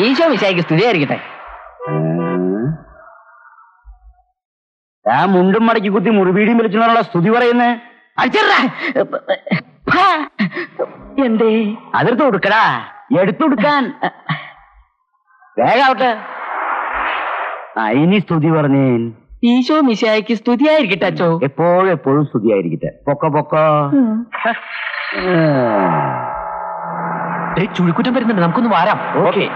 ഈശോ മിശിഹായ്ക്ക് സ്തുതിയായിരിക്കട്ടെ. ആ മുണ്ടും മടക്കി കുത്തി മുറിവീടിയും വിളിച്ചോണ്ടുള്ള സ്തുതി പറയുന്നേ. എന്തേ അതെടുത്ത് കൊടുക്കടാ, എടുത്തു കൊടുക്കാൻ വേഗാവട്ടെ. ഇനി സ്തുതി പറഞ്ഞേ. ഈശോ മിശിഹായ്ക്ക് സ്തുതിയായിരിക്കട്ടെ അച്ചോ. എപ്പോഴും സ്തുതിയായിരിക്കട്ടെ. പൊക്കോ ചുഴിക്കുറ്റം വരുന്നുണ്ട്, നമുക്കൊന്ന് വാരാം. ഓക്കെ.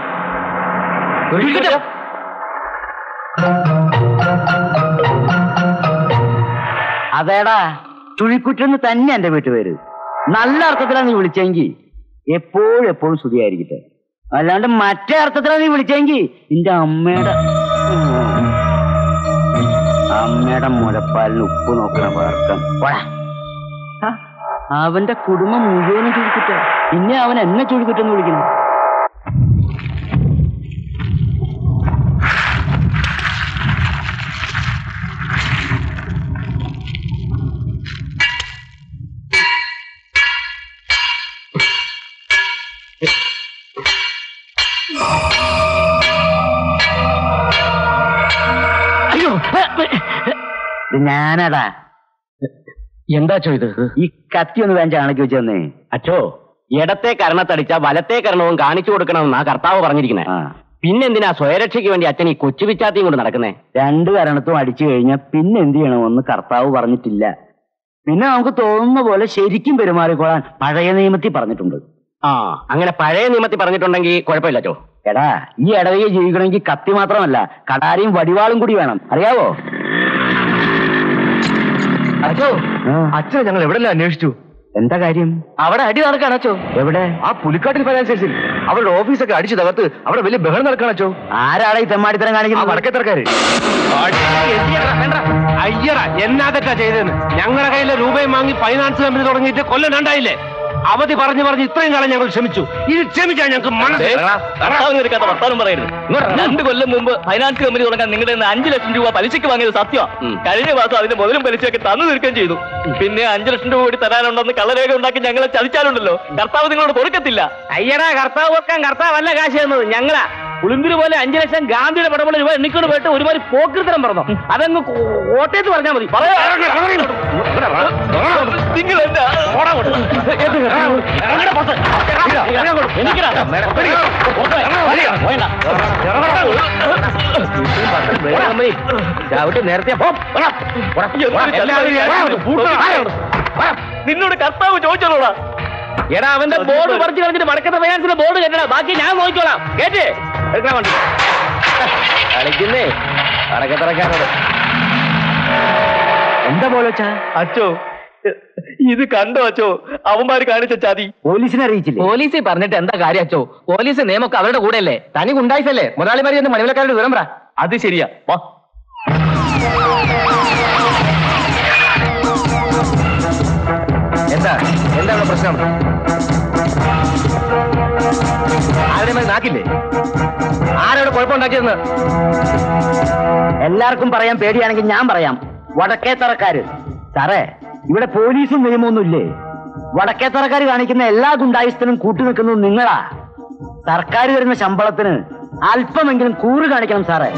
അതേടാ, ചുഴിക്കുറ്റെന്ന് തന്നെ എന്റെ വീട്ടുപേര്. നല്ല അർത്ഥത്തിലാണ് നീ വിളിച്ചെങ്കിൽ എപ്പോഴും സ്തുതിയായിരിക്കട്ടെ. അല്ലാണ്ട് മറ്റേ അർത്ഥത്തിലാണ് നീ വിളിച്ചെങ്കിൽ നിന്റെ അമ്മയുടെ മുലപ്പാലിന് ഉപ്പ് നോക്കണ പഴക്കം. അവന്റെ കുടുംബം മുഴുവനും ചുഴിക്കുറ്റ. പിന്നെ അവൻ എന്നെ ചുഴിക്കുറ്റെന്ന് വിളിക്കുന്നു. അയ്യോ, ഞാനടാ. എന്താച്ചോ ഇത്? ഈ കത്തി ഒന്ന് വേണ്ട ആണക്കി വെച്ച് തന്നേ. അച്ചോ, ഇടത്തെ കരണത്തടിച്ച വലത്തെ കരണവും കാണിച്ചു കൊടുക്കണമെന്നാ കർത്താവ് പറഞ്ഞിരിക്കണേ. പിന്നെന്തിനാ സ്വയരക്ഷയ്ക്ക് വേണ്ടി അച്ഛൻ ഈ കൊച്ചു പിച്ചാത്തിയും കൊണ്ട് നടക്കുന്നേ? രണ്ട് കരണത്തും അടിച്ചു കഴിഞ്ഞാൽ പിന്നെ എന്ത് ചെയ്യണമെന്ന് കർത്താവ് പറഞ്ഞിട്ടില്ല. പിന്നെ നമുക്ക് തോന്നുന്ന പോലെ ശരിക്കും പെരുമാറിക്കൊള്ളാൻ പഴയ നിയമത്തിൽ പറഞ്ഞിട്ടുണ്ട്. അങ്ങനെ പഴയ നിയമത്തിൽ പറഞ്ഞിട്ടുണ്ടെങ്കിൽ കുഴപ്പമില്ല അച്ചോ. എടാ, ഈ ഇടവയെ ജീവിക്കണമെങ്കിൽ കത്തി മാത്രമല്ല കടാരിയും വടിവാളും കൂടി വേണം, അറിയാവോ? അച്ഛോ, അച്ഛനെ ഞങ്ങൾ എവിടെല്ലാം അന്വേഷിച്ചു. എന്താ കാര്യം? അവിടെ അടി നടക്കാണോ? എവിടെ? ആ പുലിക്കാട്ടിൽ ഫൈനാൻസേഴ്സിൽ അവരുടെ ഓഫീസൊക്കെ അടിച്ചു തകർത്ത് അവിടെ വലിയ ബഹളം നടക്കാണോ? ആരാടാ ഈ തെമ്മാടിത്തരം കാണിക്കുന്നത്? വടക്കേത്തറക്കാര്. അയ്യടാ എന്നാതൊക്കെ ചെയ്തെന്ന്. ഞങ്ങളുടെ കയ്യിലെ രൂപയും വാങ്ങി ഫൈനാൻസ് കമ്പനി തുടങ്ങിയിട്ട് കൊല്ലം രണ്ടായില്ലേ. അവധി പറഞ്ഞു ഇത്രയും കാലം ഞങ്ങൾ ക്ഷമിച്ചു. ഇത് ക്ഷമിച്ചാൽ ഞങ്ങൾക്ക് വർത്താനം പറയരുത്. 2 കൊല്ലം മുമ്പ് ഫൈനാൻസ് കമ്പനി തുടങ്ങാൻ നിങ്ങളുടെ 5 ലക്ഷം രൂപ പലിശയ്ക്ക് വാങ്ങിയത് സത്യം. കഴിഞ്ഞ മാസം അതിന്റെ മുതലും പലിശയൊക്കെ തന്നു തീർക്കുകയും ചെയ്തു. പിന്നെ 5 ലക്ഷം രൂപ കൂടി തരാനുണ്ടെന്ന് കള്ളരേഖ ഉണ്ടാക്കി ഞങ്ങളെ ചതിച്ചാലുണ്ടല്ലോ, കർത്താവ് നിങ്ങളോട് കൊടുക്കത്തില്ല. അയ്യടാ കർത്താവ് വെക്കാൻ കർത്താവല്ല കാശ് തന്നത് ഞങ്ങളാ. പുളിന്തിരി പോലെ 5 ലക്ഷം ഗാന്ധിയുടെ പടമുള്ള രൂപ എണ്ണിക്കൊണ്ട് പോയിട്ട് ഒരുമാതിരി പോക്കിർത്തരം പറഞ്ഞു. അതങ്ങ് കോട്ടയത്ത് പറഞ്ഞാൽ മതി. നിങ്ങൾ എന്താ നേരത്തെ നിന്നോട് കർത്താവ് ചോദിച്ചോളാ. എടാ അവന്റെ ബോർഡ് പറിച്ചു കളഞ്ഞിട്ട് വടക്കത്തെ ഫൈനാൻസിന്റെ ബോർഡ് കെട്ടണം. ബാക്കി ഞാൻ നോക്കിക്കോളാം. കേട്ടേ എടുക്കാൻ വേണ്ടി കളിക്കുന്നേ വടക്കത്തറക്കാരോട്. എന്താ പോലോച്ചാ? അച്ചോ ഇത് കണ്ടോ അച്ചോ, അവന്മാര് കാണിച്ച ചതി. പോലീസിനെ അറിയിച്ചില്ലേ? പോലീസിൽ പറഞ്ഞിട്ട് എന്താ കാര്യം അച്ചോ? പോലീസ് നിയമമൊക്കെ അവരുടെ കൂടെയല്ലേ. തനി ഉണ്ടായിട്ടല്ലേ മുതലാളിമാരി എന്ന് മണിവിലക്കാരുടെ വിവരം പറ. അത് ശരിയാ. എന്താണ് പ്രശ്നം? ആരുടെ മേൽ നാക്കില്ലേ? ആരോട് കുഴപ്പമുണ്ടാക്കിയെന്ന് എല്ലാവർക്കും പറയാൻ പേടിയാണെങ്കിൽ ഞാൻ പറയാം. വടക്കേത്തറക്കാര്. സാറേ, ഇവിടെ പോലീസും നിയമമൊന്നും ഇല്ലേ? വടക്കേത്തറക്കാര് കാണിക്കുന്ന എല്ലാ ഗുണ്ടായുസ്ഥനും കൂട്ടുനിൽക്കുന്നത് നിങ്ങളാ. സർക്കാർ വരുന്ന ശമ്പളത്തിന് അല്പമെങ്കിലും കൂറ് കാണിക്കണം സാറേ.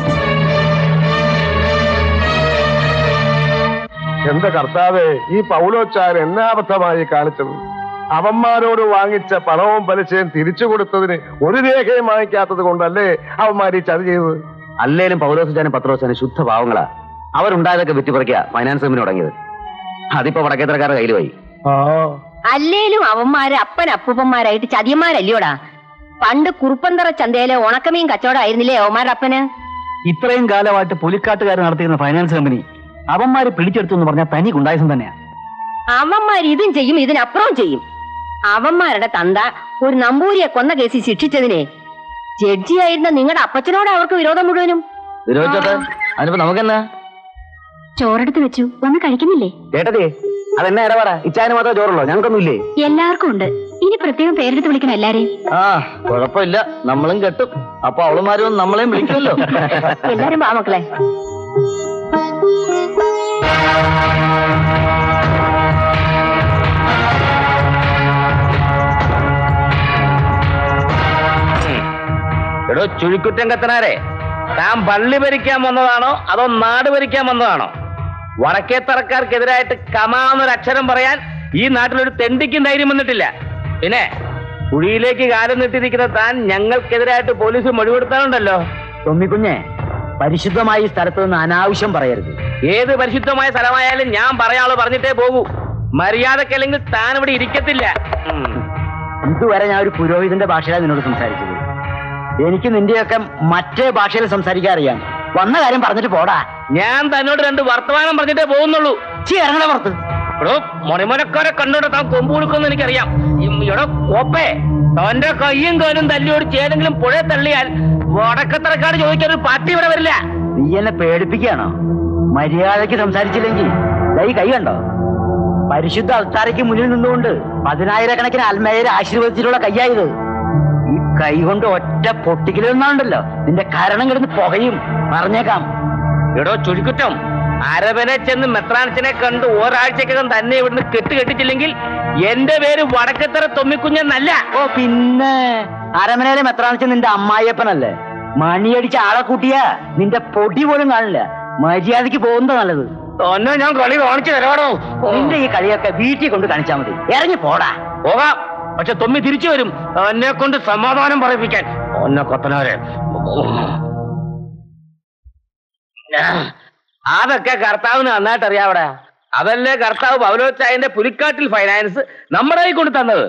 എന്റെ കർത്താവേ, ഈ പൗലോച്ചാർ എന്നാബദ്ധമായി കാണിച്ചത്. അവന്മാരോട് വാങ്ങിച്ച പണവും പലിശയും തിരിച്ചു കൊടുത്തതിന് ഒരു രേഖയും വാങ്ങിക്കാത്തത് കൊണ്ടല്ലേ അവന്മാർ ഈ ചതി ചെയ്തത്? അല്ലേലും പൗലോസിച്ചാനും പത്രോസാനും ശുദ്ധ പാവങ്ങളാ. അവരുണ്ടായതൊക്കെ വിറ്റുപറിക്കുക ഫൈനാൻസ് കമ്പനി തുടങ്ങിയത്. അതിപ്പോ വടക്കേത്തറക്കാരുടെ കയ്യിൽ പോയി. അല്ലേലും അവന്മാര് അപ്പൂപ്പന്മാരായിട്ട് ചതിയന്മാരല്ലയോടാ. പണ്ട് കുറുപ്പന്തറ ചന്തയിലെ ഉണക്കമീൻ കച്ചവടമായിരുന്നില്ലേ അവന്മാരുടെ അപ്പന്? ഇത്രയും കാലമായിട്ട് പുലിക്കാട്ടുകാർ നടത്തിയിരുന്ന ഫൈനാൻസ് കമ്പനി അവന്മാര് പിടിച്ചെടുത്തു എന്ന് പറഞ്ഞാൽ തനി ഗുണ്ടായുസം തന്നെയാ. അവന്മാർ ഇതും ചെയ്യും, ഇതിനപ്പുറവും ചെയ്യും. അവന്മാരുടെ തന്ത ഒരു നമ്പൂരിയെ കൊന്ന കേസിൽ ശിക്ഷിച്ചതിനെ ജഡ്ജിയായിരുന്ന നിങ്ങളുടെ അപ്പച്ചനോട് അവർക്ക് വിരോധം മുഴുവനും. വിരോധിച്ചോട്ടെ, അതിനിപ്പോ നമുക്കെന്നാ? ചോറെടുത്ത് വെച്ചു, ഒന്ന് കഴിക്കുന്നില്ലേ? കേട്ടതേ, അതെന്നാ ഇടപാട? ഇച്ചാന് മാത്രമേ ചോറുള്ളൂ, ഞങ്ങൾക്കൊന്നും ഇല്ലേ? എല്ലാവർക്കും ഉണ്ട്. ഇനി പ്രത്യേകം പേരെടുത്ത് വിളിക്കണം എല്ലാരെയും. ആ കുഴപ്പമില്ല, നമ്മളും കെട്ടും. അപ്പൊ അവളുമാരും നമ്മളെയും വിളിക്കുമല്ലോ. എല്ലാരും വാ മക്കളെ. എടോ ചുഴിക്കുറ്റം കത്തനാരെ, താൻ പള്ളി ഭരിക്കാൻ വന്നതാണോ അതോ നാട് ഭരിക്കാൻ വന്നതാണോ? വടക്കേത്തറക്കാർക്കെതിരായിട്ട് കമാന്നൊരക്ഷരം പറയാൻ ഈ നാട്ടിലൊരു തെണ്ടിക്കും ധൈര്യം വന്നിട്ടില്ല. പിന്നെ കുഴിയിലേക്ക് കാലം നീട്ടിയിരിക്കുന്ന താൻ ഞങ്ങൾക്കെതിരായിട്ട് പോലീസ് മൊഴികൊടുത്താലുണ്ടല്ലോ. തൊമ്മിക്കുഞ്ഞെ, പരിശുദ്ധമായി സ്ഥലത്ത് നിന്ന് അനാവശ്യം പറയരുത്. ഏത് പരിശുദ്ധമായ സ്ഥലമായാലും ഞാൻ പറയാള് പറഞ്ഞിട്ടേ പോകൂ. മര്യാദക്കല്ലെങ്കിൽ താൻ ഇവിടെ ഇരിക്കത്തില്ല. ഇതുവരെ ഞാൻ ഒരു പുരോഹിതന്റെ ഭാഷയിലാണ് നിന്നോട് സംസാരിച്ചത്. എനിക്ക് നിന്റെയൊക്കെ മറ്റേ ഭാഷയിൽ സംസാരിക്കാൻ അറിയാം. വന്ന കാര്യം പറഞ്ഞിട്ട് പോടാ. ഞാൻ തന്നോട് 2 വർത്തമാനം പറഞ്ഞിട്ടേ പോകുന്നുള്ളൂ. ഇറങ്ങണ പുറത്ത്. എടോ മണിമലക്കാരെ കണ്ടോടെ താൻ കൊമ്പ് കൊടുക്കുമെന്ന് എനിക്കറിയാം. എടോ കോപ്പേ, തന്റെ കയ്യും കാലും തല്ലിയോടിച്ച് ഏതെങ്കിലും പുഴ തള്ളിയാൽ വടക്കത്തറക്കാട് ചോദിക്കാൻ ഒരു പാർട്ടി ഇവിടെ വരില്ല. നീ എന്നെ പേടിപ്പിക്കുകയാണോ? മര്യാദയ്ക്ക് സംസാരിച്ചില്ലെങ്കിൽ ഈ കൈ കണ്ടോ? പരിശുദ്ധ അൾത്താരയ്ക്ക് മുന്നിൽ നിന്നുകൊണ്ട് 10,000 ആത്മേയരെ ആശീർവദിച്ചിട്ടുള്ള കയ്യായത്. ഈ കൈ കൊണ്ട് ഒറ്റ പൊട്ടിക്കലെന്നാണ്ടല്ലോ നിന്റെ കരണം കിടന്ന് പുകയും. പറഞ്ഞേക്കാം. എടോ ചുഴിക്കുറ്റം, അരവനെ ചെന്ന് മെത്രാനച്ചനെ കണ്ട് ഒരാഴ്ചക്കകം തന്നെ ഇവിടുന്ന് കെട്ടിച്ചില്ലെങ്കിൽ എന്റെ പേര് വടക്കത്തറ തൊമ്മിക്കുഞ്ഞെന്നല്ല. ഓ പിന്നെ അരമനയിലെ മെത്രാനിച്ച നിന്റെ അമ്മായിയപ്പനല്ലേ? മണിയടിച്ച ആളെ കൂട്ടിയ നിന്റെ പൊടി പോലും കാണില്ല. മര്യാദക്ക് പോകുന്നത് നല്ലത്. തന്നെ ഞാൻ കളി കാണിച്ചു തരാടോ. നിന്റെ ഈ കളിയൊക്കെ വീട്ടിൽ കൊണ്ട് കാണിച്ചാൽ മതി. ഇറങ്ങി പോടാ. പോകാം, പക്ഷെ തൊമ്മി തിരിച്ചു വരും എന്നെ കൊണ്ട് സമാധാനം പറയിപ്പിക്കാൻ. ഒന്നെ കൊത്തനാരെ അതൊക്കെ കർത്താവിന് നന്നായിട്ട് അറിയാവിടെ. അതല്ലേ കർത്താവ് പൗലോച്ചായന്റെ പുലിക്കാട്ടിൽ ഫൈനാൻസ് നമ്മുടെ കൈ കൊണ്ട് തന്നത്.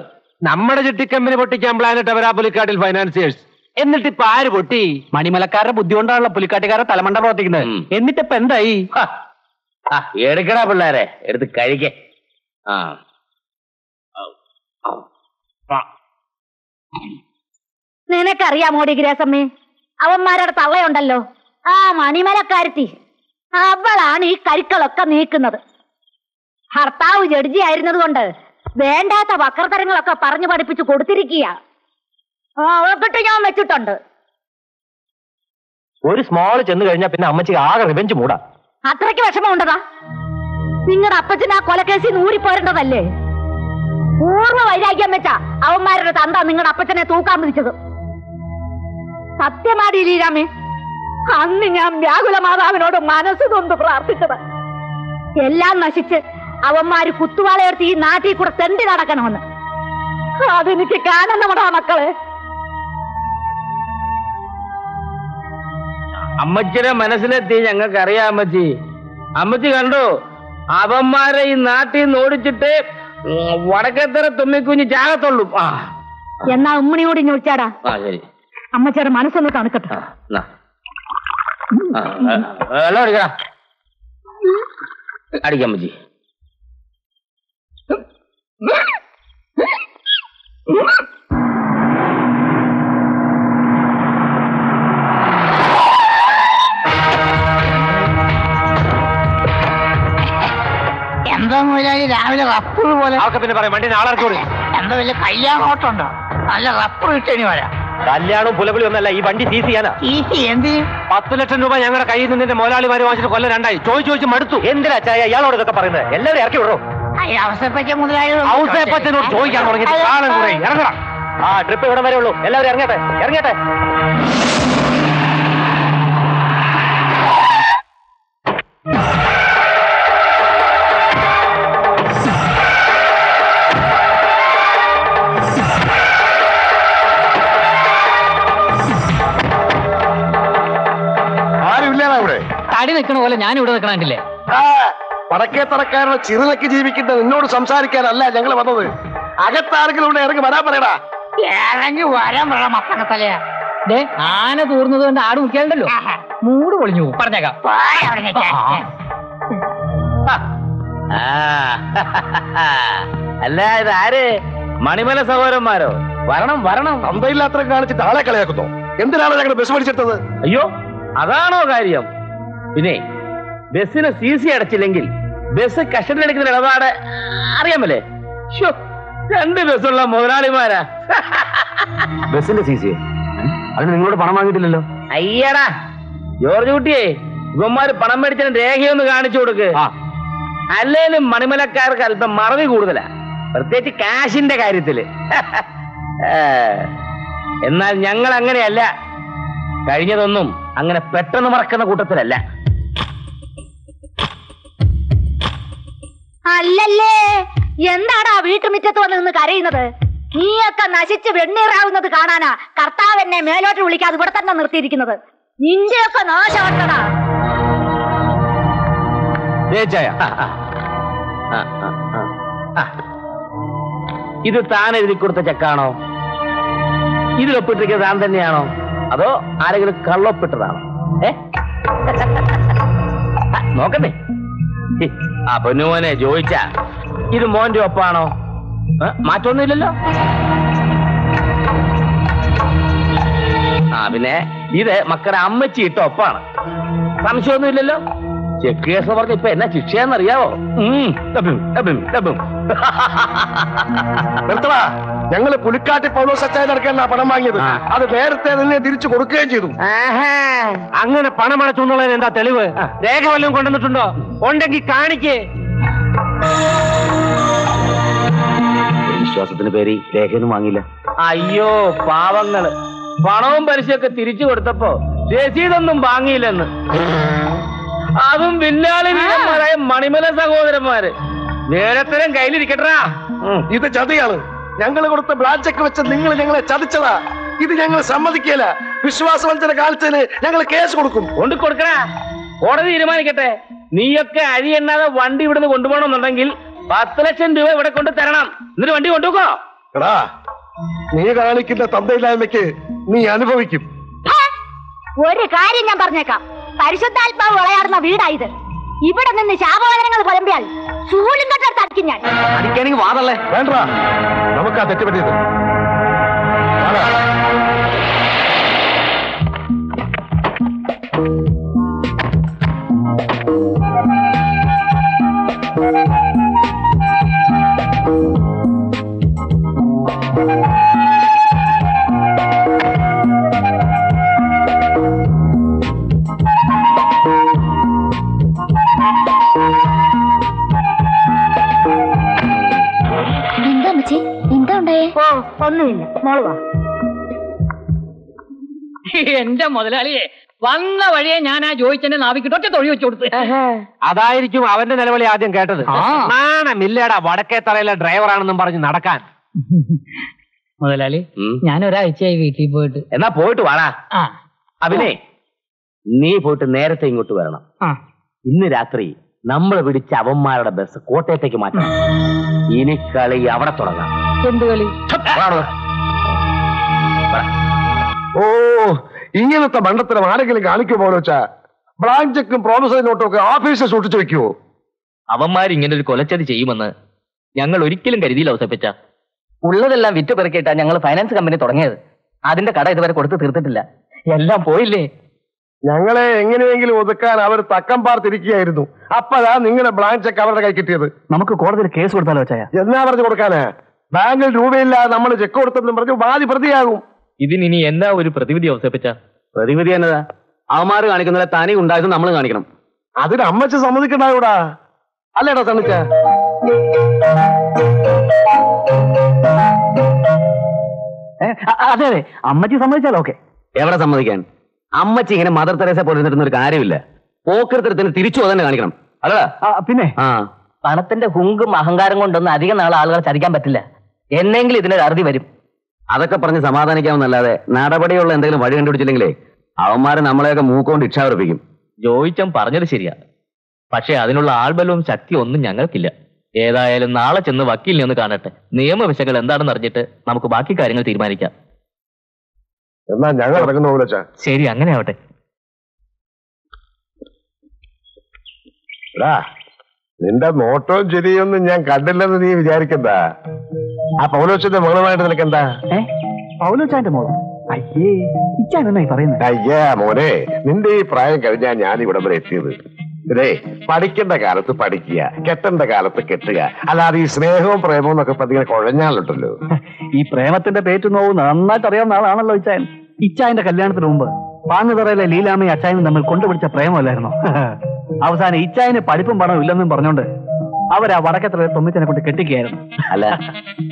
നമ്മുടെ ചിട്ടിക്കമ്പനി പൊട്ടിക്കാൻ പ്ലാനിട്ട് അവരാ പുലിക്കാട്ടിൽ ഫൈനാൻസിയേഴ്സ്. എന്നിട്ട് ഇപ്പൊ ആര് പൊട്ടി? മണിമലക്കാരുടെ ബുദ്ധി കൊണ്ടാണല്ലോ പുലിക്കാട്ടുകാരെ തലമണ്ട പ്രവർത്തിക്കുന്നത്. എന്നിട്ടിപ്പോ എന്തായി? എടുക്കടാ പിള്ളേരെ, എടുത്ത് കഴിക്കേ. ആ നിനക്കറിയാമോടി ഗ്രേസമ്മേ, അവന്മാരുടെ തള്ളയുണ്ടല്ലോ ആ മണിമലക്കാരത്തി, അവളാണ് ഈ കരുക്കളൊക്കെ നീക്കുന്നത്. ഭർത്താവ് ജഡ്ജി ആയിരുന്നത് കൊണ്ട് വേണ്ടാത്ത വക്രതരങ്ങളൊക്കെ പറഞ്ഞു പഠിപ്പിച്ചു കൊടുത്തിരിക്കുക. അവക്കിട്ട് ഞാൻ വെച്ചിട്ടുണ്ട്. ഒരു സ്മോള് ചെന്ന് കഴിഞ്ഞാൽ പിന്നെ അമ്മച്ചിക്ക് ആകെ റിവെഞ്ച് മൂടാ. അത്രയ്ക്ക് വിഷമമുണ്ടതാ? നിങ്ങളുടെ അപ്പച്ചന് ആ കൊലക്കേസിൽ ഊരിപ്പോരേണ്ടതല്ലേ? പൂർവ്വ വൈരാഗ്യം വെച്ചാ അവന്മാരുടെ തന്ത നിങ്ങളുടെ അപ്പച്ചനെ തൂക്കാൻ വിധിച്ചത്. സത്യമാടി ലീലാമേ, അന്ന് ഞാൻ വ്യാകുല മാതാവിനോട് മനസ്സ് തൊന്ന് പ്രാർത്ഥിച്ചത് എല്ലാം നശിച്ച് അവന്മാര് കുത്തുവാളയെടുത്ത് ഈ നാട്ടിൽ കൂടെ തെണ്ടി നടക്കണമെന്ന്. അതെനിക്ക് കാണുന്നവടാ മക്കളെ. അമ്മച്ചിയുടെ മനസ്സിലെത്തി ഞങ്ങൾക്കറിയാം അമ്മച്ചി. അമ്മച്ചി കണ്ടു, അവന്മാരെ ഈ നാട്ടിൽ നിന്ന് ഓടിച്ചിട്ട് വടക്കത്തറ തുമ്മിക്കുഞ്ഞ് ചാകത്തുള്ളൂ. എന്നാ ഉമ്മണിയോട് ഇനി വിളിച്ചാടാ. ശരി, അമ്മച്ചിയുടെ മനസ്സൊന്ന് തണുക്കട്ടെ. വെള്ളം അടിക്കടാ, അടിക്കാം അമ്മച്ചി. എന്താ മുതലാളി രാവിലെ റപ്പർ പോലെ? അവർക്ക് പിന്നെ പറയാം, വണ്ടി നാളെ ഇറക്കി. എന്താ വലിയ കല്യാണോട്ടുണ്ടോ? നല്ല റപ്പർ ഇട്ടേനി വരാം. കല്യാണവും പുലപുലി ഒന്നല്ല, ഈ വണ്ടി സീസ് ചെയ്യാനാ. എന്തിന്? 10 ലക്ഷം രൂപ ഞങ്ങളുടെ കയ്യിൽ നിന്നിന്റെ മുതലാളിമാര് വാങ്ങിച്ചിട്ട് കൊല്ലം 2 ചോദിച്ചു മടുത്തു. എന്തിനാ ചായ ഇയാളോട് ഇതൊക്കെ പറയുന്നത്? എല്ലാവരും ഇറക്കി വിടോ. അവസരപ്പറ്റ മുതലാളി ഔസേപ്പച്ചനോട് ചോദിക്കാൻ തുടങ്ങി. ഇറങ്ങണം. ആ ട്രിപ്പ് ഇവിടെ വരെ ഉള്ളൂ. എല്ലാവരും ഇറങ്ങട്ടെ, ഇറങ്ങട്ടെ. ആരുമില്ലാണ് ഇവിടെ. തടി നിൽക്കണ പോലെ ഞാൻ ഇവിടെ നിൽക്കണില്ലേ? വടക്കേത്തറക്കാരുടെ ചിറുനക്കി ജീവിക്കുന്ന നിന്നോട് സംസാരിക്കാനല്ല ഞങ്ങൾ വന്നത്. അകത്താരെങ്കിലും ഇവിടെ ഇറങ്ങി വരാൻ പറയടാ. ഇറങ്ങി വരാൻ പറ മത്തക്കത്തലയാ. ആന തൂർന്നത് കൊണ്ട് ആട് മുക്കിയാലുണ്ടല്ലോ മൂട് പൊളിഞ്ഞു പറഞ്ഞേക്കാം. അല്ല, ഇതാര്? മണിമല സഹോദരന്മാരോ? വരണം വരണം. തന്തയില്ലാത്ര കാണിച്ചിട്ട് ആളെ കളിയാക്കുന്നോ? എന്തിനാണ് ഞങ്ങൾ ബസ് പഠിച്ചെടുത്തത്? അയ്യോ, അതാണോ കാര്യം? പിന്നെ ബസ്സിന് CC അടച്ചില്ലെങ്കിൽ ബസ് കസ്റ്റഡിയിലെടുക്കുന്ന ഇടപാട് അറിയാമല്ലേ? 2 ബസ്സുള്ള മുതലാളിമാരാ. ബസിന്റെ CC അതിന് നിങ്ങളോട് പണം വാങ്ങിയിട്ടില്ലല്ലോ. അയ്യടാ ജോർജ് കുട്ടിയെ, ഇവന്മാര് പണം മേടിച്ചതിന് രേഖയൊന്ന് കാണിച്ചു കൊടുക്ക്. അല്ലേലും മണിമലക്കാർക്ക് അല്പം മറവി കൂടുതലാ, പ്രത്യേകിച്ച് കാശിന്റെ കാര്യത്തില്. എന്നാൽ ഞങ്ങൾ അങ്ങനെയല്ല. കഴിഞ്ഞതൊന്നും അങ്ങനെ പെട്ടെന്ന് മറക്കുന്ന കൂട്ടത്തിലല്ല. അല്ലല്ലേ, എന്താടാ വീട്ടുമുറ്റത്ത് വന്ന് നിന്ന് കരയുന്നത്? നീയൊക്കെ നശിച്ച് വെണ്ണീറാവുന്നത് കാണാനാ കർത്താവ് എന്നെ മേലോട്ട് വിളിക്കാതെ ഇവിടെ തന്നെ നിർത്തിയിരിക്കുന്നത്. നിന്റെയൊക്കെ നാശമാട്ടടാ. ഇത് താൻ എഴുതി കൊടുത്ത ചെക്കാണോ? ഇതിലൊപ്പിട്ടിരിക്കുന്നത് താൻ തന്നെയാണോ, അതോ ആരെങ്കിലും കള്ളൊപ്പിട്ടതാണോ? നോക്കണ്ടേ? ആ പൊന്നുമോനെ ചോദിച്ചാ ഇത് മോന്റെ ഒപ്പാണോ? മാറ്റമൊന്നുമില്ലല്ലോ. പിന്നെ ഇത് മക്കളുടെ അമ്മച്ചി ഇട്ട ഒപ്പാണ്. സംശയമൊന്നുമില്ലല്ലോ. ചെക്ക് കേസ് പറഞ്ഞ ഇപ്പൊ എന്നാ ശിക്ഷയാന്നറിയാവോ? നിർത്തടാ. ഞങ്ങള് പുലിക്കാട്ടി പൗലോസച്ചായ നടക്കാനാ പണം വാങ്ങിയത്. അത് നേരത്തെ തന്നെ തിരിച്ചു കൊടുക്കുകയും ചെയ്തു. അങ്ങനെ പണം അടച്ചുകൊണ്ടുള്ളതിന് എന്താ തെളിവ്? രേഖ വല്ലതും കൊണ്ടുവന്നിട്ടുണ്ടോ? ഉണ്ടെങ്കിൽ കാണിക്കേ. വിശ്വാസത്തിന് പേര് രേഖയൊന്നും വാങ്ങിയില്ല. അയ്യോ പാവങ്ങള്, പണവും പലിശയൊക്കെ തിരിച്ചു കൊടുത്തപ്പോ രസീതൊന്നും വാങ്ങിയില്ലെന്ന്. അതും വില്ലാളി വീരന്മാരായ മണിമല സഹോദരന്മാര്. നേരത്തരം കയ്യിലിരിക്കട്ടാ. ഇത് ചതിയാണ്. ഞങ്ങൾ കൊടുത്ത ബ്ലാക്ക് ചെക്ക് വെച്ച് നിങ്ങൾ ഞങ്ങളെ ചതിച്ചതാ. ഇത് ഞങ്ങൾ സമ്മതിക്കില്ല. വിശ്വാസവഞ്ചന കാണിച്ചതിന് ഞങ്ങൾ കേസ് കൊടുക്കും. കൊണ്ട് കൊടുക്കണ, കോടതി തീരുമാനിക്കട്ടെ. നീയൊക്കെ അരി എണ്ണാതെ വണ്ടി ഇവിടുന്ന് കൊണ്ടുപോകണമെന്നുണ്ടെങ്കിൽ 10 ലക്ഷം രൂപ ഇവിടെ കൊണ്ട് തരണം. എന്നിട്ട് വണ്ടി കൊണ്ടുപോക്കോ. എടാ, നീ കാണിക്കുന്ന തന്തയില്ലായ്മയ്ക്ക് നീ അനുഭവിക്കും. ഒരു കാര്യം ഞാൻ പറഞ്ഞേക്കാം, പരിശുദ്ധാത്മാവ് വിളയാടുന്ന വീടായത്. ഇവിടെ നിന്ന് ശാപവാദനങ്ങൾ പരമ്പിയാൽ ചൂലും കെട്ടെടുത്ത് അടിക്കും ഞാൻ. അടിക്കാനെങ്കിൽ വാതല്ലേ വേണ്ട, നമുക്ക് ആ തെറ്റ് പറ്റിയത്. എന്താ അമ്മച്ചി, എന്താ ഉണ്ടായേ? ഓ ഒന്നുമില്ല, മോള് വാ. എന്റെ മുതലാളിയെ വന്ന വഴിയെ ഞാൻ ആ ജോയിച്ചെന്നെ നാവിക്കിട്ട് ഒറ്റ തൊഴി വെച്ചു കൊടുത്ത്. അതായിരിക്കും അവന്റെ നിലവിളി ആദ്യം കേട്ടത്. നാണമില്ലേടാ വടക്കേ തറയിലെ ഡ്രൈവറാണെന്നും പറഞ്ഞ് നടക്കാൻ. മുതലാളി ഞാൻ ഒരാഴ്ചയായി വീട്ടിൽ പോയിട്ട്. എന്നാ പോയിട്ട് വാടാ. ആ അഭിനേ, നീ പോയിട്ട് നേരത്തെ ഇങ്ങോട്ട് വരണം. ഇന്ന് രാത്രി നമ്മൾ പിടിച്ച അവന്മാരുടെ ബസ് കോട്ടയത്തേക്ക് മാറ്റണം. ഇനി കളി അവിടെ തുടങ്ങാം. എന്ത് കളി? ഓ, ഇങ്ങനത്തെ മണ്ടത്തരം ആരെങ്കിലും കാണിക്കുമോ വെച്ചാ? ബ്ലാങ്ക് ചെക്കും പ്രോമിസറി നോട്ടും ഒക്കെ ഓഫീസിൽ സൂക്ഷിച്ചു വെക്കുവോ? അവന്മാർ ഇങ്ങനെ ഒരു കൊലച്ചതി ചെയ്യുമെന്ന് ഞങ്ങൾ ഒരിക്കലും കരുതിയില്ല ഔസേപ്പച്ച. ഉള്ളതെല്ലാം വിറ്റ് പെറുക്കിയിട്ടാ ഞങ്ങൾ ഫൈനാൻസ് കമ്പനി തുടങ്ങിയത്. അതിന്റെ കട ഇതുവരെ കൊടുത്ത് തീർത്തിട്ടില്ല. എല്ലാം പോയില്ലേ. ഞങ്ങളെ എങ്ങനെയെങ്കിലും ഒതുക്കാൻ അവർ തക്കം പാർത്തിരിക്കുകയായിരുന്നു. അപ്പഴാ നിങ്ങളുടെ ബ്ലാങ്ക് ചെക്ക് അവരുടെ കൈ കിട്ടിയത്. നമുക്ക് കോടതിയിൽ കേസ് കൊടുത്താലോ വെച്ചായ? എന്നാ പറഞ്ഞു കൊടുക്കാനാ? ബാങ്കിൽ രൂപയില്ലാതെ നമ്മൾ ചെക്ക് കൊടുത്തെന്നും പറഞ്ഞു വാദി പ്രതിയാകും. ഇതിനി എന്നാ ഒരു പ്രതിവിധി ഔസേപ്പച്ച? പ്രതിവിധി എന്നതാ? അവന്മാര് കാണിക്കുന്നതിലെ തനി ഉണ്ടായത് നമ്മൾ കാണിക്കണം. അതിന് അമ്മച്ച് സമ്മതിക്കണ്ടായൂടാ, അല്ലേടാ സണ്ണിച്ച? അതെ അതെ, അമ്മച്ചി സമ്മതിച്ചാലോ? ഓക്കെ. എവിടെ സമ്മതിക്കാൻ? അമ്മച്ചി ഇങ്ങനെ മദർ തെരേസ പോലെ ഇരുന്നിരുന്ന ഒരു കാര്യമില്ല. പോക്കൃത്തരത്തിന് തിരിച്ചു തന്നെ കാണിക്കണം, അല്ലടാ? പിന്നെ പണത്തിന്റെ ഹുങ്കും അഹങ്കാരം കൊണ്ടൊന്നും അധികം നാളെ ആളുകളെ ചതിക്കാൻ പറ്റില്ല. എന്നെങ്കിലും ഇതിനൊരു അറുതി വരും. അതൊക്കെ പറഞ്ഞ് സമാധാനിക്കാമെന്നല്ലാതെ നടപടിയുള്ള എന്തെങ്കിലും വഴി കണ്ടുപിടിച്ചില്ലെങ്കിലേ അവന്മാര് നമ്മളെയൊക്കെ മൂക്കൊണ്ട് ഇച്ഛാവർപ്പിക്കും. ജോയിച്ചൻ പറഞ്ഞത് ശരിയാ, പക്ഷെ അതിനുള്ള ആൾബലവും ശക്തിയും ഒന്നും ഞങ്ങൾക്കില്ല. ഏതായാലും നാളെ ചെന്ന് വക്കീലിനെ ഒന്ന് കാണട്ടെ. നിയമവശങ്ങൾ എന്താണെന്ന് അറിഞ്ഞിട്ട് നമുക്ക് ബാക്കി കാര്യങ്ങൾ തീരുമാനിക്കാം. എന്നാ ഞങ്ങൾ ഇറങ്ങുന്ന പോലെ. ശരി, അങ്ങനെ ആവട്ടെ. നിന്റെ നോട്ടവും ശരിയൊന്നും ഞാൻ കണ്ടില്ലെന്ന് നീ വിചാരിക്കണ്ട. ആ പൗലോച്ചന്റെ മകളുമായിട്ട് നിനക്ക് എന്താ? പൗലോച്ചാന്റെ മോളോ? അയ്യേ, ഇച്ചാണെന്നായി പറയുന്നത്. അയ്യാ മോനെ, നിന്റെ ഈ പ്രായം കഴിഞ്ഞാ ഞാൻ ഇവിടെ വരെ എത്തിയത്. ഇതേ, പഠിക്കേണ്ട കാലത്ത് പഠിക്കുക, കെട്ടേണ്ട കാലത്ത് കെട്ടുക, അല്ലാതെ ഈ സ്നേഹവും പ്രേമവും എന്നൊക്കെ പതിങ്ങനെ കുഴഞ്ഞാലുണ്ടല്ലോ. ഈ പ്രേമത്തിന്റെ പേറ്റു നോവ് നന്നായിട്ട് അറിയാവുന്ന ആളാണല്ലോ ഇച്ചായൻ. ഇച്ചായന്റെ കല്യാണത്തിന് മുമ്പ് പാങ്ങുതറയിലെ ലീലാമയും അച്ചായനും തമ്മിൽ കൊണ്ടുപിടിച്ച പ്രേമമല്ലായിരുന്നോ? അവസാനം ഇച്ചായന് പഠിപ്പും പണവും ഇല്ലെന്നും പറഞ്ഞോണ്ട് അവരാ വടക്കത്ര തൊമ്മിച്ചനെ കൊണ്ട് കെട്ടിക്കുകയായിരുന്നു. അല്ല,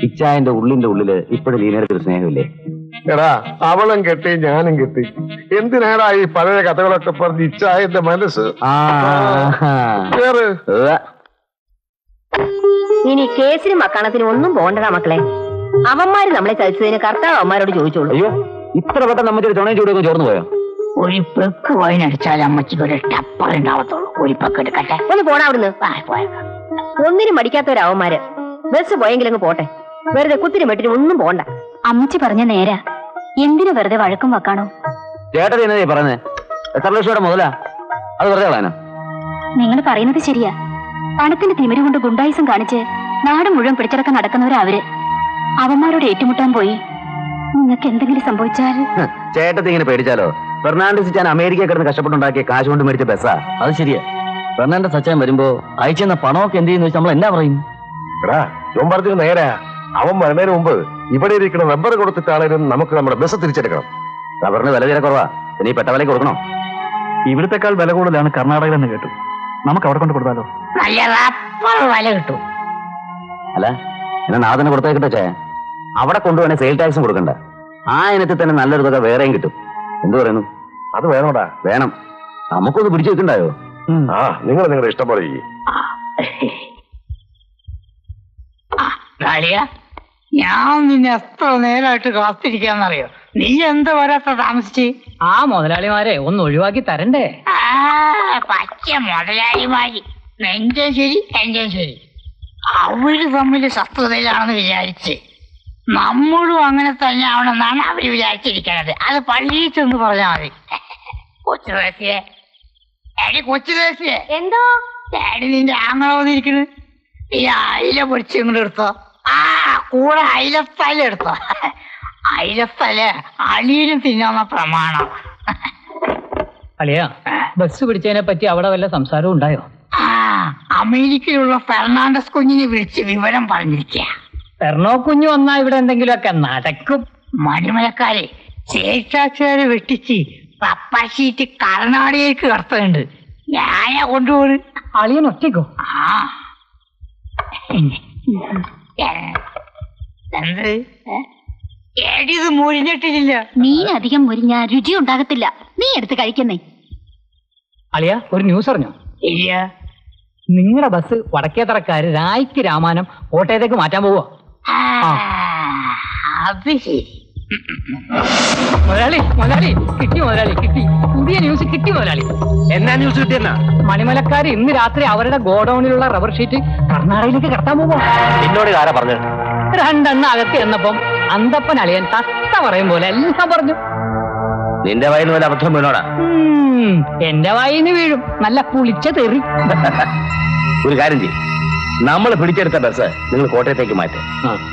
ഇച്ചായന്റെ ഉള്ളിന്റെ ഉള്ളില് ഇപ്പോഴും ലീനർക്ക് ഒരു സ്നേഹമില്ലേ? എടാ, അവളും കെട്ടി ഞാനും കെട്ടി. എന്തിനാടാ ഈ പഴയ കഥകളൊക്കെ പറഞ്ഞ് ഇച്ചായന്റെ മനസ്സ്? ഇനി കേസിനും മക്കണത്തിനും ഒന്നും പോകണ്ടടാ മക്കളെ. അവന്മാര് നമ്മളെ ചതിച്ചതിന് കർത്താവ് അവന്മാരോട് ചോദിച്ചോളൂ. അയ്യോ, ഇത്ര പെട്ടെന്ന് നമ്മച്ചൊരു ചുണയും ചൂടൊക്കെ ചോർന്നു പോയോ? ഒരു പെക്ക് വൈനടിച്ചാൽ അമ്മച്ചിക്ക് ഒരു ടപ്പറുണ്ടാവത്തുള്ളൂ. ഒരു പെക്ക് എടുക്കട്ടെ. ഒന്ന് പോടാ അവിടുന്ന്. ഒന്നിനും മടിക്കാത്തവരാവന്മാര്. ബസ് പോയെങ്കിലങ്ങ് പോട്ടെ. വെറുതെ കുത്തിരി മെട്ടിന് ഒന്നും പോണ്ട. അമ്മച്ചി പറഞ്ഞ നേരാ. എന്തിനു വെറുതെ വഴക്കും വെക്കാണോ? ചേട്ടത്തി എന്നതേ പറഞ്ഞേ? എത്ര ലക്ഷം മുതലാ? അത് വെറുതെ കളയാനോ? നിങ്ങൾ പറയുന്നത് ശരിയാ. പണത്തിന്റെ തിമിര് കൊണ്ട് ഗുണ്ടായിസം കാണിച്ച് നാട് മുഴുവൻ പിടിച്ചടക്കം നടക്കുന്നവരാ അവര്. അവന്മാരോട് ഏറ്റുമുട്ടാൻ പോയി നിങ്ങൾക്ക് എന്തെങ്കിലും സംഭവിച്ചാൽ? ചേട്ടത്തി ഇങ്ങനെ പേടിച്ചാലോ? ഫെർണാണ്ടസ് അച്ചാൻ അമേരിക്ക കിടന്ന് കഷ്ടപ്പെട്ടുണ്ടാക്കിയ കാശ് കൊണ്ട് മേടിച്ച ബസ്സാ. അത് ശരിയാ. ഫെർണാണ്ടസ് അച്ചാൻ വരുമ്പോ അയച്ചെന്ന പണമൊക്കെ എന്ത് ചെയ്യുന്ന നമ്മൾ എന്നാ പറയും? എടാ, ജോൺ പറഞ്ഞത് നേരാ. അവൻ വരുന്നതിന് മുമ്പ് ഇവിടെ ഇരിക്കുന്ന റബ്ബർ കൊടുത്തിട്ടാണെങ്കിലും നമുക്ക് നമ്മുടെ ബസ് തിരിച്ചെടുക്കണം. റബ്ബറിന് വില തീരെ കുറവാ. ഇനി പെട്ട വിലക്ക് കൊടുക്കണോ? ഇവിടത്തെക്കാൾ വില കൂടുതലാണ് കർണാടകയിലെന്ന് കേട്ടു. നമുക്ക് അവിടെ കൊണ്ട് കൊടുത്താലോ? നല്ല റബ്ബർ വില കിട്ടും. അല്ല, എന്നാ നാദനെ കൊടുത്തേക്കിട്ടോ ചേ. അവിടെ കൊണ്ടുപോകണേ സെയിൽ ടാക്സും കൊടുക്കണ്ട. ആ ഇനത്തിൽ തന്നെ നല്ലൊരു തുക വേറെയും കിട്ടും. എന്തു പറയുന്നു? അത് വേണോടാ. വേണം. നമുക്കൊന്ന് പിടിച്ചു വെക്കണ്ടായോ? ആ, നിങ്ങൾ നിങ്ങളുടെ ഇഷ്ടം പോലെ ചെയ്യും. ഞാൻ നിന്നെ എത്ര നേരമായിട്ട് കാത്തിരിക്കാന്നറിയോ? നീ എന്താ വരാത്ത താമസിച്ച്? ആ മുതലാളിമാരെ ഒന്ന് ഒഴിവാക്കി തരണ്ടേ? പച്ച മുതലാളിമാരി എന്റെ ശരി എന്റെ ശരി. അവര് തമ്മിൽ ശത്രുതയിലാണെന്ന് വിചാരിച്ച് നമ്മളും അങ്ങനെ തന്നെ ആവണമെന്നാണ് അവര് വിചാരിച്ചിരിക്കണത്. അത് പള്ളിയിൽ ചെന്ന് പറഞ്ഞാൽ മതി. കൊച്ചുദേശിയെ, കൊച്ചുദേശിയെ എന്തോ ഡാഡി നിന്റെ ആങ്ങള വന്നിരിക്കുന്നത് ഈ അയില പൊടിച്ച് ഇങ്ങോട്ട് എടുത്തോ. ആ കൂടെ അയിലത്തല എടുത്തോ. അയിലത്തല അളിയനും തിന്നാന്ന പ്രമാണം. അളിയാ, ബസ് പിടിച്ചതിനെ പറ്റി അവിടെ വല്ല സംസാരവും ഉണ്ടായോ? ആ അമേരിക്കയിലുള്ള ഫെർണാണ്ടസ് കുഞ്ഞിനെ വിളിച്ച് വിവരം പറഞ്ഞിരിക്കുക. പെർണോ കുഞ്ഞു വന്നാ ഇവിടെ എന്തെങ്കിലുമൊക്കെ നടക്കും. മണിമലക്കാരെ ചേച്ചാച്ചുകാരെ വെട്ടിച്ച് പപ്പാശീറ്റ് കർണാടകയ്ക്ക് കടത്തുന്നുണ്ട്. ഞാനാ കൊണ്ടുപോണ്. അളിയൻ ഒറ്റയ്ക്കോ? ആ എന്ത് ഏടിയത് മുരിഞ്ഞിട്ടില്ല. മീൻ അധികം മുരിഞ്ഞ രുചി ഉണ്ടാകത്തില്ല. നീ എടുത്ത് കഴിക്കുന്നേ. അളിയ, ഒരു ന്യൂസ് അറിഞ്ഞോ? ഇല്ല. നിങ്ങളുടെ ബസ് വടക്കേത്തറക്കാര് രായ്ക്ക് രാമാനം കോട്ടയത്തേക്ക് മാറ്റാൻ പോവാ. അത് ശരി. മുതലാളി മുതലാളി കിട്ടി, മുതലാളി കിട്ടി, പുതിയ ന്യൂസ് കിട്ടി മുതലാളി. എന്നാ ന്യൂസ് കിട്ടിയെന്നാ? മണിമലക്കാര് ഇന്ന് രാത്രി അവരുടെ ഗോഡൌണിലുള്ള റബ്ബർ ഷീറ്റ് കർണാടകയിലേക്ക് കടത്താൻ പോവാ. എന്നോട് ആരാ പറഞ്ഞത്? രണ്ടെണ്ണം അകത്ത് എന്നപ്പം അന്തപ്പൻ അളിയൻ തത്ത പറയും പോലെ എല്ലാം പറഞ്ഞു. നിന്റെ വായിന്ന് പോലെ അബദ്ധം വീണോടാ? എന്റെ വായിന്ന് വീഴും. നല്ല പുളിച്ച തെറി. ഒരു കാര്യം ചെയ്യും, നമ്മൾ പിടിച്ചെടുത്ത ബസ് നിങ്ങൾ കോട്ടയത്തേക്ക് മാറ്റും.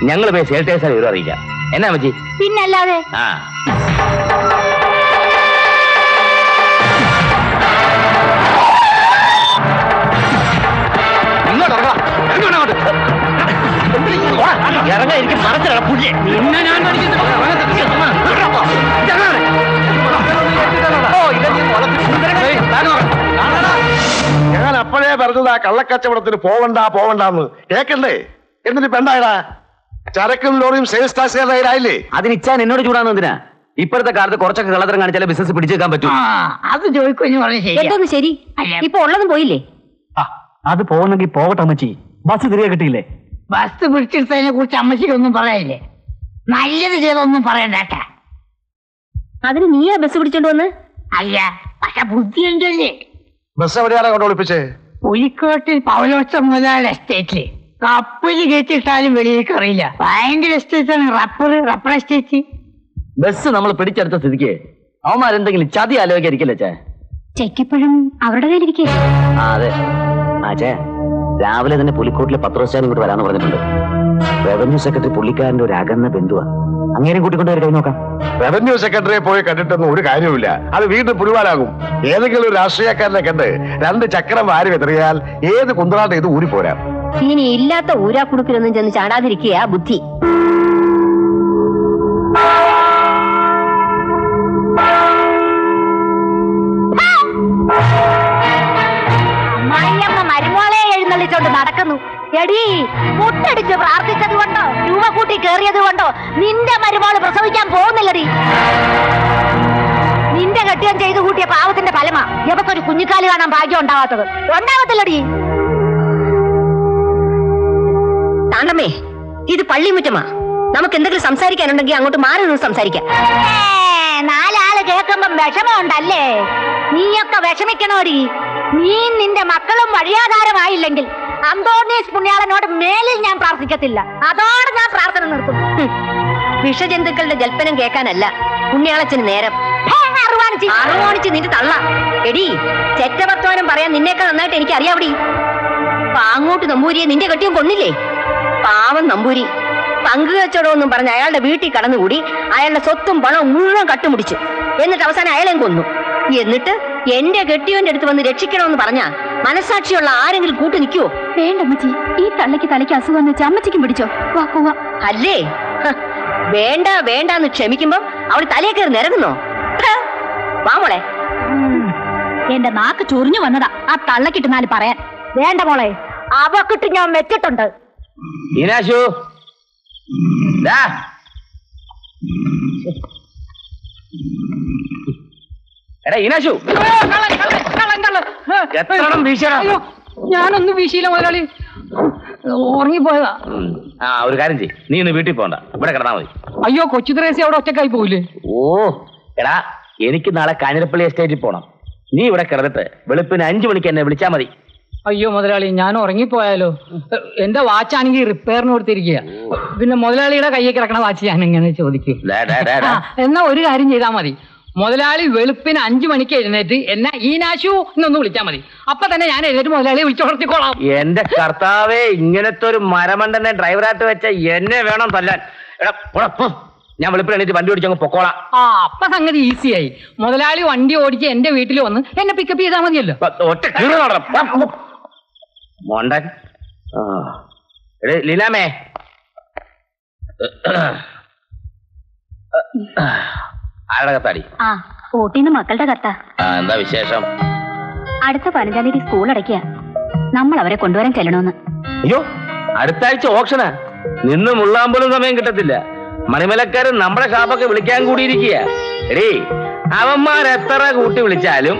ഞങ്ങൾ പോയി സെയിൽറ്റേഴ്സിനെ വിവരം അറിയിക്കാം. എന്നാ മച്ചി? പിന്നല്ലാതെ. ആ ഇറങ്ങാ, എനിക്ക് മനസ്സിലാണ് പുല്ല്. ഞാൻ അപ്പോഴേ പറഞ്ഞതാ കള്ളക്കച്ചവടത്തിന് പോവണ്ടാന്ന്. കേക്കണ്ടേ? എന്നിട്ട് പെണ്ടായടാ ചരക്കും ലോറിയും സെയിൽസ് ടാക്സുകാരായില്ലേ? അതിന് ഇച്ചാൻ എന്നോട് ചൂടാന്ന് എന്തിനാ? ഇപ്പോഴത്തെ കാലത്ത് കുറച്ചൊക്കെ കള്ളത്തരം കാണിച്ചാലേ ബിസിനസ് പിടിച്ചേക്കാൻ പറ്റും. അത് ചോദിക്കുമെന്ന് പറഞ്ഞ ശരി. എന്തോന്ന് ശരി? ഇപ്പൊ ഉള്ളതും പോയില്ലേ? അത് പോകുന്നെങ്കിൽ പോകട്ടെ അമ്മച്ചി. ബസ് തിരികെ കിട്ടിയില്ലേ? ബസ് പിടിച്ചെടുത്തതിനെ കുറിച്ച് അമ്മച്ചിക്കൊന്നും പറയാനില്ലേ? നല്ലത് ചെയ്തൊന്നും പറയണ്ടേട്ടാ. അതിന് നീയാ ബസ് പിടിച്ചോണ്ട് വന്ന്? അല്ല, പക്ഷെ ബുദ്ധി ഉണ്ടല്ലേ. ബസ് എവിടെയാണോ കൊണ്ട് ഒളിപ്പിച്ചേ? പുലിക്കോട്ടിൽ പൗലോച്ച മുതലാളി എസ്റ്റേറ്റില് കപ്പല് കയറ്റിട്ടാലും വെളിയിലേക്ക് അറിയില്ല. ഭയങ്കര എസ്റ്റേറ്റാണ്. Rubber estate. ബസ് നമ്മൾ പിടിച്ചെടുത്ത സ്ഥിതിക്ക് അവന്മാരെന്തെങ്കിലും ചതി ആലോചിക്കാതിരിക്കില്ല ചേ. ചെക്കിപ്പോഴും അവരുടെ കയ്യിലിരിക്കേ. ആ അതെ. ആ ചേ, രാവിലെ തന്നെ പുലിക്കോട്ടിലെ പത്രോസ്റ്റാൻ ഇങ്ങോട്ട് വരാന്ന് പറഞ്ഞിട്ടുണ്ട്. റവന്യൂ സെക്രട്ടറി പുള്ളിക്കാരന്റെ ഒരു അകന്ന ബന്ധുവാ. അങ്ങേരും കൂട്ടിക്കൊണ്ട് ഒരു കൈ നോക്കാം. റവന്യൂ സെക്രട്ടറിയെ പോയി കണ്ടിട്ടൊന്നും ഒരു കാര്യമില്ല. അത് വീണ്ടും പുലിവാലാകും. ഏതെങ്കിലും ഒരു രാഷ്ട്രീയക്കാരനെ കണ്ട് 2 ചക്രം വാരി വെതറിയാൽ ഏത് കുന്തറാണ്ട് ഇത് ഊരിപ്പോരാം. ഇനി ഇല്ലാത്ത ഊരാക്കുടുക്കിലൊന്നും ചെന്ന് ചാടാതിരിക്കുക ബുദ്ധി. അമ്മായിയമ്മ മരുമോളെ എഴുന്നള്ളിച്ചോണ്ട് നടക്കുന്നു. എടീ, മുട്ടടിച്ച് പ്രാർത്ഥിച്ചത് കൊണ്ടോ രൂപ കൂട്ടി കേറിയത് കൊണ്ടോ നിന്റെ മരുമോള് പ്രസവിക്കാൻ പോകുന്നില്ലടി. നിന്റെ കെട്ടിയം ചെയ്തു കൂട്ടിയ പാവത്തിന്റെ ഫലമാ എവക്കൊരു കുഞ്ഞിക്കാല് കാണാൻ ഭാഗ്യം ഉണ്ടാവാത്തത്. ഉണ്ടാവത്തില്ലടി. താണ്ടമ്മേ, ഇത് പള്ളിമുറ്റമാ. നമുക്ക് എന്തെങ്കിലും സംസാരിക്കാനുണ്ടെങ്കിൽ അങ്ങോട്ട് മാറി നിന്ന് സംസാരിക്കാം. 4 ആള് കേൾക്കുമ്പം വിഷമമുണ്ടല്ലേ? നീയൊക്കെ വിഷമിക്കണോടി. നീ നിന്റെ മക്കളും വഴിയാധാരമായില്ലെങ്കിൽ അന്തോണീസ് പുണ്യാളനോട് മേലിൽ ഞാൻ പ്രാർത്ഥിക്കത്തില്ല. അതോടെ ഞാൻ പ്രാർത്ഥന നിർത്തും. വിഷജന്തുക്കളുടെ ജൽപ്പനം കേൾക്കാനല്ല പുണ്യാളച്ചന് നേരം. അറുവാണിച്ച് നിന്റെ തള്ള. എടി, ചെറ്റവർത്തമാനം പറയാൻ നിന്നേക്കാൾ നന്നായിട്ട് എനിക്ക് അറിയാവടി. പാങ്ങോട്ട് നമ്പൂരിയെ നിന്റെ കെട്ടിയും കൊന്നില്ലേ? പാവം നമ്പൂരി പങ്കുവെച്ചോടൊന്നും പറഞ്ഞ് അയാളുടെ വീട്ടിൽ കടന്നുകൂടി അയാളുടെ സ്വത്തും പണവും മുഴുവൻ കട്ടുമുടിച്ചു. എന്നിട്ട് അവസാനം അയാളെയും കൊന്നു. എന്നിട്ട് എന്റെ കെട്ടിയവന്റെ അടുത്ത് വന്ന് രക്ഷിക്കണമെന്ന് പറഞ്ഞാ മനസാക്ഷിയുള്ള ആരെങ്കിലും കൂട്ടു നിൽക്കുവോ? വേണ്ടമ്മച്ചി, ഈ തള്ളയ്ക്ക് തലയ്ക്ക് അസുഖം വെച്ച് അമ്മച്ചിക്കും പിടിച്ചോ. വാ അല്ലേ? വേണ്ട വേണ്ടാന്ന് ക്ഷമിക്കുമ്പോ അവൾ തലയെ കയറി നിരങ്ങുന്നോ? വാ മോളെ. എന്റെ നാക്ക് ചൊറിഞ്ഞു വന്നതാ ആ തള്ളക്കിട്ട് 4 പറയാൻ. വേണ്ട മോളെ, അവക്കിട്ട് ഞാൻ വെച്ചിട്ടുണ്ട്. ഈനാശു, എടാ ഈനാശു, എത്രണ്ണം വീശിയടാ? ഞാനൊന്നും വീശിയില്ല മുതലാളി, ഉറങ്ങിപ്പോയതാ. ആ ഒരു കാര്യം ചെയ്യ്, നീ ഇന്ന് വീട്ടിൽ പോകണ്ട, ഇവിടെ കിടന്നാ മതി. അയ്യോ, കൊച്ചു ത്രേസി അവിടെ ഒറ്റക്കായി പോയില്ലേ? ഓ എടാ, എനിക്ക് നാളെ കാഞ്ഞിരപ്പള്ളി എസ്റ്റേറ്റിൽ പോണം. നീ ഇവിടെ കിടന്നിട്ട് വെളുപ്പിന് 5 മണിക്ക് എന്നെ വിളിച്ചാ മതി. അയ്യോ മുതലാളി, ഞാൻ ഉറങ്ങിപ്പോയാലോ? എന്റെ വാച്ചാണെങ്കിൽ റിപ്പയറിന് കൊടുത്തിരിക്കുക. പിന്നെ മുതലാളിയുടെ കയ്യിൽ കിടക്കണ വാച്ച് ഞാൻ എങ്ങനെ ചോദിക്കും? എന്നാ ഒരു കാര്യം ചെയ്താൽ മതി, മുതലാളി വെളുപ്പിന് 5 മണിക്ക് എഴുന്നേറ്റ് എന്നെ ഈനാശു എന്നൊന്ന് വിളിച്ചാൽ മതി. അപ്പൊ തന്നെ ഞാൻ എഴുന്നേറ്റ് മുതലാളിയെ വിളിച്ചോളത്തിക്കോളാം. എന്റെ കർത്താവേ, ഇങ്ങനത്തെ ഒരു മരമണ്ടനെ ഡ്രൈവറായിട്ട് വെച്ച എന്നെ വേണം തല്ലാൻ. എടാ ഞാൻ വെളുപ്പിന് എണീറ്റ് വണ്ടി ഓടിച്ചങ്ങ് പൊക്കോളാം. അപ്പൊ സംഗതി ഈസിയായി. മുതലാളി വണ്ടി ഓടിച്ച് എന്റെ വീട്ടിൽ വന്ന് എന്നെ പിക്കപ്പ് ചെയ്താൽ മതിയല്ലോ. ഒറ്റ മോണ്ടൻ. ലീലാമേ, ആരുടെ കത്താടി? ഊട്ടിന്ന് മക്കളുടെ കത്താ. എന്താ വിശേഷം? അടുത്ത 15-ാം തീയതി സ്കൂൾ അടയ്ക്കുക. നമ്മൾ അവരെ കൊണ്ടുവരാൻ ചെല്ലണമെന്ന്. അയ്യോ, അടുത്ത ആഴ്ച ഓപ്ഷനാ. നിന്ന് മുള്ളാൻ പോലും സമയം കിട്ടത്തില്ല. മണിമലക്കാരൻ നമ്മുടെ ഷാപ്പൊക്കെ വിളിക്കാൻ കൂടിയിരിക്കുക. എടീ, അവന്മാരെത്ര കൂട്ടി വിളിച്ചാലും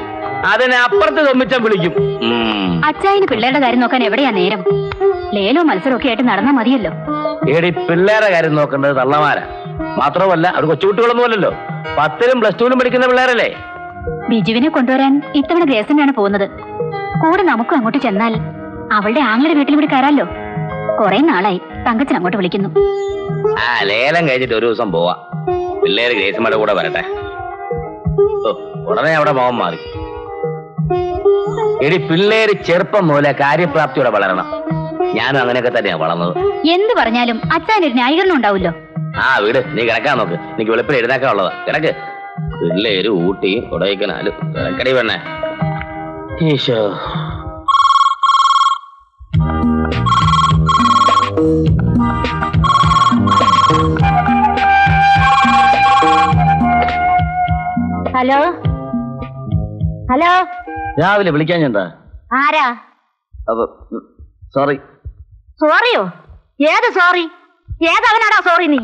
അതിനപ്പുറത്ത് തൊമ്മിച്ചം വിളിക്കും. അച്ചായന് പിള്ളേരുടെ കാര്യം നോക്കാൻ എവിടെയാ നേരം? ലേലോ മത്സരമൊക്കെ ആയിട്ട് നടന്നാ മതിയല്ലോ. ഏടി, പിള്ളേരുടെ കാര്യം നോക്കേണ്ടത് തള്ളമാരാ. മാത്രമല്ല, അവർ കൊച്ചുകുട്ടികളൊന്നും അല്ലല്ലോ. 10ലും +2 ലും പഠിക്കുന്ന പിള്ളേരല്ലേ. ബിജുവിനെ കൊണ്ടുവരാൻ ഇത്തവണ ഗ്രേസിനാണ് പോകുന്നത്. കൂടെ നമുക്കും അങ്ങോട്ട് ചെന്നാൽ അവളുടെ ആങ്ങളുടെ വീട്ടിൽ കൂടി കയറാലോ. കുറെ നാളായി തങ്കച്ചൻ അങ്ങോട്ട് വിളിക്കുന്നു. ലേലം കഴിഞ്ഞിട്ട് ഒരു ദിവസം പോവാ. പിള്ളേര് ഗ്രേസിമ്മയുടെ കൂടെ വരട്ടെ. ഉടനെ അവിടെ മോഹം മാറി. എടി, പിള്ളേര് ചെറുപ്പം മുതലേ കാര്യപ്രാപ്തിയോടെ വളരണം. ഞാനും അങ്ങനെയൊക്കെ തന്നെയാ വളർന്നത്. എന്ത് പറഞ്ഞാലും അച്ഛനൊരു ന്യായീകരണം ഉണ്ടാവുമല്ലോ. വീട് നീ കിടക്കാൻ നോക്ക്. എനിക്ക് വെളുപ്പിൽ എഴുതാക്കാൻ ഉള്ളതാ. കിടക്ക്. പിള്ളേര് ഊട്ടിയും കൊടൈക്കനാലും കിടക്കടി പെണ്ണേ. ഈശോ. ഹലോ ഹലോ, രാവിലെ വിളിക്കാൻ എന്താ? ആരാ? സോറി. സോറിയോ? ഏത് സോറി? ഏതവനാടാ സോറി? നീ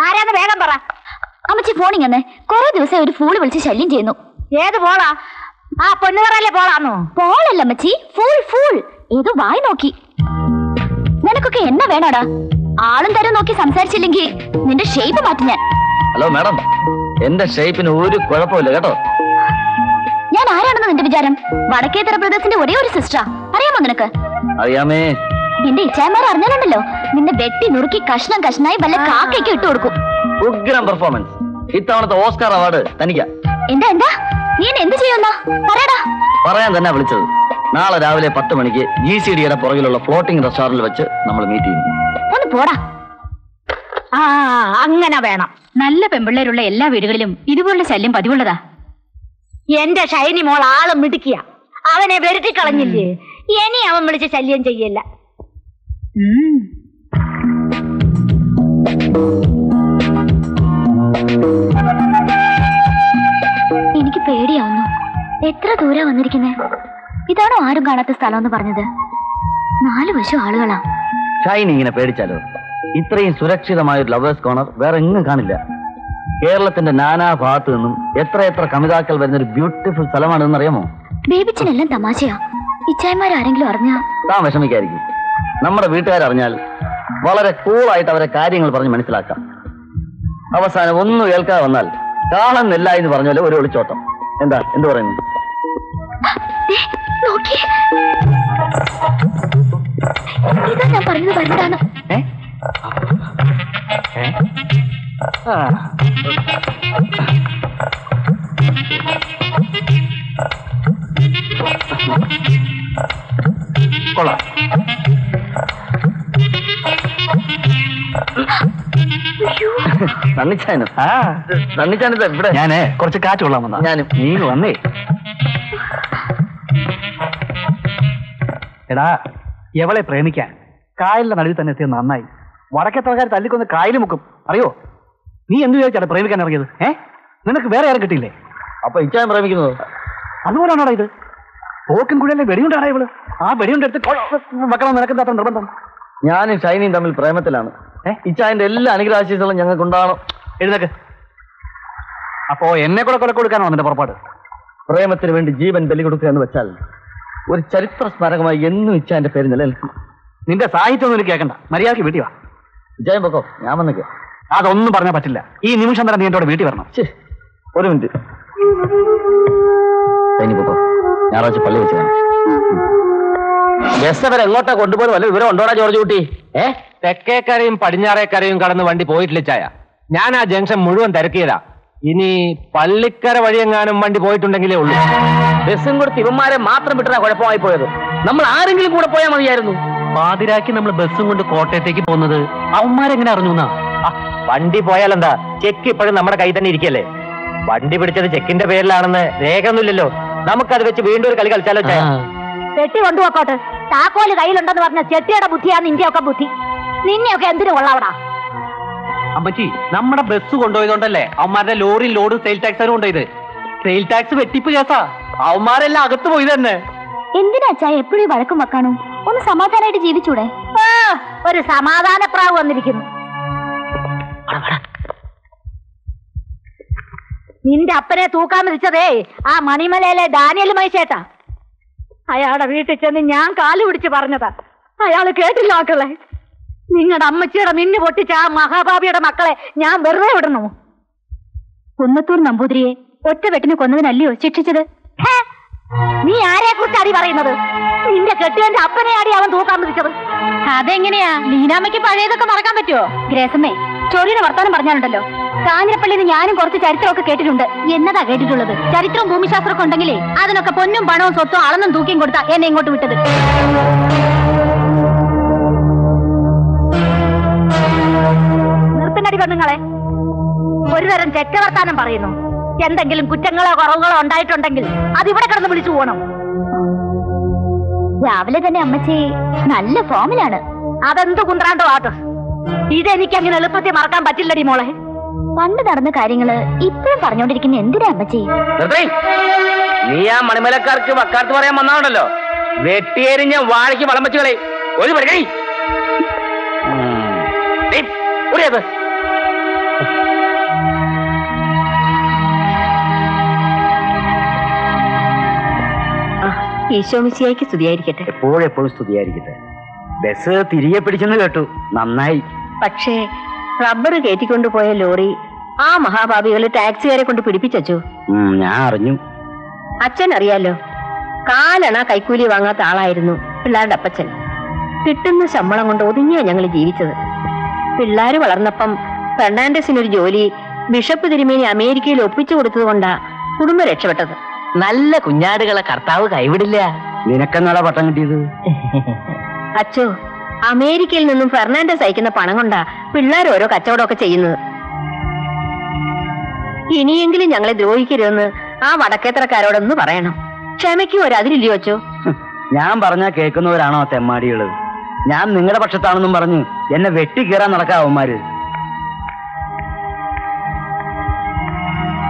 ആരാന്ന് വേഗം പറ. അമ്മച്ചി ഫോണിങ്ങനെ കുറെ ദിവസം ഒരു ഫൂള് വിളിച്ച് ശല്യം ചെയ്യുന്നു. ഏത് പോളാ? ആ പൊന്നുകറല്ലേ പോളാന്നോ? പോളല്ല അമ്മച്ചി, ഫൂൾ ഫൂൾ. ഏതോ വായി നോക്കി. നിനക്കൊക്കെ എന്നാ വേണോടാ? ആളും തരം നോക്കി സംസാരിച്ചില്ലെങ്കിൽ നിന്റെ ഷേപ്പ് മാറ്റി ഞാൻ. ഹലോ മാഡം, എന്റെ ഷേപ്പിന് ഒരു കുഴപ്പമില്ല കേട്ടോ. ഞാൻ ആരാണെന്ന് നിന്റെ വിചാരം? വടക്കേത്തറ ബ്രദേഴ്സിന്റെ ഒരേ ഒരു സിസ്റ്ററാ. അറിയാമോ നിനക്ക്? അറിയാമേ. എന്റെ ഇച്ചായമാർ അറിഞ്ഞാലുണ്ടല്ലോ നിന്നെ വെട്ടി നുറുക്കി കഷ്ണം കഷ്ണായി വല്ല കാക്കയ്ക്ക് ഇട്ടു കൊടുക്കും. ഉഗ്രം പെർഫോമൻസ്. ഇത്തവണത്തെ ഓസ്കാർ അവാർഡ് തനിക്കാ. എന്താ എന്താ നീ എന്ത് ചെയ്യുന്ന? പറയടാ. പറയാൻ തന്നെ വിളിച്ചത്. നാളെ രാവിലെ 10 മണിക്ക് GCDയുടെ പുറകിലുള്ള ഫ്ലോട്ടിംഗ് റെസ്റ്റോറന്റിൽ വെച്ച് നമ്മൾ മീറ്റ് ചെയ്യുന്നു. ഒന്ന് പോടാ. അങ്ങനെ വേണം. നല്ല പെമ്പിള്ളേരുള്ള എല്ലാ വീടുകളിലും ഇതുപോലുള്ള ശല്യം പതിവുള്ളതാ. എന്റെ ഷൈനി മോൾ ആള് മിടുക്കിയ. അവനെ വെറുട്ടിക്കളഞ്ഞില്ലേ? ഇനി അവൻ വിളിച്ച് ശല്യം ചെയ്യല്ല. എനിക്ക് പേടിയാവുന്നു. എത്ര ദൂരം വന്നിരിക്കുന്നേ? ഇതാണോ ആരും കാണാത്ത സ്ഥലം എന്ന് പറഞ്ഞത്? 4 വശം ആളുകളാ. ഷൈനി ഇങ്ങനെ പേടിച്ചാലോ? ഇത്രയും സുരക്ഷിതമായ ഒരു ലവേഴ്സ് കോർണർ വേറെ എങ്ങും കാണില്ല. കേരളത്തിന്റെ നാനാ ഭാഗത്തു നിന്നും എത്ര കമിതാക്കൾ വരുന്ന ഒരു ബ്യൂട്ടിഫുൾ സ്ഥലമാണെന്ന് അറിയാമോ? ബേബിച്ചനെല്ലാം തമാശയാ. ഇച്ചായമാരെങ്കിലും അറിഞ്ഞാ? താൻ വിഷമിക്കായിരിക്കും. നമ്മുടെ വീട്ടുകാരറിഞ്ഞാൽ വളരെ കൂളായിട്ട് അവരെ കാര്യങ്ങൾ പറഞ്ഞ് മനസ്സിലാക്കാം. അവസാനം ഒന്നും കേൾക്കാതെ വന്നാൽ കാണുന്നില്ല എന്ന് പറഞ്ഞാല് ഒരു ഒളിച്ചോട്ടം. എന്ത് പറയുന്നു? ഇതാ ഞാൻ പറഞ്ഞത് വരണ്ടാണ്. കൊള്ളാം. തണ്ണിച്ചാനത് ഇവിടെ. ഞാന് കുറച്ച് കാറ്റ് കൊള്ളാൻ വന്നാ. ഞാനും നീ വന്നേ. എടാ, എവളെ പ്രേമിക്കാൻ കായലിന്റെ നടുവിൽ തന്നെ എത്തിയത് നന്നായി. വടക്കേത്തറക്കാർ തല്ലിക്കൊന്ന് കായൽ മുക്കും. അറിയോ? നീ എന്ത് വിചാരിച്ചാണ് പ്രേമിക്കാൻ ഇറങ്ങിയത്? നിനക്ക് വേറെ ആരും കിട്ടിയില്ലേ? അപ്പൊ ഇച്ചാൻ പ്രേമിക്കുന്നത് അതുപോലാണോടാ ഇത്? പോക്കും കുഴിയല്ലേ വെടിയുണ്ടാടാ ഇവള്. ആ വെടിയുണ്ടെടുത്ത് വെക്കണം. നിനക്ക് എന്താ നിർബന്ധം? ഞാനും ഷൈനിയും തമ്മിൽ പ്രേമത്തിലാണ്. ഇച്ചായന്റെ എല്ലാ അനുഗ്രഹാശീസുകളും ഞങ്ങൾക്ക് ഉണ്ടാവണം. എഴുന്നേക്ക്. അപ്പോ എന്നെ കൂടെ കൊല കൊടുക്കാനോ നിന്റെ പുറപ്പാട്? പ്രേമത്തിന് വേണ്ടി ജീവൻ ബലി കൊടുക്കുക എന്ന് വെച്ചാൽ ഒരു ചരിത്ര സ്മാരകമായി എന്നും ഇച്ചായന്റെ പേര് നിലനിൽക്കും. നിന്റെ സാഹിത്യം ഒന്നും എനിക്ക് കേൾക്കണ്ട. മര്യാദയ്ക്ക് വീട്ടിൽ വാ. ഇച്ചായൻ പൊക്കോ, ഞാൻ വന്നേക്ക്. അതൊന്നും പറഞ്ഞാൽ പറ്റില്ല. ഈ നിമിഷം തന്നെ നീ എന്നോട് വീട്ടിൽ വരണം. ഒരു മിനിറ്റ്. ഷൈനി പൊക്കോ, ഞായറാഴ്ച പള്ളി വെച്ച് കാണാം. ബസ് അവരെ എങ്ങോട്ടാ കൊണ്ടുപോകുന്ന വല്ല വിവരം ഉണ്ടോടാ ജോർജ് കുട്ടി? തെക്കേക്കരയും പടിഞ്ഞാറേക്കരയും കടന്ന് വണ്ടി പോയിട്ടില്ല ചായ. ഞാൻ ആ ജംഗ്ഷൻ മുഴുവൻ തിരക്കിയതാ. ഇനി പള്ളിക്കര വഴിയെങ്ങാനും വണ്ടി പോയിട്ടുണ്ടെങ്കിലേ ഉള്ളൂ. ബസ്സും കൊടുത്ത് ഇവന്മാരെ മാത്രം വിട്ടാ കുഴപ്പമായി പോയത്. നമ്മൾ ആരെങ്കിലും കൂടെ പോയാൽ മതിയായിരുന്നു. പാതിരാക്കി നമ്മൾ ബസ്സും കൊണ്ട് കോട്ടയത്തേക്ക് പോകുന്നത് അവന്മാരെങ്ങനെ അറിഞ്ഞു? വണ്ടി പോയാലെന്താ, ചെക്ക് ഇപ്പോഴും നമ്മുടെ കൈ തന്നെ ഇരിക്കല്ലേ. വണ്ടി പിടിച്ചത് ചെക്കിന്റെ പേരിലാണെന്ന് രേഖയൊന്നുമില്ലല്ലോ. നമുക്കത് വെച്ച് വീണ്ടും ഒരു കളി കളിച്ചാലോ? ചെട്ടി കൊണ്ടുപോക്കോട്ടെ. താക്കോല് കയ്യിലുണ്ടെന്ന് പറഞ്ഞ ചെട്ടിയുടെ ബുദ്ധിയാണ് നിന്റെയൊക്കെ ബുദ്ധി. നിന്നെയൊക്കെ എന്തിനു കൊള്ളാവടാ? അമ്മച്ചി, നമ്മുടെ ബസ് കൊണ്ടുപോയതുകൊണ്ടല്ലേ അവന്മാരുടെ ലോറി ലോഡ് സെയിൽ ടാക്സ് കൊണ്ടുപോയത്. സെയിൽ ടാക്സ് വെട്ടിപ്പ് കേസാ. അവന്മാരെല്ലാം അകത്ത് പോയി തന്നെ. എന്തിനാ ചായ എപ്പോഴും വഴക്കും വെക്കാണോ? ഒന്ന് സമാധാനമായിട്ട് ജീവിച്ചൂടെ? ഒരു സമാധാനപ്രാവ് വന്നിരിക്കുന്നു. നിന്റെ അപ്പനെ തൂക്കാൻ വിളിച്ചതേ ആ മണിമലയിലെ ഡാനിയൽ മൈശേട്ടാ. അയാളുടെ വീട്ടിൽ ചെന്ന് ഞാൻ കാല് പിടിച്ച് പറഞ്ഞതാ. അയാള് കേട്ടില്ല മക്കളെ. നിങ്ങളുടെ അമ്മച്ചിയുടെ മിന്നു പൊട്ടിച്ച ആ മഹാഭാവിയുടെ മക്കളെ ഞാൻ വെറുതെ വിടണു. കുന്നത്തൂർ നമ്പൂതിരിയെ ഒറ്റ വെട്ടിന് കൊന്നതിനല്ലയോ ശിക്ഷിച്ചത്? നീ ആരെ കുറിച്ച് അടി പറയുന്നത്? നിന്റെ കെട്ടിയന്റെ അപ്പനെ അടി അവൻ തൂക്കാൻ വിളിച്ചത്. അതെങ്ങനെയാ? ലീനാമ്മയ്ക്ക് പഴയതൊക്കെ മറക്കാൻ പറ്റുമോ? ഗ്രേസമ്മേ, ചൊറിയുടെ വർത്താനം പറഞ്ഞാലുണ്ടല്ലോ. കാഞ്ഞിരപ്പള്ളിയിൽ ഞാനും കുറച്ച് ചരിത്രമൊക്കെ കേട്ടിട്ടുണ്ട്. എന്നതാ കേട്ടിട്ടുള്ളത്? ചരിത്രവും ഭൂമിശാസ്ത്രമൊക്കെ ഉണ്ടെങ്കിലേ അതിനൊക്കെ പൊന്നും പണവും സ്വത്തും അളന്നും തൂക്കിയും കൊടുത്താ എന്നെ ഇങ്ങോട്ട് വിട്ടത്. നിർത്തുന്നടി പെണ്ണുങ്ങളെ. ഒരു തരം ചെറ്റവർത്താനം പറയുന്നു. എന്തെങ്കിലും കുറ്റങ്ങളോ കുറവുകളോ ഉണ്ടായിട്ടുണ്ടെങ്കിൽ അതിവിടെ കിടന്ന് വിളിച്ചു പോകണം. രാവിലെ തന്നെ അമ്മച്ചി നല്ല ഫോമിലാണ്. അതെന്ത് കുന്ത്രാണ്ടോ ആട്ടോ. ഇതെനിക്ക് അങ്ങനെ എളുപ്പത്തിൽ മറക്കാൻ പറ്റില്ലടി മോളെ. പണ്ട് നടന്ന കാര്യങ്ങള് ഇപ്പോഴും പറഞ്ഞോണ്ടിരിക്കുന്ന എന്തിനാ അമ്മച്ചി? നീ ആ മണിമലക്കാർക്ക് വക്കാലത്ത് പറയാൻ വന്നാണല്ലോ. വെട്ടിയേരിഞ്ഞ വാഴയ്ക്ക് വളം വെച്ചുകളെ ഒരു പരിഗണി. ഈശോമിശിയായിക്ക് സ്തുതിയായിരിക്കട്ടെ. എപ്പോഴെപ്പോഴും സ്തുതിയായിരിക്കട്ടെ. ബസ് തിരികെ പിടിച്ചെന്ന് കേട്ടു. നന്നായി. പക്ഷേ റബ്ബർ കയറ്റിക്കൊണ്ടുപോയ ലോറി ആ മഹാഭാവികള് ടാക്സിക്കാരെ കൊണ്ട് പിടിപ്പിച്ചു. ഞാൻ അറിഞ്ഞു. അച്ഛൻ അറിയാലോ, കാലണ കൈക്കൂലി വാങ്ങാത്ത ആളായിരുന്നു പിള്ളേരുടെ അപ്പച്ചൻ. കിട്ടുന്ന ശമ്പളം കൊണ്ട് ഒതുങ്ങിയാ ഞങ്ങൾ ജീവിച്ചത്. പിള്ളേര് വളർന്നപ്പം ഫെർണാണ്ടസിനൊരു ജോലി ബിഷപ്പ് തിരുമേനി അമേരിക്കയിൽ ഒപ്പിച്ചു കൊടുത്തത് കൊണ്ടാ കുടുംബം രക്ഷപ്പെട്ടത്. നല്ല കുഞ്ഞാടുകളെ കർത്താവ് കൈവിടില്ല. നിനക്കെന്നാളാ പട്ടം കിട്ടിയത്? അച്ചോ, അമേരിക്കയിൽ നിന്നും ഫെർണാണ്ടസ് അയക്കുന്ന പണം കൊണ്ടാ പിള്ളേർ ഓരോ കച്ചവടമൊക്കെ ചെയ്യുന്നത്. ഇനിയെങ്കിലും ഞങ്ങളെ ദ്രോഹിക്കരുതെന്ന് ആ വടക്കേത്തറക്കാരോടൊന്ന് പറയണം. ക്ഷമയ്ക്കും ഒരു അതിരില്ലയോ അച്ചോ? ഞാൻ പറഞ്ഞാ കേൾക്കുന്നവരാണോ തെമ്മാടികള്? ഞാൻ നിങ്ങളുടെ പക്ഷത്താണെന്നും പറഞ്ഞു എന്നെ വെട്ടി കീറാൻ നടക്കാവന്മാര്.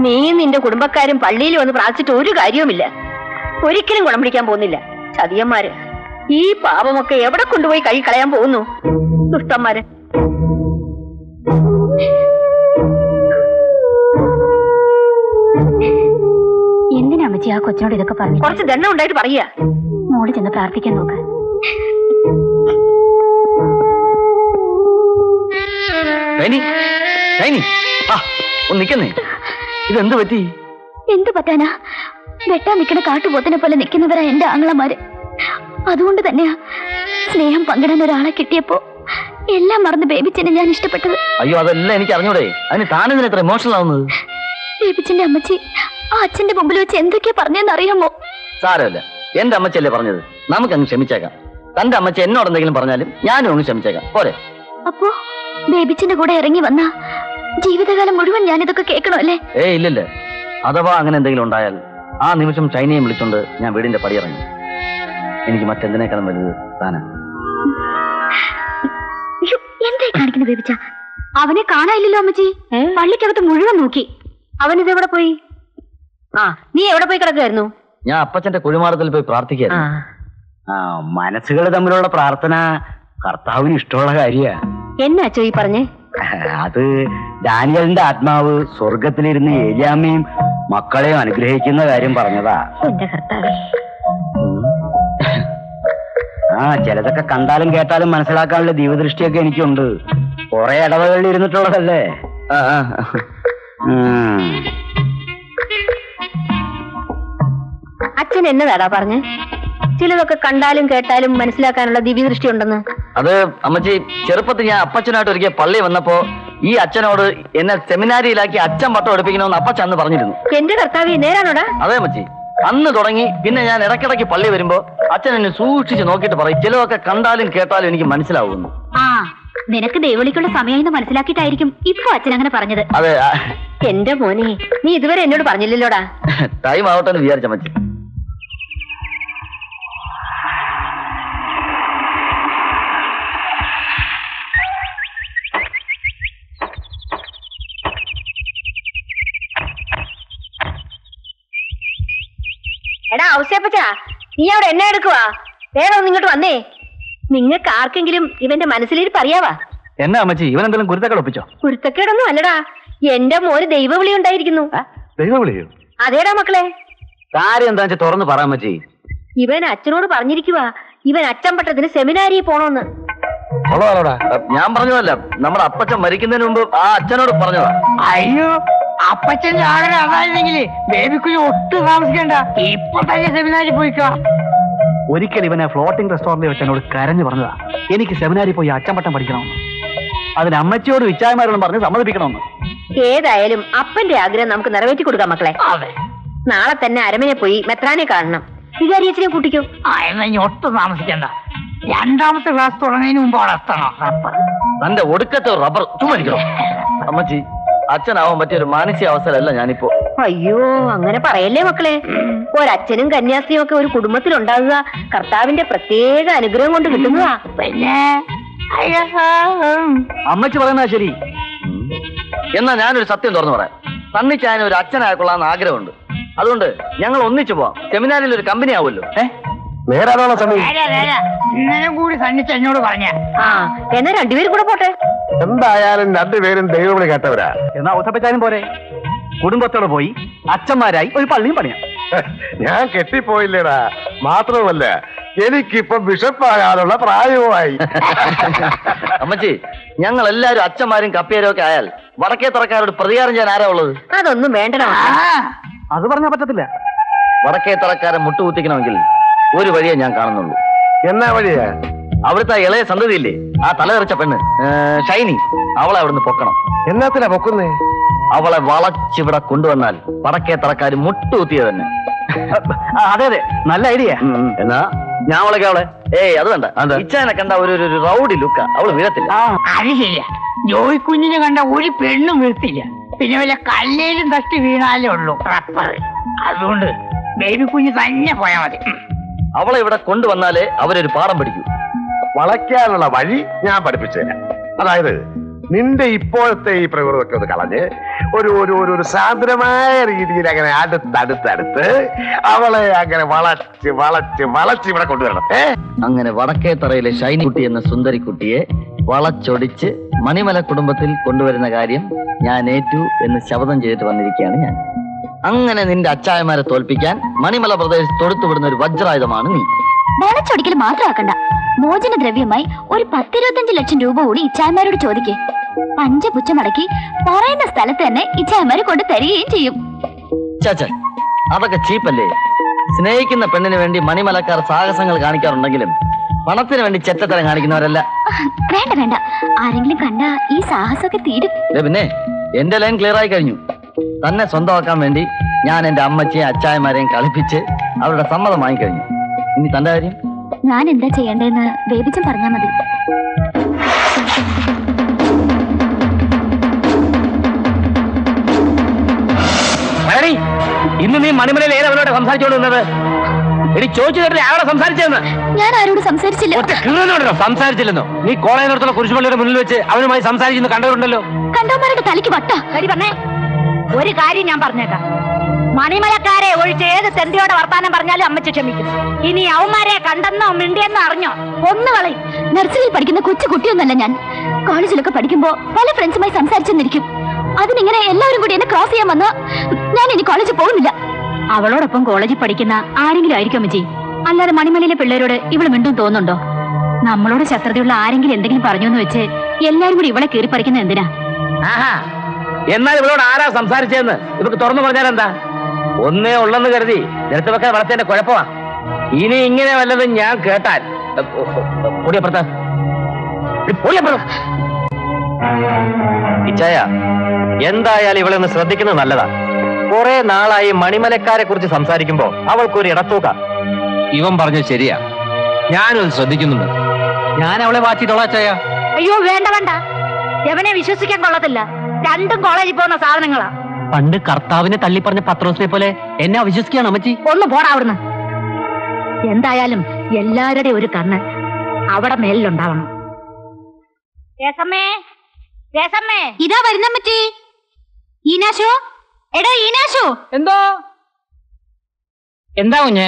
നീയും നിന്റെ കുടുംബക്കാരും പള്ളിയിൽ വന്ന് പ്രാർത്ഥിച്ചിട്ട് ഒരു കാര്യവുമില്ല. ഒരിക്കലും ഗുണം പിടിക്കാൻ പോകുന്നില്ല. ചതിയന്മാര്. ഈ പാപമൊക്കെ എവിടെ കൊണ്ടുപോയി കൈ കളയാൻ പോകുന്നു? ദുഷ്ടന്മാര്. എന്തിനാ അമ്മച്ചി ആ കൊച്ചിനോട് ഇതൊക്കെ പറഞ്ഞു? കുറച്ച് ദണ്ണം ഉണ്ടായിട്ട് പറയുക. മോള് ചെന്ന് പ്രാർത്ഥിക്കാൻ നോക്ക്. നിക്കുന്നേ, ഇതെന്ത് പറ്റി? എന്തു പറ്റാനാ? വെട്ടാൻ നിൽക്കുന്ന കാട്ടുപോത്തിനെ പോലെ നിൽക്കുന്നവരാ എന്റെ ആങ്ങളമാര്. അതുകൊണ്ട് തന്നെയാ സ്നേഹം പങ്കിടാൻ ഒരാളെ കിട്ടിയപ്പോ എല്ലാം മറന്ന് ബേബിച്ചനെ ഞാൻ ഇഷ്ടപ്പെട്ടത്. അയ്യോ, അതെല്ലാം എനിക്ക് അറിഞ്ഞൂടെ. അതിന് താനെന്തിനാ ഇത്ര ഇമോഷണൽ ആവുന്നത്? ബേബിച്ചന്റെ അമ്മച്ചി ആ അച്ഛന്റെ മുമ്പിൽ വെച്ച് എന്തൊക്കെയാ പറഞ്ഞെന്ന് അറിയാമോ? സാരമില്ല, എന്റെ അമ്മച്ചല്ലേ പറഞ്ഞത്. നമുക്കങ്ങ് ക്ഷമിച്ചേക്കാം. തന്റെ അമ്മച്ചി എന്നോട് എന്തെങ്കിലും പറഞ്ഞാലും ഞാനും അങ്ങ് ക്ഷമിച്ചേക്കാം. പോരെ? അപ്പോ ബേബിച്ചന്റെ കൂടെ ഇറങ്ങി വന്ന ജീവിതകാലം മുഴുവൻ ഞാനിതൊക്കെ കേൾക്കണോ അല്ലേ? ഇല്ലില്ല. അഥവാ അങ്ങനെ എന്തെങ്കിലും ഉണ്ടായാൽ ആ നിമിഷം ചൈനയെ വിളിച്ചോണ്ട് ഞാൻ വീടിന്റെ പടിയിറങ്ങി. എനിക്ക് മറ്റെന്തിനേക്കാളും വലുത് താനാ. എന്തായി കാണിക്കുന്ന ബേബിച്ച? അവനെ കാണാനില്ലല്ലോ അമ്മച്ചി. പള്ളിക്കകത്ത് മുഴുവൻ നോക്കി. അവനിതെവിടെ പോയി? നീ എവിടെ പോയി കിടക്കുമായിരുന്നു? ഞാൻ അപ്പച്ചന്റെ കുഴിമാടത്തിൽ പോയി പ്രാർത്ഥിക്കായിരുന്നു. മനസ്സുകൾ തമ്മിലുള്ള പ്രാർത്ഥന കർത്താവിന് ഇഷ്ടമുള്ള കാര്യ. എന്നാ അച്ചോ ഈ പറഞ്ഞേ? അത് ഡാനിയലിന്റെ ആത്മാവ് സ്വർഗത്തിലിരുന്ന് ഏലിയാമ്മയും മക്കളെയും അനുഗ്രഹിക്കുന്ന കാര്യം പറഞ്ഞതാ. എന്റെ കർത്താവേ. ചിലതൊക്കെ കണ്ടാലും കേട്ടാലും മനസ്സിലാക്കാനുള്ള ദീപദൃഷ്ടിയൊക്കെ എനിക്കുണ്ട്. കുറെ ഇടവകളിൽ ഇരുന്നിട്ടുള്ളതല്ലേ. അച്ഛൻ എന്നതാടാ പറഞ്ഞേ? ചിലതൊക്കെ കണ്ടാലും കേട്ടാലും മനസ്സിലാക്കാനുള്ള ദിവ്യദൃഷ്ടി ഉണ്ടെന്ന്. അത് അമ്മച്ചി, ചെറുപ്പത്തിൽ ഞാൻ അപ്പച്ചനായിട്ട് ഒരിക്കൽ പള്ളി വന്നപ്പോ ഈ അച്ഛനോട് എന്നെ സെമിനാരിയിലാക്കി അച്ഛൻ പട്ടം എടുപ്പിക്കണമെന്ന് അപ്പച്ചൻ അന്ന് പറഞ്ഞിരുന്നു. എന്റെ കർത്താവേ, നേരാണോടാ? അതെ അമ്മച്ചി. അന്ന് തുടങ്ങി പിന്നെ ഞാൻ ഇടയ്ക്കിടയ്ക്ക് പള്ളി വരുമ്പോ അച്ഛൻ എന്നെ സൂക്ഷിച്ച് നോക്കിയിട്ട് പറയും, ചിലതൊക്കെ കണ്ടാലും കേട്ടാലും എനിക്ക് മനസ്സിലാവുന്നു. ആ, നിനക്ക് ദൈവവിളിക്കുള്ള സമയം മനസ്സിലാക്കിയിട്ടായിരിക്കും ഇപ്പൊ അച്ഛൻ അങ്ങനെ പറഞ്ഞത്. അതെ. എന്റെ മോനെ, നീ ഇതുവരെ എന്നോട് പറഞ്ഞില്ലല്ലോടാ. ടൈം ആവട്ടെ എന്ന് വിചാരിച്ച അമ്മച്ചി. എടാ ഔസേപ്പച്ചാ, നീ അവിടെ എന്നെ എടുക്കുവാ? വേഗം ഇങ്ങോട്ട് വന്നേ. നിങ്ങൾക്ക് ആർക്കെങ്കിലും ഇവന്റെ മനസ്സിലിരിപ്പ് അറിയാവാ? എന്നാ അമ്മച്ചി, ഇവൻ എന്തെങ്കിലും കുരുത്തക്കേട് ഒപ്പിച്ചോ? കുരുത്തക്കേടൊന്നും അല്ലടാ, എന്റെ മോന് ദൈവവിളി ഉണ്ടായിരിക്കുന്നു. ദൈവവിളിയോ? അതേടാ മക്കളെ. കാര്യം എന്താ വെച്ചാൽ തുറന്ന് പറയാൻ അമ്മച്ചി. ഇവൻ അച്ഛനോട് പറഞ്ഞിരിക്കുവാ, ഇവൻ അച്ഛൻ പട്ടത്തിന് സെമിനാരിയിൽ പോണോന്ന്. ഞാൻ പറഞ്ഞതല്ല, നമ്മുടെ അപ്പച്ചൻ മരിക്കുന്നതിന് മുമ്പ് ആ അച്ഛനോട് പറഞ്ഞതാ. അയ്യോ, അപ്പച്ചന്റെ ആഗ്രഹം അതായിരുന്നെങ്കില് ബേബിക്കുഞ്ഞ് ഒട്ടും താമസിക്കണ്ട, ഇപ്പൊ തന്നെ സെമിനാരിൽ പോയിക്കോ. ഒരിക്കൽ ഇവനെ ഫ്ലോട്ടിംഗ് റെസ്റ്റോറന്റിൽ വെച്ച് എന്നോട് കരഞ്ഞു പറഞ്ഞതാ, എനിക്ക് സെമിനാരിൽ പോയി അച്ചമ്പട്ടം പഠിക്കണമെന്ന്. അതിന് അമ്മച്ചിയോട് വിച്ചായമാരോടും പറഞ്ഞ് സമ്മതിപ്പിക്കണമെന്ന്. ഏതായാലും അപ്പന്റെ ആഗ്രഹം നമുക്ക് നിറവേറ്റി കൊടുക്കാം മക്കളെ. നാളെ തന്നെ അരമനെ പോയി മെത്രാനെ കാണണം. വികാരിയച്ഛനെ കൂട്ടിക്കോ. എന്നാ ഇനി ഒട്ടും താമസിക്കണ്ട, രണ്ടാമത്തെ ക്ലാസ് തുടങ്ങുന്നതിന് മുമ്പ് അവിടെ എത്തണം. തന്റെ ഒടുക്കത്തെ റബ്ബർ ചുമരിക്കണോ അമ്മച്ചി? അച്ഛനാവാൻ പറ്റിയൊരു മാനസികാവസ്ഥയിലല്ല ഞാനിപ്പോ. അയ്യോ, അങ്ങനെ പറയല്ലേ മക്കളെ. ഒരച്ഛനും കന്യാസ്ത്രീയും ഒക്കെ ഒരു കുടുംബത്തിലുണ്ടാകുക കർത്താവിന്റെ പ്രത്യേക അനുഗ്രഹം കൊണ്ട് കിട്ടുന്നതാ. പിന്നെ അമ്മച്ചി പറയുന്നതാ ശരി. എന്നാ ഞാനൊരു സത്യം തുറന്നു പറയാം. തന്നിച്ചായന് ഒരു അച്ഛനായിക്കൊള്ളാന്ന് ആഗ്രഹമുണ്ട്. അതുകൊണ്ട് ഞങ്ങൾ ഒന്നിച്ചു പോവാം. സെമിനാരിൽ ഒരു കമ്പനി ആവുമല്ലോ. നേരാണോ സമയം? ഇന്നലെ കൂടി സന്നിച്ച് എന്നോട് പറഞ്ഞ. ആ, എന്നാ രണ്ടുപേരും കൂടെ പോട്ടെ. എന്തായാലും രണ്ടുപേരും ദൈവവിളി കേട്ടവരാ. എന്നാ ഔസപ്പച്ചാനും പോരെ, കുടുംബത്തോടെ പോയി അച്ഛന്മാരായി ഒരു പള്ളിയും പണിയാം. ഞാൻ കെട്ടിപ്പോയില്ലേടാ. മാത്രമല്ല എനിക്കിപ്പൊ ബിഷപ്പാകാനുള്ള പ്രായവുമായി. അമ്മച്ചി, ഞങ്ങൾ എല്ലാരും അച്ഛന്മാരും കപ്പിയാരും ഒക്കെ ആയാൽ വടക്കേ തറക്കാരോട് പ്രതികാരം ചെയ്യാൻ ആരാ ഉള്ളത്? അതൊന്നും വേണ്ടടാ. അത് പറഞ്ഞാൽ പറ്റത്തില്ല. വടക്കേ തറക്കാരെ മുട്ടുകുത്തിക്കണമെങ്കിൽ ഒരു വഴിയേ ഞാൻ കാണുന്നുള്ളൂ. എന്നാ വഴിയാ? അവിടുത്തെ ഇളയ സന്തതിയില്ലേ, ആ തലതെറിച്ച പെണ്ണ് ഷൈനി, അവളെ അവിടുന്ന് പൊക്കണം. എന്നാത്തിനാ പൊക്കുന്നേ? അവളെ വളച്ചിവിടെ കൊണ്ടുവന്നാൽ വടക്കേ തറക്കാര് മുട്ടുകുത്തിയ തന്നെ. അതെ അതെ, നല്ല ഐഡിയ. എന്നാ ഞാൻ വിളക്കാം അവളെ. അത് വേണ്ട. ഇച്ചാനെ കണ്ട ഒരു റൗഡി ലുക്ക, അവള് വീഴത്തില്ല. അത് ശരിയാ, ജോയിക്കുഞ്ഞിനെ കണ്ട ഒരു പെണ്ണും വീഴ്ത്തില്ല. പിന്നെ വല്ല കല്ലേലും തട്ടി വീണാലേ ഉള്ളൂ റബ്ബർ. അതുകൊണ്ട് ബേബി കുഞ്ഞ് തന്നെ പോയാ മതി. അവളെ ഇവിടെ കൊണ്ടുവന്നാലേ അവരൊരു പാഠം പഠിക്കൂ. വളയ്ക്കാനുള്ള വഴി ഞാൻ പഠിപ്പിച്ചുതരാം. അതായത് നിന്റെ ഇപ്പോഴത്തെ ഈ പ്രകൃതമൊക്കെ ഒന്ന് കളഞ്ഞ് ഒരു സാന്ദ്രമായ രീതിയിൽ അങ്ങനെ അടുത്തടുത്ത് അവളെ അങ്ങനെ വളച്ച് ഇവിടെ കൊണ്ടുവരണം. അങ്ങനെ വടക്കേ തറയിലെ ഷൈനി കുട്ടി എന്ന സുന്ദരിക്കുട്ടിയെ വളച്ചൊടിച്ച് മണിമല കുടുംബത്തിൽ കൊണ്ടുവരുന്ന കാര്യം ഞാൻ ഏറ്റു എന്ന് ശപഥം ചെയ്തിട്ട് വന്നിരിക്കുകയാണ് ഞാൻ. അങ്ങനെ നിന്റെ അച്ചായമാരെ തോൽപ്പിക്കാൻ മണിമല പ്രദേശത്ത് തൊടുത്തുവിടുന്ന ഒരു വജ്രായുധമാണ് നീ. വളച്ചൊടിക്കൽ മാത്രമാക്കണ്ട, മോചനദ്രവ്യമായി ഒരു 10-25 ലക്ഷം രൂപ കൂടി ഇച്ചായമാരോട് ചോദിക്കേ. പഞ്ചപുച്ഛമടക്കി പറയുന്ന സ്ഥലത്ത് തന്നെ ഇച്ചായമാര് കൊണ്ട് തരികയും ചെയ്യും. ചാച്ച, അതൊക്കെ ചീപ്പല്ലേ? സ്നേഹിക്കുന്ന പെണ്ണിന് വേണ്ടി മണിമലക്കാർ സാഹസങ്ങൾ കാണിക്കാറുണ്ടെങ്കിലും പണത്തിന് വേണ്ടി ചെറ്റത്തരം കാണിക്കുന്നവരല്ല. വേണ്ട വേണ്ട, ആരെങ്കിലും കണ്ട ഈ സാഹസമൊക്കെ തീരും. പിന്നെ എന്റെ ലൈൻ ക്ലിയർ ആയി കഴിഞ്ഞു. തന്നെ സ്വന്തമാക്കാൻ വേണ്ടി ഞാൻ എന്റെ അമ്മച്ചിയും അച്ചായമാരെയും കളിപ്പിച്ച് അവരുടെ സമ്മതം വാങ്ങിക്കഴിഞ്ഞു. ഇനി തന്റെ കാര്യം? ഞാൻ എന്താ ചെയ്യേണ്ടതെന്ന് ബേബിച്ചൻ പറഞ്ഞാ മതി. ഇന്ന് നീ മണിമലയിൽ ഏതവരോട് സംസാരിച്ചോണ്ടിരുന്നത്? എടി ചോദിച്ചു കേട്ടില്ലേ ആരോടെ സംസാരിച്ചതെന്ന്? ഞാൻ ആരോട് സംസാരിച്ചില്ല. സംസാരിച്ചില്ലെന്നോ? നീ കോളേജിനടുത്തുള്ള കുരിശുപള്ളിയുടെ മുന്നിൽ വെച്ച് അവനുമായി സംസാരിക്കുന്നു കണ്ടവരുണ്ടല്ലോ. കണ്ടവന്മാരുടെ തലയ്ക്ക് വട്ട. ഒരു കാര്യം ഞാൻ പറഞ്ഞേക്കാം, മണിമലക്കാരെ ഒഴിച്ച് ഏത് തെണ്ടിയോടെ വർത്താനം പറഞ്ഞാലും അമ്മച്ച് ക്ഷമിക്കും. ഇനി അവന്മാരെ കണ്ടെന്നോ മിണ്ടിയെന്നോ അറിഞ്ഞോ ഒന്ന് കളയും. നഴ്സറിയിൽ പഠിക്കുന്ന കൊച്ചു കുട്ടിയൊന്നല്ല ഞാൻ. കോളേജിലൊക്കെ പഠിക്കുമ്പോ പല ഫ്രണ്ട്സുമായി സംസാരിച്ചെന്നിരിക്കും. അതിനിങ്ങനെ എല്ലാവരും കൂടി എന്നെ ക്രോസ് ചെയ്യാൻ വന്ന ഞാൻ ഇനി കോളേജിൽ പോകുന്നില്ല. അവളോടൊപ്പം കോളേജിൽ പഠിക്കുന്ന ആരെങ്കിലും ആയിരിക്കും അമ്മച്ചി. അല്ലാതെ മണിമലയിലെ പിള്ളേരോട് ഇവള് മിണ്ടും തോന്നുന്നുണ്ടോ? നമ്മളോട് ശത്രുതയുള്ള ആരെങ്കിലും എന്തെങ്കിലും പറഞ്ഞു എന്ന് വെച്ച് എല്ലാരും കൂടി ഇവളെ കീറി പറിക്കുന്ന എന്തിനാ? എന്നാൽ ഇവളോട് ആരാ സംസാരിച്ചതെന്ന് ഇവർക്ക് തുറന്നു പറഞ്ഞാൽ എന്താ? ഒന്നേ ഉള്ളെന്ന് കരുതി നിരത്ത് വെക്കാൻ വളർത്തേന്റെ കുഴപ്പമാ. ഇനി ഇങ്ങനെ വല്ലതും ഞാൻ കേട്ടാൽ അച്ചായ, എന്തായാലും ഇവളെ ഒന്ന് ശ്രദ്ധിക്കുന്നത് നല്ലതാ. കുറെ നാളായി മണിമലക്കാരെ കുറിച്ച് സംസാരിക്കുമ്പോ അവൾക്കൊരു ഇടത്തൂക്ക. ഇവൻ പറഞ്ഞത് ശരിയാ, ഞാനത് ശ്രദ്ധിക്കുന്നുണ്ട്. ഞാൻ അവളെ വാച്ചിട്ടോളാം അച്ചായ. അയ്യോ വേണ്ട വേണ്ട, എവനെ വിശ്വസിക്കാൻ കൊള്ളത്തില്ല. രണ്ടും കോളേജിൽ പോകുന്ന സാധനങ്ങളാ. പണ്ട് കർത്താവിനെ തള്ളിപ്പറഞ്ഞ പത്രോസിനെ പോലെ എന്നെ അവിശ്വസിക്കുകയാണ് അമ്മച്ചി. ഒന്ന് പോടാ അവിടുന്ന്. എന്തായാലും എല്ലാവരുടെയും ഒരു കണ്ണ് അവിടെ മേലിലുണ്ടാവണം. ഇതാ വരുന്നമ്മച്ചി. ഈനാശോ, എടാ ഈനാശോ. എന്തോ എന്താ കുഞ്ഞെ?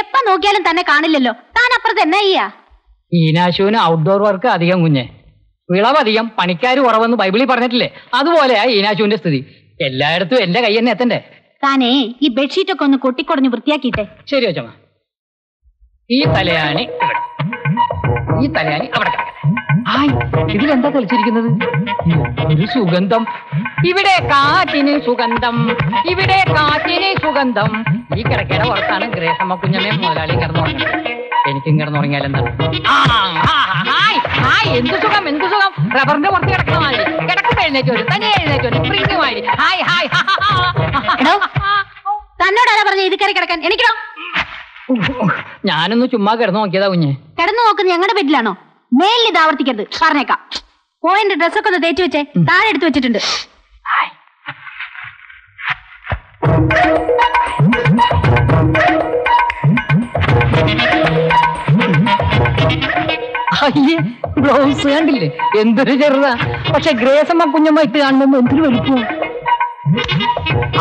എപ്പ നോക്കിയാലും തന്നെ കാണില്ലല്ലോ. താൻ അപ്പുറത്ത് എന്നാ ചെയ്യാ? ഈനാശുവിന് ഔട്ട്ഡോർ വർക്ക് അധികം കുഞ്ഞെ, വിളവധികം, പണിക്കാർ കുറവെന്ന് ബൈബിളിൽ പറഞ്ഞിട്ടില്ലേ? അതുപോലെയാ ഈനാശുവിന്റെ സ്ഥിതി. എല്ലായിടത്തും എന്റെ കൈ തന്നെ എത്തണ്ടേ. താനേ ഈ ബെഡ്ഷീറ്റ് ഒക്കെ ഒന്ന് കൊട്ടിക്കൊടഞ്ഞ് വൃത്തിയാക്കിട്ടെ. ശരി അച്ഛമ്മ. ഈ തലയാണി ഇവിടെ, ഈ തലയാണി അവിടെ കിടക്കട്ടെ. ഹായ്, ഇതിലെന്താ തെളിച്ചിരിക്കുന്നത്? ഒരു സുഗന്ധം. ഇവിടെ കാറ്റിന് സുഗന്ധം, ഇവിടെ കാറ്റിന് സുഗന്ധം. ഈ കിടക്കയുടെ പുറത്താണ് ഗ്രേസമ്മ കുഞ്ഞമ്മേ മുതലാളി കിടന്നുറങ്ങുന്നത്. എനിക്കും കിടന്നുറങ്ങിയാൽ എന്താണ്? എന്ത് സുഖം, എന്ത് സുഖം. റബ്ബറിന്റെ പുറത്ത് കിടക്കുന്ന മാതിരി. കിടക്കുമ്പോ എഴുന്നേറ്റ് വരും, തന്നെ എഴുന്നേറ്റ് വരും. സ്പ്രിംഗ് മാതിരി. Hi hi. തന്നോടാരാ പറഞ്ഞ ഇത് കയറി കിടക്കാൻ? എനിക്കോ? ഞാനൊന്ന് ചുമ്മാ കിടന്നു നോക്കിയതാ കുഞ്ഞെ. കിടന്നു നോക്കുന്നത് ഞങ്ങളുടെ ബെഡിലാണോ? മേലിൽ ഇത് ആവർത്തിക്കരുത്, പറഞ്ഞേക്കാം. പോയിന്റ് ഡ്രസ്സൊക്കെ ഒന്ന് തേച്ച് വെച്ചേ, താഴെ എടുത്തു വെച്ചിട്ടുണ്ട്. അയ്യേ, ബ്ലൗസ് കണ്ടില്ലേ എന്തൊരു ചെറുതാ. പക്ഷെ ഗ്രേസമ്മ കുഞ്ഞമ്മ ഇട്ട് കാണുമ്പോ എന്തൊരു വലിപ്പം.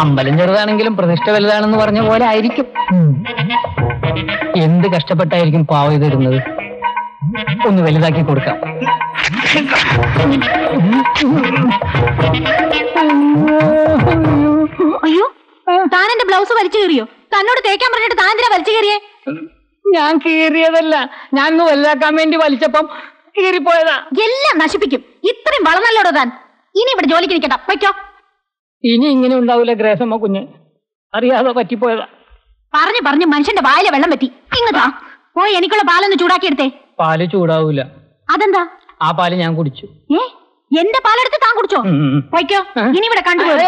അമ്പലം ചെറുതാണെങ്കിലും പ്രതിഷ്ഠ വലുതാണെന്ന് പറഞ്ഞ പോലെ ആയിരിക്കും. എന്ത് കഷ്ടപ്പെട്ടായിരിക്കും പാവ ഇതിടുന്നത്. ഒന്ന് വലുതാക്കി കൊടുക്കാം. അയ്യോ, താൻ എന്റെ ബ്ലൗസ് വലിച്ചു കീറിയോ? തന്നോട് തേക്കാൻ പറഞ്ഞിട്ട് താൻ എന്തിനാ വലിച്ചു കീറിയേ? ഞാൻ കീറിയതല്ല, ഞാൻ ഒന്ന് വലുതാക്കാൻ വേണ്ടി വലിച്ചപ്പം കീറിപ്പോയതാ. എല്ലാം നശിപ്പിക്കും. ഇത്രയും വളർന്നല്ലോടോ താൻ. ഇനി ഇവിടെ ജോലിക്ക് നിൽക്കണ്ട, വയ്ക്കോ. ഇനി ഇങ്ങനെ ഉണ്ടാവില്ല ഗ്രേസമ്മ കുഞ്ഞ്, അറിയാതെ പറ്റിപ്പോയതാ. പറഞ്ഞു പറഞ്ഞു മനുഷ്യന്റെ വായിലെ വെള്ളം പറ്റി. ഇങ്ങതാ പോയി എനിക്കുള്ള പാലൊന്ന് ചൂടാക്കി എടുത്തേ. പാല് ചൂടാവൂല. അതെന്താ? ആ പാല് ഞാൻ കുടിച്ചു. എന്റെ പാലെടുത്ത് താൻ കുടിച്ചോ? വയ്ക്കോ. ഇനി ഇവിടെ കണ്ടുപോയി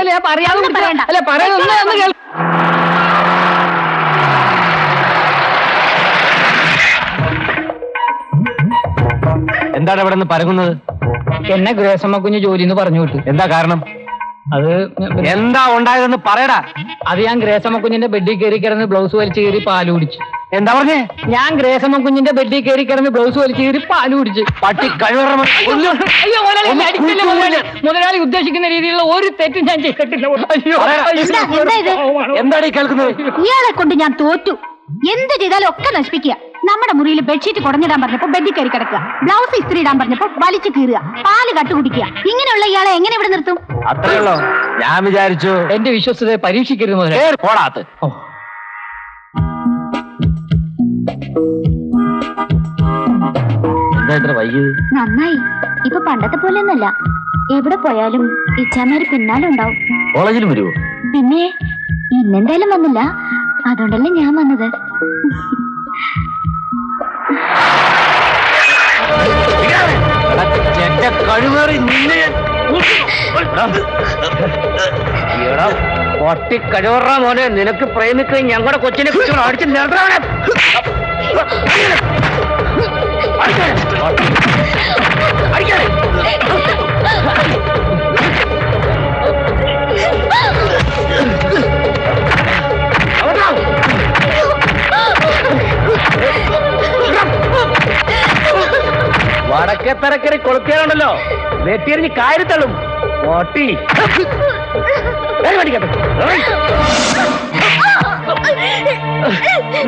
എന്താണ് ഇവിടെ നിന്ന് പരങ്ങുന്നത്? എന്നെ ഗ്രേസമ്മ കുഞ്ഞ് ജോലിന്ന് പറഞ്ഞു വിട്ടു. എന്താ കാരണം? അത് എന്താ ഉണ്ടായതെന്ന് പറയടാ. അത് ഞാൻ ഗ്രേസമ്മ കുഞ്ഞിന്റെ ബെഡിൽ കയറി കിടന്ന് ബ്ലൗസ് വലിച്ചു കയറി പാല് കുടിച്ചു. എന്താ പറഞ്ഞേ? ഞാൻ ഗ്രേസമ്മ കുഞ്ഞിന്റെ ബെഡിൽ കയറി കിടന്ന് ബ്ലൗസ് വലിച്ചു കയറി പാല് കുടിച്ചു. പട്ടി കഴിവറ. അയ്യോ മുതലാളി ഉദ്ദേശിക്കുന്ന രീതിയിലുള്ള ഒരു തെറ്റും ഞാൻ ചെയ്തിട്ടില്ല. എന്താണ് ഈ കേൾക്കുന്നത്? ഇയാളെ കൊണ്ട് ഞാൻ തോറ്റു. എന്ത് ചെയ്താലും ഒക്കെ നശിപ്പിക്കുക. നമ്മുടെ മുറിയിൽ ബെഡ്ഷീറ്റ് കുടഞ്ഞിടാൻ പറഞ്ഞപ്പോ ബെഡിൽ കയറി കിടക്കുക, ബ്ലൗസ് ഇസ്ത്രി ഇടാൻ പറഞ്ഞപ്പോ വലിച്ചു കീറുക, പാല് കട്ടുകുടിക്കുക. ഇങ്ങനെയുള്ള ഇയാളെ എങ്ങനെ ഇവിടെ നിർത്തും? അത്രയുള്ളോ? ഞാൻ വിചാരിച്ചു. എന്റെ വിശ്വസ്തതയെ പരീക്ഷിക്കരുത് മുതലാളി. പോടാത്ത്. എന്താ ഇത്ര വൈകിയത്? നന്നായി. ഇപ്പൊ പണ്ടത്തെ പോലെ ഒന്നല്ല. എവിടെ പോയാലും ഇച്ഛാമാര് പിന്നാലെ ഉണ്ടാവും. കോളേജിൽ വരുമോ? പിന്നെ ഇന്നെന്തായാലും വന്നില്ല, അതുകൊണ്ടല്ലേ ഞാൻ വന്നത്. കഴിവേറി നിന്നെ പൊട്ടി കഴിവറ മോനെ. നിനക്ക് പ്രേമിക്കുകയും ഞങ്ങളുടെ കൊച്ചിനെ കുറിച്ച് അടിച്ച് നിർത്തണം. വടക്കേ തരക്കരി കൊളുത്തിയാലുണ്ടല്ലോ, വെട്ടിയെറിഞ്ഞ് കായത്തള്ളും. പൊട്ടി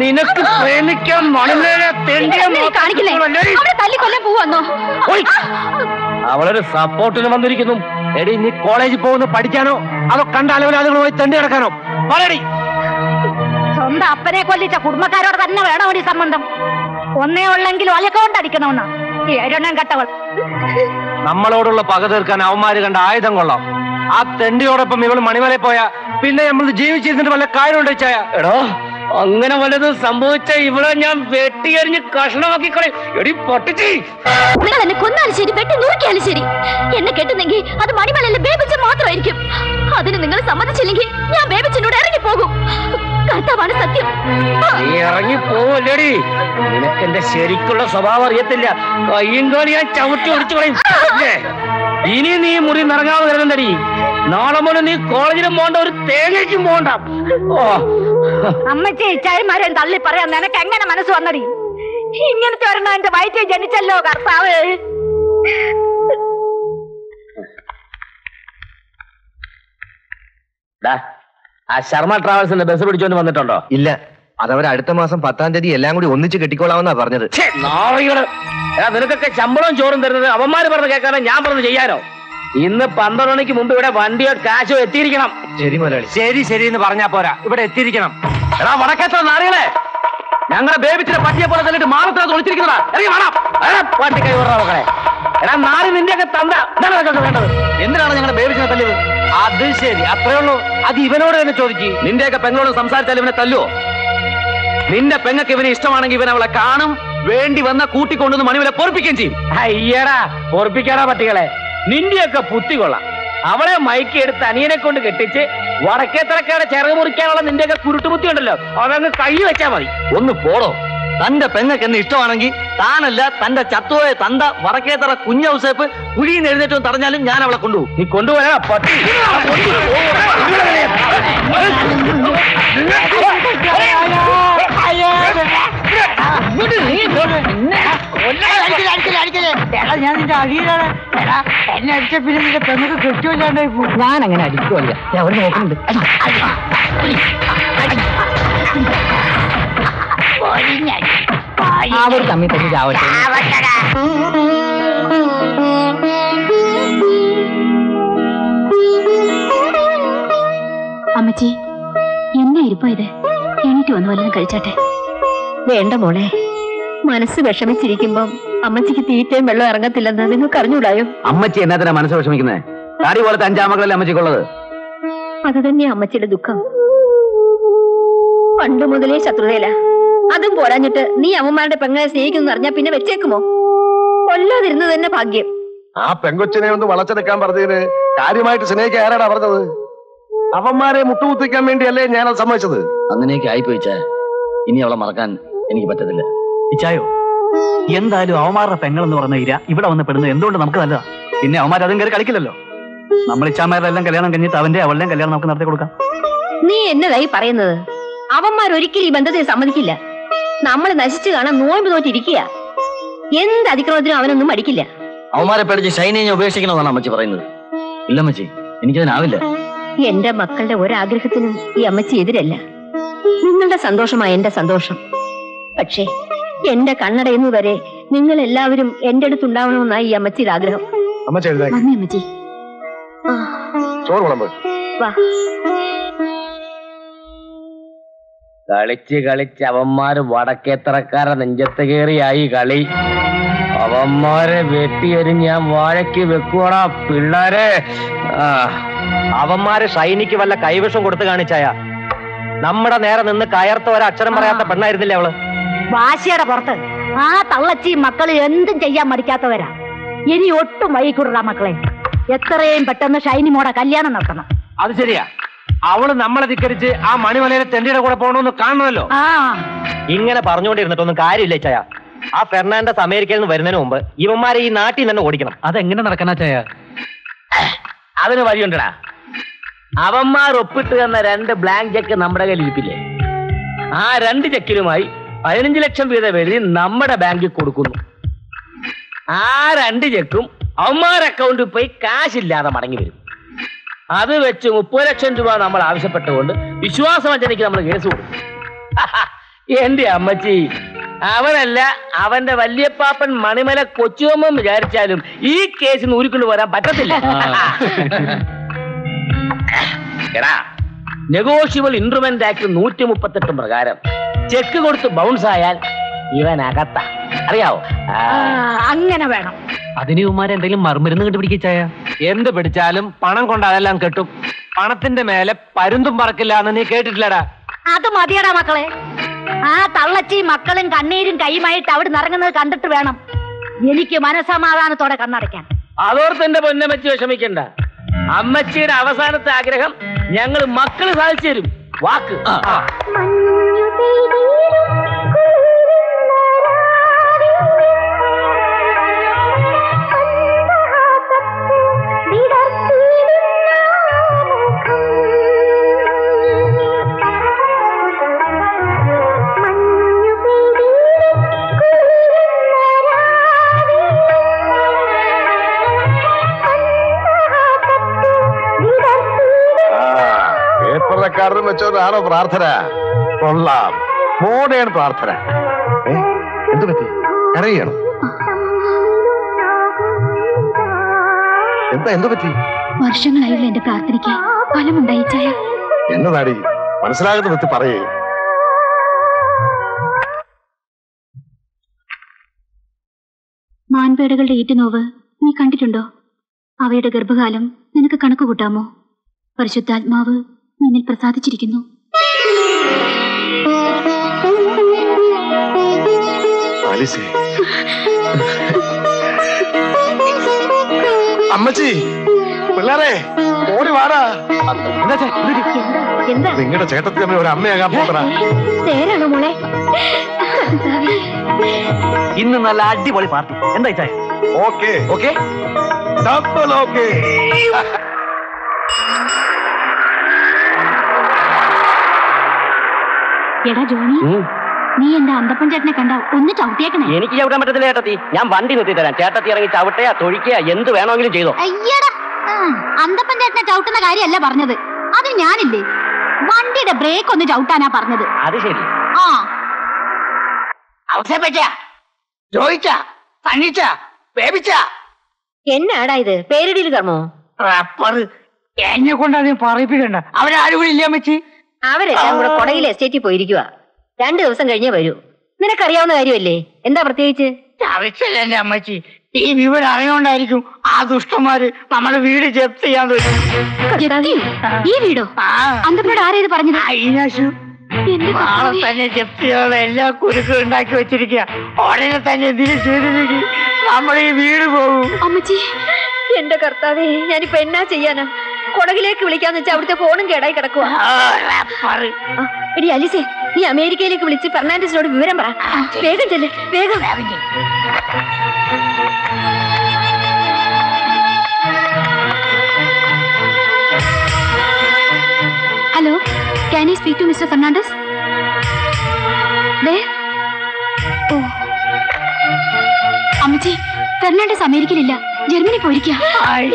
നിനക്ക് പ്രേമിക്കാൻ അവളൊരു സപ്പോർട്ടിന് വന്നിരിക്കുന്നു. എടി, നീ കോളേജിൽ പോകുന്നു പഠിക്കാനോ അതോ കണ്ട അലവലാളുകളുമായി തെണ്ടി കിടക്കാനോ? പറയടി. സ്വന്തം അപ്പനെ കൊല്ലിച്ച കുടുംബക്കാരോട് തന്നെ വേണം ഒരു സംബന്ധം. ഒന്നേ ഉള്ളെങ്കിലും ഒലക്കൊണ്ടടിക്കണമെന്നാ എണ്ണം കട്ടവൾ. നമ്മളോടുള്ള പക തീർക്കാൻ അവന്മാര് കണ്ട ആയുധം കൊള്ളാം. ആ തെണ്ടിയോടൊപ്പം ഇവള് മണിമലയിൽ പോയാ പിന്നെ നമ്മൾ ജീവിച്ചിരുന്നിട്ട് വല്ല കാര്യമുണ്ട് ചായ? എടോ, അങ്ങനെ വല്ലതും സംഭവിച്ച ഇവിടെ ഞാൻ വെട്ടിയെറിഞ്ഞ് കഷ്ണമാക്കി കളയും. എടി പൊട്ടിച്ച് നിങ്ങൾ എന്നെ കൊന്നാലും ശരി, വെട്ടി നുറുക്കിയാലും ശരി, എന്നെ കെട്ടുന്നെങ്കിൽ അത് മണിമലയിലെ ബേബിച്ചൻ മാത്രമായിരിക്കും. അതിന് നിങ്ങൾ സമ്മതിച്ചില്ലെങ്കിൽ ഞാൻ ബേബിച്ചനോട് ഇറങ്ങി പോകും. കർത്താവാണ് സത്യം. നീ ഇറങ്ങി പോവല്ലേടി. നിനക്ക് എന്റെ ശരിക്കുള്ള സ്വഭാവം അറിയത്തില്ല. കയ്യും കാലി ഞാൻ ചവിട്ടി ഒടിച്ചു കളയും. ഇനി നീ മുറി നിറങ്ങാതെ വരുന്നടി. നാളെ മുതൽ നീ കോളേജിലും പോകണ്ട, ഒരു തേങ്ങയ്ക്കും പോകണ്ട. ഓ അമ്മച്ചി ചായമാരെ തള്ളി പറയാൻ നിനക്ക് എങ്ങനെ മനസ്സ് വന്നടി? ഇങ്ങനത്തെ ഒരെണ്ണം എന്റെ വയറ്റിൽ ജനിച്ചല്ലോ കർത്താവ്. ആ ശർമ്മ ട്രാവൽസിന്റെ ബസ് പിടിച്ചോണ്ട് വന്നിട്ടുണ്ടോ? ഇല്ല, അതവർ അടുത്ത മാസം 10-ാം തീയതി എല്ലാം കൂടി ഒന്നിച്ച് കെട്ടിക്കോളാമെന്നാ പറഞ്ഞത്. നിനക്കൊക്കെ ശമ്പളവും ചോറും തരുന്നത് അവന്മാര് പറഞ്ഞ് കേൾക്കാനോ ഞാൻ പറഞ്ഞ് ചെയ്യാനോ? ഇന്ന് 12 മണിക്ക് മുമ്പ് ഇവിടെ വണ്ടിയോ കാശോ എത്തിയിരിക്കണം. ശരി മുതലാളി. ശരി ശരി എന്ന് പറഞ്ഞാ പോരാ, ഇവിടെ എത്തിയിരിക്കണം. എടാ വടക്കേത്ര നാറികളെ, ഞങ്ങളുടെ ബേബിച്ചിനെ പട്ടിയെ പോലെ തല്ലിട്ട് മാനത്തിനകത്ത് ഒളിച്ചിരിക്കുന്നതാ. ഇറങ്ങി വേണം പട്ടി കൈ വിടറ മക്കളെ. എടാ നാറി നിന്റെയൊക്കെ തന്ത വേണ്ടത്. എന്തിനാണ് ഞങ്ങളുടെ ബേബിച്ചിനെ തല്ലിയത്? അത് ശരി, അത്രേ ഉള്ളൂ. അത് ഇവനോട് തന്നെ ചോദിക്കും. നിന്റെയൊക്കെ പെങ്ങളോട് സംസാരിച്ചാൽ ഇവനെ തല്ലുവോ? നിന്റെ പെങ്ങൾക്ക് ഇവനെ ഇഷ്ടമാണെങ്കിൽ ഇവൻ അവളെ കാണും, വേണ്ടി വന്ന കൂട്ടിക്കൊണ്ടുവന്ന് മണിവലെ പൊറപ്പിക്കുകയും ചെയ്യും. അയ്യടാ പൊറപ്പിക്കാടാ പട്ടികളെ. നിന്റെയൊക്കെ ബുദ്ധി കൊള്ളാം. അവളെ മയക്കിയെടുത്ത് അനിയനെ കൊണ്ട് കെട്ടിച്ച് വടക്കേത്തറക്കാരുടെ ചിറക് മുറിക്കാനുള്ള നിന്റെയൊക്കെ കുരുട്ടുബുദ്ധി ഉണ്ടല്ലോ, അതങ്ങ് കൈ വെച്ചാ മതി. ഒന്ന് പോടോ. തന്റെ പെങ്ങൾക്ക് എന്നെ ഇഷ്ടമാണെങ്കിൽ താനല്ല തന്റെ ചത്തുപോയ തന്ത വടക്കേത്തറ കുഞ്ഞൗസേപ്പ് കുഴിയിൽ നിന്ന് എഴുന്നേറ്റവും തടഞ്ഞാലും ഞാൻ അവളെ കൊണ്ടുപോകും. നീ കൊണ്ടുപോയാ പട്ടി. ഞാൻ നിന്റെ അടിയിലാണ്. എന്നെ അടിച്ച പിന്നെ നിന്റെ പെങ്ങൾക്ക് കെട്ടില്ലാണ്ടായി പോകും. ഞാൻ അങ്ങനെ അടിക്കുമല്ല, അവർ നോക്കുന്നുണ്ട്. അവർ തമ്മിൽ തന്നെ ചാവട്ടെ. അമ്മച്ചി എന്നാ ഇരിപ്പോ ഇത്? എണീറ്റ് വന്ന് വല്ലതും കഴിച്ചാട്ടെ. വേണ്ട മോളെ, മനസ്സ് വിഷമിച്ചിരിക്കുമ്പം അമ്മച്ചിക്ക് തീറ്റയും വെള്ളം ഇറങ്ങത്തില്ലെന്ന് നിങ്ങൾക്ക് അറിഞ്ഞൂടായോ? അമ്മച്ചി എന്നാത്തിനാ മനസ്സ് വിഷമിക്കുന്നത്? താടി പോലത്തെ 5 ആമക്കളല്ലേ അമ്മച്ചിക്കുള്ളത്? അത് തന്നെയാ അമ്മച്ചിയുടെ ദുഃഖം. പണ്ട് മുതലേ ശത്രുതയില. അതും പോരാഞ്ഞിട്ട് നീ അമ്മമാരുടെ പെങ്ങളെ സ്നേഹിക്കുന്നു അറിഞ്ഞാ പിന്നെ വെച്ചേക്കുമോ? കൊല്ലാതിരുന്നത് തന്നെ ഭാഗ്യം. ആ പെങ്കൊച്ചിനെ ഒന്ന് വളച്ചെടുക്കാൻ പറഞ്ഞതിന് കാര്യമായിട്ട് സ്നേഹിക്കാൻ ആരാടാ പറഞ്ഞത്? അവന്മാരെ മുട്ടുകുത്തിക്കാൻ വേണ്ടിയല്ലേ ഞാനത് സമ്മതിച്ചത്. അങ്ങനെയൊക്കെ ആയിപ്പോയിച്ചാ ഇനി അവളെ മറക്കാൻ എനിക്ക് പറ്റത്തില്ല. ഇച്ചായോ, എന്തായാലും അവന്മാരുടെ പെങ്ങളെന്ന് പറഞ്ഞ ഇര ഇവിടെ വന്ന് പെടുന്നത് എന്തുകൊണ്ട് നമുക്ക് നല്ലതാ. പിന്നെ അവന്മാർ അതും കയറി കളിക്കില്ലല്ലോ. നമ്മൾ ഇച്ചാമാരെല്ലാം കല്യാണം കഴിഞ്ഞിട്ട് അവളുടെയും കല്യാണം നമുക്ക് നടത്തി കൊടുക്കാം. നീ എന്നതായി പറയുന്നത്? അവന്മാരൊരിക്കലും ഈ ബന്ധത്തെ സമ്മതിക്കില്ല. നമ്മൾ നശിച്ചു കാണാൻ നോയമ്പ് നോറ്റിരിക്കുക. എന്ത് അതിക്രമത്തിനും അവനൊന്നും മടിക്കില്ല. അവന്മാരെ പേടിച്ച് ഷൈനിയെ ഉപേക്ഷിക്കണമെന്നാണ് അമ്മച്ചി പറയുന്നത്. ഇല്ല അമ്മച്ചി, എനിക്കതിനാവില്ല. എന്റെ മക്കളുടെ ഒരാഗ്രഹത്തിനും ഈ അമ്മച്ചി എതിരല്ല. നിങ്ങളുടെ സന്തോഷമായ എന്റെ സന്തോഷം. പക്ഷേ എന്റെ കണ്ണടയുന്നു വരെ നിങ്ങൾ എല്ലാവരും എന്റെ അടുത്തുണ്ടാവണമെന്നായി ഈ അമ്മച്ചിയുടെ ആഗ്രഹം. അമ്മച്ചി എഴുതാ നന്ദി അമ്മച്ചി. ചോറ് വിളമ്പ്. വാ. കളിച്ച് കളിച്ച് അവന്മാര് വടക്കേത്തറക്കാരെ നെഞ്ചത്ത് കയറിയായി കളി. അവന്മാരെ വെട്ടിയെറിഞ്ഞ് ഞാൻ വാഴയ്ക്ക് വെക്കുവാടാ പിള്ളേരെ. അവന്മാര് ഷൈനിക്ക് വല്ല കൈവശം കൊടുത്ത് കാണിച്ചായ നമ്മുടെ നേരെ നിന്ന് കയർത്ത ഒരക്ഷരം പറയാത്ത പെണ്ണായിരുന്നില്ലേ അവള്? വാശിയുടെ പുറത്ത് ആ തള്ളച്ചി മക്കള് എന്തും ചെയ്യാൻ മടിക്കാത്തവരാ. ഇനി ഒട്ടും വൈകൂടാ മക്കളെ. എത്രയും പെട്ടെന്ന് ഷൈനി മോടെ കല്യാണം നടത്തണം. അത് ശരിയാ. അവള് നമ്മളെ ധിക്കരിച്ച് ആ മണിമലയിലെ തെണ്ടിയുടെ കൂടെ പോകണമെന്ന് കാണണമല്ലോ. ഇങ്ങനെ പറഞ്ഞുകൊണ്ടിരുന്നിട്ടൊന്നും കാര്യമില്ല ചായ. ആ ഫെർണാണ്ടസ് അമേരിക്കയിൽ നിന്ന് വരുന്നതിന് മുമ്പ് ഇവന്മാരെ ഈ നാട്ടിൽ തന്നെ ഓടിക്കണം. അതെങ്ങനെ നടക്കാനാ ചായ? അതിന് വഴിയുണ്ടടാ. അവന്മാർ ഒപ്പിട്ട് തന്ന 2 ബ്ലാങ്ക് ചെക്ക് നമ്മുടെ കയ്യിൽ ഇരിപ്പില്ലേ? ആ 2 ചെക്കിലുമായി 15 ലക്ഷം വീതം എഴുതി നമ്മുടെ ബാങ്കിൽ കൊടുക്കുന്നു. ആ 2 ചെക്കും അവന്മാർ അക്കൗണ്ടിൽ പോയി കാശില്ലാതെ മടങ്ങി വരും. അത് വെച്ച് 30 ലക്ഷം രൂപ നമ്മൾ ആവശ്യപ്പെട്ടുകൊണ്ട് വിശ്വാസവഞ്ചനയ്ക്ക് നമ്മൾ കേസ് കൊടുക്കും. എന്റെ അമ്മച്ചി, അവനല്ല അവന്റെ വല്യപ്പാപ്പൻ മണിമല കൊച്ചുവമ്മ വിചാരിച്ചാലും ഈ കേസിന് ഊരിക്കൊണ്ട് വരാൻ പറ്റത്തില്ല. എടാ, നെഗോഷ്യബിൾ ഇൻസ്ട്രുമെന്റ് ആക്ട് 138 പ്രകാരം ചെക്ക് കൊടുത്ത് ബൗൺസ് ആയാൽ ഇവൻ അകത്ത. അറിയാവോ? അങ്ങനെ വേണം. അതിന് ഇവന്മാരെ എന്തെങ്കിലും മറുമരുന്ന് കണ്ടുപിടിക്കായ? എന്ത് പിടിച്ചാലും പണം കൊണ്ട് അതെല്ലാം കെട്ടും. പണത്തിന്റെ മേലെ പരുന്തും പറക്കില്ല എന്ന് നീ കേട്ടിട്ടില്ലടാ? അത് മതിയടാ മക്കളെ. ആ തള്ളച്ചി മക്കളും കണ്ണീരും കൈയുമായിട്ട് അവിടെ നിറങ്ങുന്നത് കണ്ടിട്ട് വേണം എനിക്ക് മനസമാധാനത്തോടെ കണ്ണടയ്ക്കാൻ. അതോർത്ത് എന്റെ പൊന്നമ്മച്ചി വിഷമിക്കണ്ട. അമ്മച്ചിയുടെ അവസാനത്തെ ആഗ്രഹം ഞങ്ങൾ മക്കള് സാധിച്ചു തരും. വാക്ക്. പേപ്പറക്കാരനും വെച്ചോണ്ടാണോ പ്രാർത്ഥന? കൊള്ളാം, മോഡേൺ പ്രാർത്ഥന. എന്തു പറ്റി? കരയണം? എന്തു പറ്റി? വർഷങ്ങളായില്ല എന്റെ പ്രാർത്ഥനയ്ക്ക് ഫലമുണ്ടായി ചായ. എന്നതാടി മനസ്സിലാകുന്ന പറ്റി പറയേ. മാൻപേടകളുടെ ഈറ്റുനോവ് നീ കണ്ടിട്ടുണ്ടോ? അവയുടെ ഗർഭകാലം നിനക്ക് കണക്ക് കൂട്ടാമോ? പരിശുദ്ധാത്മാവ് നിന്നിൽ പ്രസാദിച്ചിരിക്കുന്നു. അമ്മച്ചി, പിള്ളേരെ ഓടി വാടാ. നിങ്ങളുടെ ചേട്ടത്തി തമ്മിൽ ഒരു അമ്മയാകാൻ പോകണ. നേരാണോ മോളെ? ഇന്ന് നല്ല അടിപൊളി പാർട്ടി. എന്താ ചായ? Okay okay okay. എടാ ജോണി, നീ എന്റെ അന്തപ്പൻ ചേട്ടനെ കണ്ട ഒന്ന് ചവിട്ടിയേക്കണേ. എനിക്ക് ചവിട്ടാൻ പറ്റത്തില്ല ചേട്ടത്തി. ഞാൻ വണ്ടി നിർത്തി തരാം. ചേട്ടത്തി ഇറങ്ങി ചവിട്ടയാ തൊഴിക്കയാ എന്ത് വേണമെങ്കിലും ചെയ്തോ. അയ്യടാ, അന്തപ്പൻ ചേട്ടനെ ചവിട്ടുന്ന കാര്യമല്ല പറഞ്ഞത്. അത് ഞാനില്ലേ വണ്ടിയുടെ ബ്രേക്ക് ഒന്ന് ചവിട്ടാനാ പറഞ്ഞത്. അത് ശരി. ആ എന്നാടാ ഇത്? പേരിടിയിൽ കർമ്മോ? റബ്ബർ എന്നെ കൊണ്ട് അധികം പറയിപ്പിക്കണ്ട. അവരാരും കൂടി ഇല്ല അമ്മച്ചി. അവരെല്ലാം കൂടെ കൊടകിൽ എസ്റ്റേറ്റിൽ പോയിരിക്കുക. 2 ദിവസം കഴിഞ്ഞേ വരൂ. നിനക്കറിയാവുന്ന കാര്യമല്ലേ? എന്താ പ്രത്യേകിച്ച്? അറിയിച്ചല്ലേ എന്റെ അമ്മച്ചി. ഈ വിവരം അറിയോണ്ടായിരിക്കും ആ ദുഷ്ടന്മാര് നമ്മുടെ വീട് ജപ്തി ചെയ്യാൻ തോന്നി. ഈ വീടോ? അന്തപ്പനോട് ആരാ ഇത് പറഞ്ഞത്? ഈനാശു നാളെ തന്നെ ജപ്തി ചെയ്യാനുള്ള എല്ലാ കുരുക്കും ഉണ്ടാക്കി വെച്ചിരിക്കുക. ഉടനെ തന്നെ എന്തിനും ചെയ്തിരിക്കും നമ്മൾ ഈ വീട് പോകും. അമ്മച്ചി, എന്റെ കർത്താവേ, ഞാനിപ്പോ എന്നാ ചെയ്യാനാ? കൊടകിലേക്ക് വിളിക്കാന്ന് വെച്ചാൽ അവിടുത്തെ ഫോണും കേടായി കിടക്കുക. എടി അലിസേ, നീ അമേരിക്കയിലേക്ക് വിളിച്ച് ഫെർണാണ്ടസിനോട് വിവരം പറ. വേഗം ചെല്ല്, വേഗം. Hello, can you speak to mister Fernandes? ഓ അമ്മച്ചി, ഫെർണാണ്ടസ് അമേരിക്കയിലില്ല, ജർമ്മനി പോയിരിക്കുക.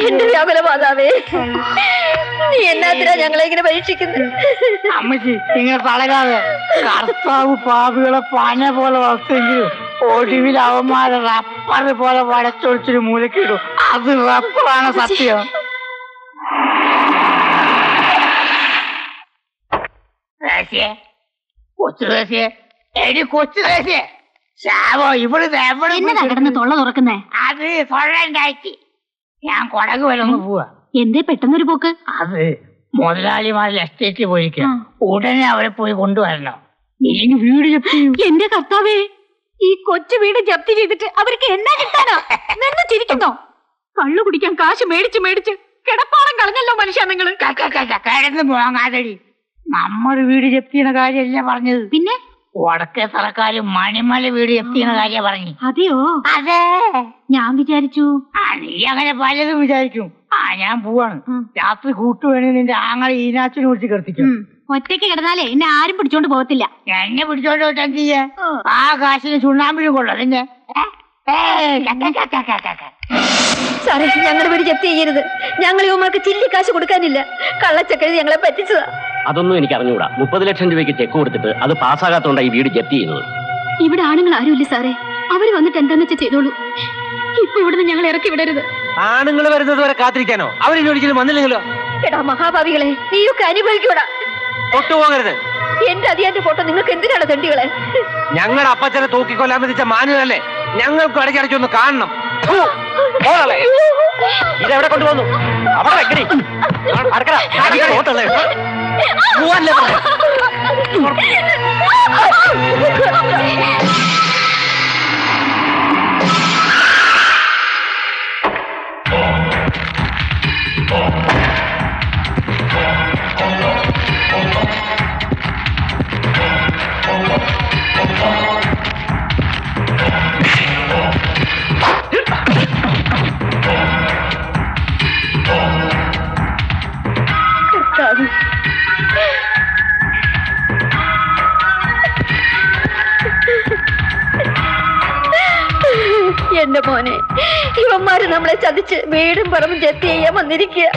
എന്റെ വ്യാകുല മാതാവേ, നീ എന്നാത്തിനാ ഞങ്ങളെ ഇങ്ങനെ പരീക്ഷിക്കുന്നത്? അമ്മച്ചി, നിങ്ങൾ തളരാതെ. കർത്താവ് പാപികളെ പന പോലെ വളർത്തിയെങ്കിലും ഒടുവിൽ അവന്മാരെ റബ്ബർ പോലെ വടച്ചൊളിച്ചൊരു മൂലക്കിടും. അത് റബ്ബറാണ് സത്യം. കിടന്ന് തൊള്ള തുറക്കുന്നേ? അത് തൊഴണ്ടാക്കി ഞാൻ കൊടക് വരെ ഒന്ന് പോവാ. എന്തേ പെട്ടെന്നൊരു പോക്ക്? അത് മുതലാളിമാരിൽ എസ്റ്റേറ്റ് പോയിരിക്കുക. ഉടനെ അവരെ പോയി കൊണ്ടുവരണം. ഇല്ലെങ്കിൽ വീട് ജപ്തി. എന്റെ കർത്താവേ, ഈ കൊച്ചു വീട് ജപ്തി ചെയ്തിട്ട് അവർക്ക് എന്നാ കിട്ടാനോ? നിന്ന് ചിരിക്കുന്നോ? കള്ളു കുടിക്കാൻ കാശ് മേടിച്ച് മേടിച്ച് കിടപ്പാടം കളഞ്ഞല്ലോ മനുഷ്യ നിങ്ങള്. കിടന്ന് പോകാതടി. നമ്മുടെ വീട് ജപ്തി ചെയ്യുന്ന കാര്യമല്ല പറഞ്ഞത്. പിന്നെ വടക്കേ സർക്കാർ മണിമല വീട് ജപ്തി ചെയ്യുന്ന കാര്യ പറഞ്ഞു. അതെയോ? അതെ, ഞാൻ വിചാരിച്ചു. നീ അങ്ങനെ പലതും വിചാരിക്കും. ഞാൻ പോവാണ്. രാത്രി കൂട്ടുവേണി നിന്റെ ആങ്ങളെ ഈനാച്ചിനെ കുറിച്ച് കിടത്തിക്കും. ഒറ്റയ്ക്ക് കിടന്നാലേ എന്നെ ആരും പിടിച്ചോണ്ട് പോകത്തില്ല. എന്നെ പിടിച്ചോണ്ട് പോറ്റാൻ ചെയ്യാ. ആ കാശിന് ചുണ്ണാമ്പിനും കൊള്ളു. അതിന്റെ സാറേ, ഞങ്ങളുടെ വീട് ജപ്തി ചെയ്യരുത്. ഞങ്ങൾ ഇവന്മാർക്ക് ചില്ലിക്കാശ് കൊടുക്കാനില്ല. കള്ളച്ചക്കരി ഞങ്ങളെ പറ്റിച്ചതാ. അതൊന്നും എനിക്ക് അറിഞ്ഞുകൂടാ. 30 ലക്ഷം രൂപയ്ക്ക് ചെക്ക് കൊടുത്തിട്ട് അത് പാസ്സാകാത്തോണ്ടായി വീട് ജപ്തി ചെയ്യുന്നത്. ഇവിടെ ആണുങ്ങൾ ആരുമില്ല സാറേ. അവര് വന്നിട്ട് എന്താന്ന് വെച്ചാൽ ചെയ്തോളൂ. ഇപ്പൊ ഇവിടുന്ന് ഞങ്ങൾ ഇറക്കി വിടരുത്. ആണുങ്ങൾ വരുന്നത് വരെ കാത്തിരിക്കാനോ? അവരിനി ഒരിക്കലും വന്നില്ലെങ്കിലോ? എടാ മഹാഭാവികളെ, നീയൊക്കെ അനുഭവിക്കൂടാ. ഒട്ടുപോകരുത്. എന്റെ അതിയാന്റെ ഫോട്ടോ നിങ്ങൾക്ക് എന്തിനാണ് തെണ്ടികളെ? ഞങ്ങളുടെ അപ്പച്ചനെ തൂക്കിക്കൊല്ലാൻ വിധിച്ച മാനുവലല്ലേ? ഞങ്ങൾക്ക് ഇടയ്ക്കിടയ്ക്കൊന്ന് കാണണം. അതെവിടെ കൊണ്ടുപോകുന്നു? അവിടെ വെക്കടി. അടുക്കള. ഓട്ടല്ലേ? പോവാനല്ലേ പറഞ്ഞേ? എന്റെ മോനെ, ഇവന്മാര് നമ്മളെ ചതിച്ച് വീടും പറമ്പും ജപ്തി ചെയ്യാൻ വന്നിരിക്കുക.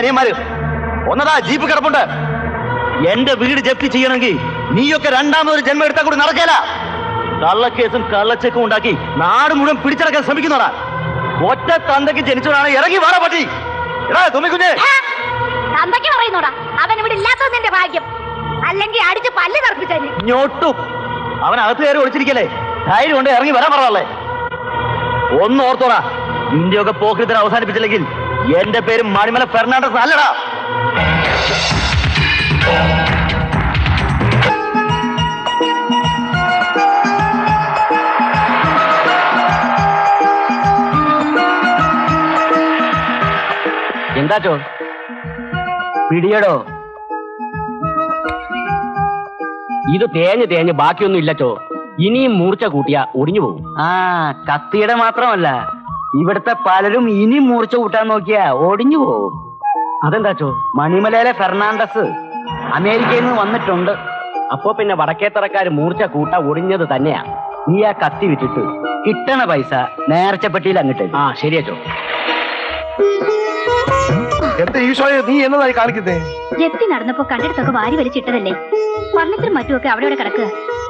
അനിയന്മാര് ഒന്നതാ ജീപ്പ് കിടപ്പുണ്ട്. എന്റെ വീട് ജപ്തി ചെയ്യണമെങ്കിൽ നീയൊക്കെ രണ്ടാമതൊരു ജന്മം എടുത്താൽ കൂടി നടക്കേല. കള്ളക്കേസും കള്ളച്ചെക്കും ഉണ്ടാക്കി നാട് മുഴുവൻ പിടിച്ചടക്കാൻ ശ്രമിക്കുന്നതാ. ഒറ്റ തന്തയ്ക്ക് ജനിച്ചവരാണ്. ഇറങ്ങി വേണ പറ്റി. എടാ തുമ്മിക്കുഞ്ഞേ, തന്തയ്ക്ക് പറയുന്നോടാ അവൻ ഇവിടെ ഇല്ലാത്തത് നിന്റെ ഭാഗ്യം. അല്ലെങ്കിൽ അടിച്ച് പല്ല് കറപ്പിച്ചു ഞൊട്ടും. അവൻ അകത്ത് കയറി ഒളിച്ചിരിക്കല്ലേ. ധൈര്യം കൊണ്ട് ഇറങ്ങി വരാൻ പറഞ്ഞല്ലേ. ഒന്ന് ഓർത്തോടാ, നിന്റെയൊക്കെ പോക്കറ്റിന് അവസാനിപ്പിച്ചില്ലെങ്കിൽ എന്റെ പേര് മണിമല ഫെർണാണ്ടസ് അല്ലടാ. എന്താച്ചോ പിടിയടോ? ഇത് തേഞ്ഞ് ബാക്കിയൊന്നും ഇല്ലച്ചോ. ഇനിയും മൂർച്ച കൂട്ടിയ ഒടിഞ്ഞു പോകും. ആ കത്തിയുടെ മാത്രമല്ല, ഇവിടുത്തെ പലരും ഇനി മൂർച്ച കൂട്ടാൻ നോക്കിയാ ഒടിഞ്ഞു പോകും. അതെന്താച്ചോ? മണിമലയിലെ ഫെർണാണ്ടസ് അമേരിക്കയിൽ നിന്ന് വന്നിട്ടുണ്ട്. അപ്പോ പിന്നെ വടക്കേത്തറക്കാര് മൂർച്ച കൂട്ട ഒടിഞ്ഞത് തന്നെയാ. നീ ആ കത്തി വിറ്റിട്ട് കിട്ടണ പൈസ നേർച്ചപ്പെട്ടിയിൽ അങ്ങിട്ട്. ആ ശരിയാച്ചോ. എന്റെ ഈശോയെ, നീ എന്നതായി കാണിക്കുന്നേ? ജപ്തി നടന്നപ്പോ കണ്ടെടുത്തൊക്കെ വാരി വലിച്ചിട്ടതല്ലേ. ഫർണിച്ചറും മറ്റുമൊക്കെ അവിടെ കിടക്കുക.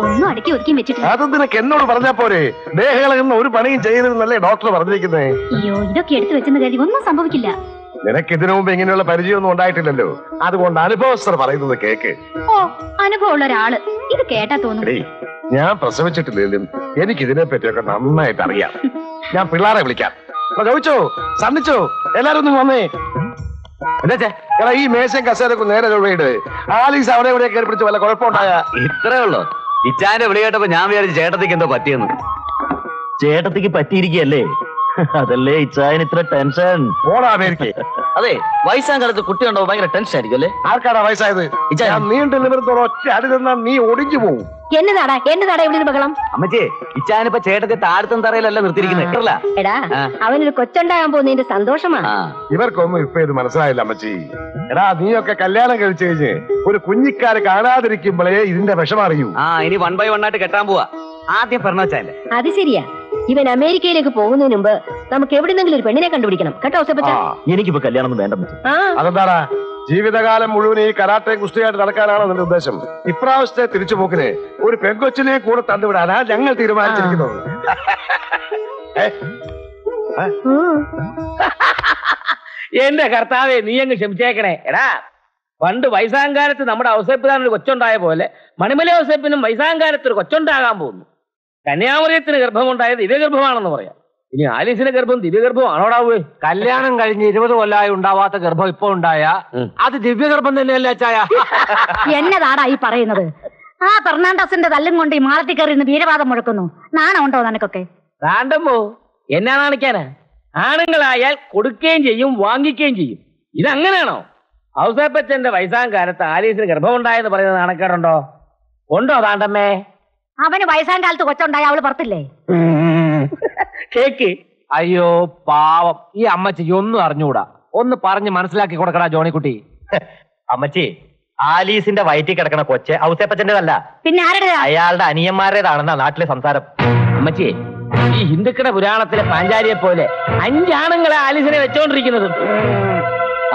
ഒന്നും അടുക്കി ഒതുക്കി വെച്ചിട്ടില്ല. അത് നിനക്ക് എന്നോട് പറഞ്ഞാ പോരെ? ദേഹകളെന്ന് ഒരു പണിയും ചെയ്യരുതെന്നല്ലേ ഡോക്ടർ പറഞ്ഞിരിക്കുന്നേ? അയ്യോ, ഇതൊക്കെ എടുത്തു വെച്ചെന്ന് കരുതി ഒന്നും സംഭവിക്കില്ല. നിനക്ക് ഇതിനു മുമ്പ് ഇങ്ങനെയുള്ള പരിചയമൊന്നും ഉണ്ടായിട്ടില്ലല്ലോ. അതുകൊണ്ട് അനുഭവസ്ഥർ പറയുന്നത് കേക്ക്. ഓ, അനുഭവമുള്ള ഒരാള് ഇത് കേട്ടാ തോന്നും. ഞാൻ പ്രസവിച്ചിട്ടില്ലെങ്കിലും എനിക്ക് ഇതിനെ പറ്റിയൊക്കെ നന്നായിട്ട് അറിയാം. ഞാൻ പിള്ളേരെ വിളിക്കാം. ചോദിച്ചോ, സണ്ണിച്ചോ, എല്ലാരും ഒന്നും വന്നേ. എടാ, ഈ മേശയും കസേരക്കും നേരെ വീട്. ആലീസ് അവിടെ എവിടെ കയറി പിടിച്ച് വല്ല കുഴപ്പമുണ്ടായ? ഇത്രേ ഉള്ളൂ. ഇച്ചാന്റെ വിളി കേട്ടപ്പോ ഞാൻ വിചാരിച്ചു ചേട്ടത്തിക്ക് എന്തോ പറ്റിയെന്ന്. ചേട്ടത്തിക്ക് പറ്റിയിരിക്കല്ലേ? അതല്ലേ ഇച്ചായന് ഇത്ര ടെൻഷൻ. ഓടാ അമേരിക്ക. അതെ, വയസ്സാം കാലത്ത് കുട്ടി ഉണ്ടോ ഭയങ്കര ടെൻഷൻ ആയിരിക്കും അല്ലേ? ആർക്കാടാ വയസ്സായത്? ഞാൻ നീണ്ടു നിമിർത്തോളം ഒറ്റ അടി തന്നാ നീ ഒടിഞ്ഞു പോവും. എന്നതാടാ ഇവിടെ ബഹളം? അമ്മച്ചേ, ഇച്ചാനിപ്പോ ചേട്ടത്തെ താഴത്തും തറയിലല്ല നിർത്തിയിരിക്കുന്നത്. എടാ, അവനൊരു കൊച്ചുണ്ടാകാൻ പോകുന്നതിന്റെ സന്തോഷമാണ്. ഇവർക്കൊന്നും ഇപ്പൊ ഇത് മനസ്സിലായില്ല അമ്മച്ചി. എടാ, നീയൊക്കെ കല്യാണം കഴിച്ചു കഴിഞ്ഞ് ഒരു കുഞ്ഞിക്കാര് കാണാതിരിക്കുമ്പോഴേ ഇതിന്റെ വിഷമം അറിയൂ. ഇനി 1 by 1 ആയിട്ട് കെട്ടാൻ പോവാ. ആദ്യം ഫെർണാച്ചാല്. അത് ശരിയാ. ഇവൻ അമേരിക്കയിലേക്ക് പോകുന്നതിന് മുമ്പ് നമുക്ക് എവിടെന്നെങ്കിലും ഒരു പെണ്ണിനെ കണ്ടുപിടിക്കണം കേട്ടോ. എനിക്കിപ്പോ കല്യാണം വേണ്ട. അതെന്താടാ, ജീവിതകാലം മുഴുവൻ ഈ കരാട്ടെ കുസ്തിയായിട്ട് നടക്കാനാണോ നിന്റെ ഉദ്ദേശം? ഇപ്രാവശ്യത്തെ തിരിച്ചുപോക്കിന് ഒരു പെൺകൊച്ചിനെ കൂടെ തന്നുവിടാനാ ഞങ്ങൾ തീരുമാനിച്ചിരിക്കുന്നത്. എന്റെ കർത്താവേ, നീ അങ്ങ് ക്ഷമിച്ചേക്കണേ. എടാ, പണ്ട് വയസ്സാങ്കാലത്ത് നമ്മുടെ ഔസേപ്പിന് ഒരു കൊച്ചുണ്ടായ പോലെ മണിമല ഔസേപ്പിനും വയസ്സാങ്കാലത്ത് ഒരു കൊച്ചുണ്ടാകാൻ പോകുന്നു. കന്യാമറിയത്തിന് ഗർഭമുണ്ടായത് ദിവ്യഗർഭമാണെന്ന് പറയാം. ഇനി ആലീസിന്റെ ഗർഭം ദിവ്യഗർഭം ആണോടാവേ? കല്യാണം കഴിഞ്ഞ് 20 കൊല്ലമായി ഉണ്ടാവാത്ത ഗർഭം ഇപ്പൊ ഉണ്ടായ അത് ദിവ്യഗർഭം തന്നെയല്ലേ ചായ? എന്നതാടാ ഈ പറയുന്നത്? ആ ഫെർണാണ്ടസിന്റെ തല്ലും കൊണ്ട് ഈ മാളത്തിൽ കയറി ഇന്ന് വീരവാദം മുഴക്കുന്നു. നാണമുണ്ടോ നിനക്കൊക്കെ? താണ്ടമ്പോ എന്നാ കാണിക്കാനാ? ആണുങ്ങളായാൽ കൊടുക്കുകയും ചെയ്യും, വാങ്ങിക്കുകയും ചെയ്യും. ഇതങ്ങനെയാണോ? ഔസേപ്പച്ചന്റെ വയസ്സാങ്കാലത്ത് ആലീസിന് ഗർഭമുണ്ടായെന്ന് പറയുന്നത് നാണക്കേടുണ്ടോ? ഉണ്ടോ താണ്ടമ്മേ? അവന് വയസ്സാം കാലത്ത് കൊച്ചുണ്ടായ അവള് പുറത്തില്ലേ? കേക്ക്. അയ്യോ പാവം, ഈ അമ്മച്ചിക്ക് ഒന്നും അറിഞ്ഞുകൂടാ. ഒന്ന് പറഞ്ഞ് മനസ്സിലാക്കി കൊടുക്കടാ ജോണിക്കുട്ടി. അമ്മച്ചി, ആലീസിന്റെ വയറ്റിൽ കിടക്കണ കൊച്ച് ഔസേപ്പച്ചന്റേതല്ല, പിന്നെ ആരുടെ? അയാളുടെ അനിയന്മാരുടേതാണെന്നാ നാട്ടിലെ സംസാരം. അമ്മച്ചി, ഈ ഹിന്ദുക്കളുടെ പുരാണത്തിലെ പാഞ്ചാലിയെ പോലെ 5 ആണുങ്ങളെ ആലീസിനെ വെച്ചോണ്ടിരിക്കുന്നത്.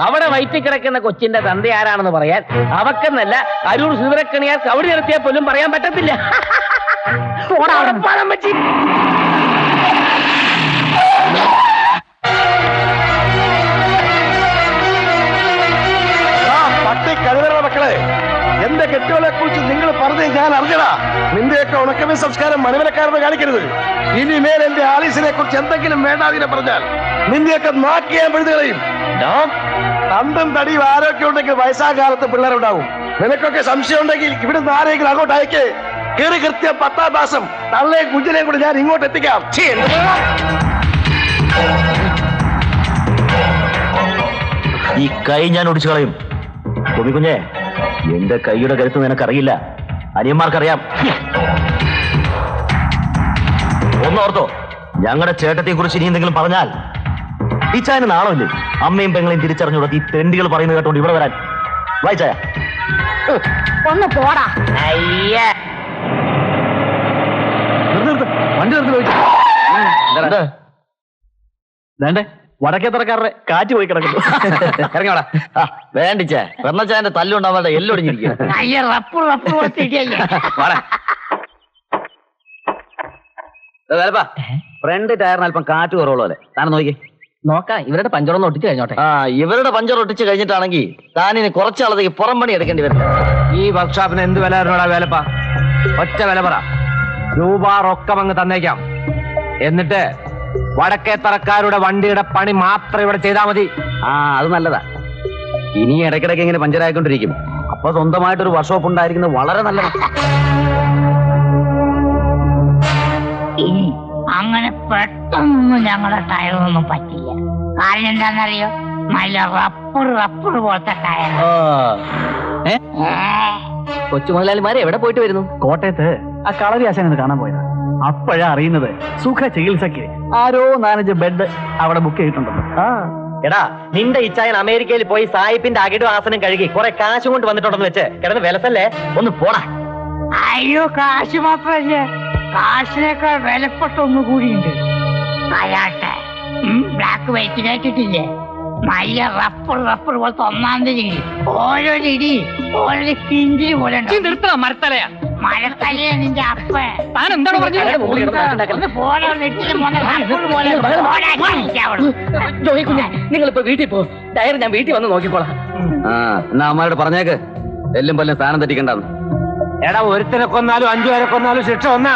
അവിടെ വയറ്റിൽ കിടക്കുന്ന കൊച്ചിന്റെ തന്ത ആരാണെന്ന് പറയാൻ അവക്കെന്നല്ല അരൂർ സൂരക്കണിയാർ കവടി നിർത്തിയാൽ പോലും പറയാൻ പറ്റത്തില്ല. അമ്മച്ചി, പട്ടി കരുതണ മക്കളെ, എന്റെ കെട്ടുകളെ കുറിച്ച് നിങ്ങൾ പറഞ്ഞ് ഞാൻ അറിഞ്ഞടാ. നിന്റെയൊക്കെ ഉണക്കമേ സംസ്കാരം മണിമലക്കാരനെ കാണിക്കരുത്. ഇനിമേൽ എന്റെ ആലീസിനെ കുറിച്ച് എന്തെങ്കിലും വേണ്ടാതിനെ പറഞ്ഞാൽ നിന്റെയൊക്കെ നാക്കിയാൻ പെഴുതുകളയും. തണ്ടും തടിയും ആരോഗ്യം ഉണ്ടെങ്കിൽ വയസ്സാകാലത്ത് പിള്ളേരുണ്ടാവും. നിനക്കൊക്കെ സംശയം ഉണ്ടെങ്കിൽ ഇവിടുന്ന് ആരെങ്കിലും അങ്ങോട്ട് അയക്കേ. കയറി കൃത്യം 10-ാം മാസം തള്ളയും കുഞ്ഞിനെയും കൂടി ഞാൻ ഇങ്ങോട്ട് എത്തിക്കാം. ഈ കൈ ഞാൻ ഒടിച്ചു കളയും. കുഞ്ഞെ, എന്റെ കൈയുടെ കരുത്ത് നിനക്കറിയില്ല, അനിയന്മാർക്കറിയാം. ഒന്നോർത്തോ, ഞങ്ങളുടെ ചേട്ടത്തെ കുറിച്ച് ഇനി എന്തെങ്കിലും പറഞ്ഞാൽ ഈ ചായന് നാളമില്ലേ? അമ്മയും പെങ്ങളെയും തിരിച്ചറിഞ്ഞുകൂടാ ഈ തെണ്ടികൾ പറയുന്നത് കേട്ടോണ്ട് ഇവിടെ വരാൻ. വായിച്ചായ ഒന്ന് പോടാ. വണ്ടി നിർത്തി വേണ്ടേ? വടക്കേത്തറക്കാരുടെ കാറ്റ് പോയി കിടക്കുന്നു. ഇറങ്ങിയോടാ. വേണ്ടിച്ചേ, വെണ്ണച്ചായന്റെ തല്ലുണ്ടാവാതെ എല്ലൊടിഞ്ഞിരിക്കും. ഫ്രണ്ട് ടയറിന് അല്പം കാറ്റ് കുറവുള്ള പോലെ. താൻ നോക്കി നോക്കാം, ഇവരുടെ പഞ്ചറൊന്ന് ഒട്ടിച്ച് കഴിഞ്ഞോട്ടെ. ഇവരുടെ പഞ്ചർ ഒട്ടിച്ച് കഴിഞ്ഞിട്ടാണെങ്കിൽ താനിനി കുറച്ചാളത്തേക്ക് പുറം പണി എടുക്കേണ്ടി വരും. ഈ വർക്ക്ഷോപ്പിന് എന്ത് വില തരണോടാ വേലപ്പ? ഒറ്റ വില പറ. രൂപ റൊക്കം അങ്ങ് തന്നേക്കാം. എന്നിട്ട് വടക്കേത്തറക്കാരുടെ വണ്ടിയുടെ പണി മാത്രം ഇവിടെ ചെയ്താൽ മതി. അത് നല്ലതാ. ഇനി ഇടയ്ക്കിടയ്ക്ക് ഇങ്ങനെ പഞ്ചറായിക്കൊണ്ടിരിക്കും. അപ്പൊ സ്വന്തമായിട്ടൊരു വർക്ക്ഷോപ്പ് ഉണ്ടായിരിക്കുന്നത് വളരെ നല്ലതാ. ഇനി അങ്ങനെ പെട്ടെന്നൊന്നും ഞങ്ങളുടെ ടയറൊന്നും പറ്റില്ല. കാരണം എന്താണെന്നറിയോ? നല്ല റപ്പർ പോലത്തെ ടയർ. കൊച്ചു മുതലാളിമാരെ എവിടെ പോയിട്ട് വരുന്നു? കോട്ടയത്ത് ആ കളരി ആശാനെന്ന് കാണാൻ പോയത്. അപ്പോഴാ അറിയുന്നത് സുഖ ചികിത്സക്ക് ആരോ 4-5 ബെഡ് അവിടെ ബുക്ക് ചെയ്തിട്ടുണ്ടെന്ന്. എടാ, നിന്റെ ഇച്ചായൻ അമേരിക്കയിൽ പോയി സായിപ്പിന്റെ അകിടും ആസനം കഴുകി കുറെ കാശ് കൊണ്ട് വന്നിട്ടുണ്ടെന്ന് വെച്ച് കിടന്ന് വിലസല്ലേ? ഒന്ന് പോടാ. അയ്യോ, കാശ് മാത്രല്ലേ, കാശിനേക്കാൾ വിലപ്പെട്ട ഒന്നു കൂടിയുണ്ട്. അയാട്ടെ ബ്ലാക്ക് വൈറ്റിനായിട്ടില്ലേ? നല്ല റപ്പർ പോലത്തെ 1-ാം തീയതി ഓരോ ഇടി ഓരോ പിഞ്ചിരി പോലെ മരത്തലയാ മരത്തലയാ നിന്റെ അപ്പ. താൻ എന്താണ് പറഞ്ഞത്? നിങ്ങളിപ്പോ വീട്ടിൽ പോ, ടയർ ഞാൻ വീട്ടിൽ വന്ന് നോക്കിക്കോളാം. എന്നാ അമ്മയോട് പറഞ്ഞേക്ക്, എല്ലും പല്ലും സ്ഥാനം തെറ്റിക്കണ്ടെന്ന്. എടാ, ഒരുത്തനെ കൊന്നാലും 5 പേരെ കൊന്നാലും ശിക്ഷ ഒന്നാ.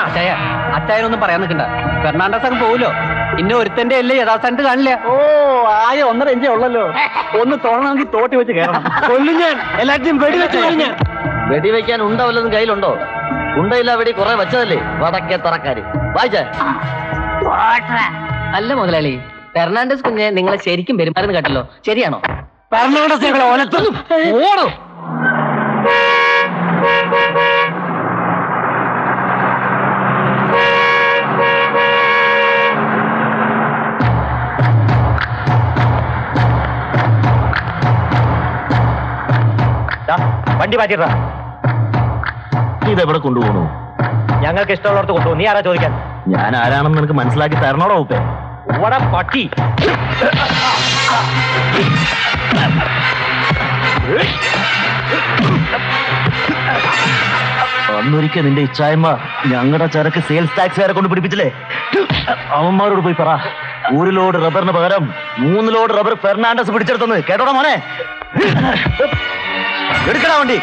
അച്ചായനൊന്നും പറയാൻ നിൽക്കണ്ട. ഫെർണാണ്ടസ് അങ്ങ് പോവുമല്ലോ. ഇന്ന ഒരുത്തന്റെ അല്ലേ യഥാസ്ഥാനത്ത് കാണില്ല. ആയ 1.5 ഇഞ്ചേ ഉള്ളല്ലോ. ഒന്ന് തോന്നണമെങ്കിൽ തോട്ടി വെച്ച് കയറണം. കൊല്ലും ഞാൻ. എല്ലാറ്റിനും വെടിവെച്ച് കഴിഞ്ഞ. വെടിവെക്കാൻ ഉണ്ട വല്ലതും കയ്യിലുണ്ടോ? ഉണ്ടയില്ല, വെടി കുറെ വെച്ചതല്ലേ വടക്കേ തറക്കാര്. വായിച്ചേ. അല്ല മുതലാളി, ഫെർണാണ്ടസ് കുഞ്ഞെ നിങ്ങളെ ശരിക്കും പെരുമാറുന്നു കേട്ടല്ലോ, ശരിയാണോ? ഫെർണാണ്ടസ് ഓലത്തൊന്നും ഓടോ. വണ്ടി മാറ്റിട്ടാ. ഇതെവിടെ കൊണ്ടുപോകണു? ഞങ്ങൾക്ക് ഇഷ്ടമുള്ളവർക്ക് കൊണ്ടുപോകും. നീ ആരാ ചോദിക്കാൻ? ഞാൻ ആരാണെന്ന് നിനക്ക് മനസ്സിലാക്കി തരണോടോ ഉപ്പേ? ഓടാ പട്ടി. അന്നൊരിക്കൽ നിന്റെ ഇച്ചായ്മ ഞങ്ങളുടെ ചരക്ക് സെയിൽസ് ടാക്സ് വരെ കൊണ്ട് പിടിപ്പിച്ചില്ലേ? അവന്മാരോട് പോയി പറ ഒരു ലോഡ് റബ്ബറിന് പകരം 3 ലോഡ് റബ്ബർ ഫെർണാണ്ടസ് പിടിച്ചെടുത്തെന്ന് കേട്ടോടാ മോനെ. എടുക്കടാ വണ്ടി.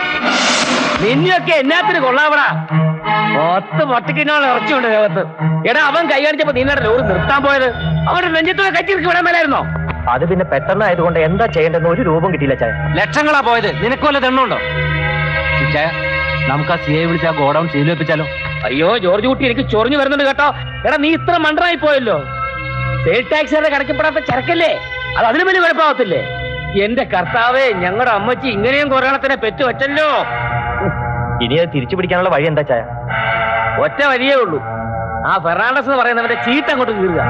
നിന്നെയൊക്കെ എന്നാത്തിന് കൊള്ളാവടാ. 10 പട്ടിക്കിനോളം ഇറച്ചിയുണ്ട് ലോകത്ത്. എടാ അവൻ കൈ കാണിച്ചപ്പോ നിങ്ങളുടെ ലോറി നിർത്താൻ പോയത് അവരുടെ നെഞ്ചത്തോടെ കച്ചിരിക്ക് വിടാൻ മേലായിരുന്നോ? അത് പിന്നെ പെട്ടെന്നായതുകൊണ്ട് എന്താ ചെയ്യേണ്ടെന്ന് ഒരു രൂപം കിട്ടിയില്ല ചായ. ലക്ഷങ്ങളാ പോയത്. നിനക്ക് വല്ല തെണ്ണുണ്ടോ? നമുക്ക് ആ സിഐ വിളിച്ച് ആ ഗോഡൌൺ സീൽ വെപ്പിച്ചാലോ? അയ്യോ ജോർജ് കുട്ടി, എനിക്ക് ചൊറിഞ്ഞു വരുന്നുണ്ട് കേട്ടോ. എടാ നീ ഇത്ര മണ്ടനായി പോയല്ലോ. സെയിൽ ടാക്സുകാരെ കടക്കപ്പെടാത്ത ചരക്കല്ലേ, അത് അതിന് വലിയ കുഴപ്പമാവത്തില്ലേ? എന്റെ കർത്താവേ, ഞങ്ങളുടെ അമ്മച്ചി ഇങ്ങനെയും കൊറോണത്തിനെ പെറ്റു വെച്ചല്ലോ. ഇനി അത് തിരിച്ചു പിടിക്കാനുള്ള വഴി എന്താ ചായ? ഒറ്റ വഴിയേ ഉള്ളൂ. ആ ഫെർണാണ്ടസ് എന്ന് പറയുന്നവന്റെ ചീട്ട് അങ്ങോട്ട് കീറുക.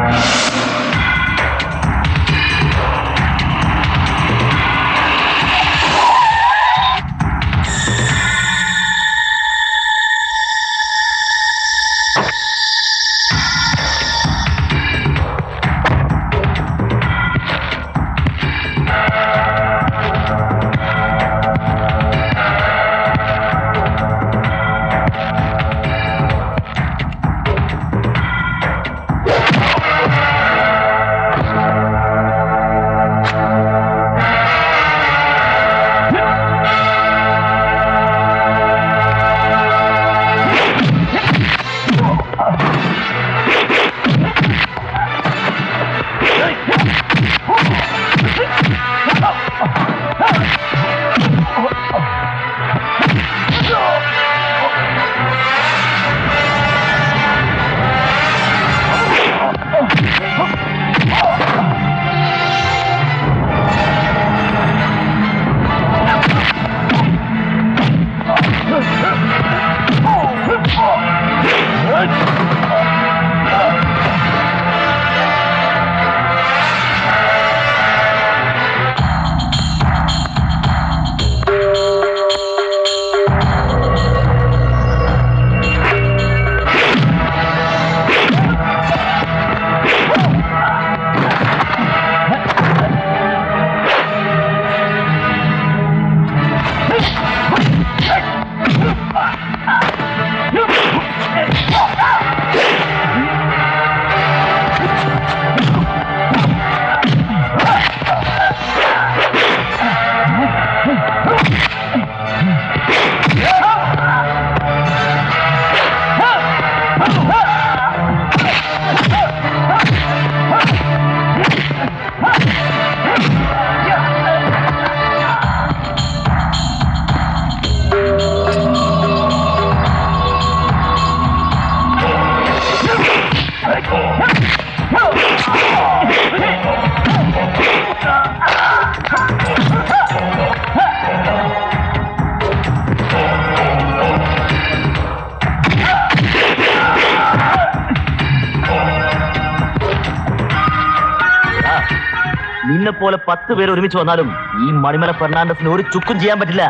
പോലെ 10 പേര് ഒരുമിച്ച് വന്നാലും ഈ മണിമല ഫെർണാണ്ടസിന് ഒരു ചുക്കും ചെയ്യാൻ പറ്റില്ല.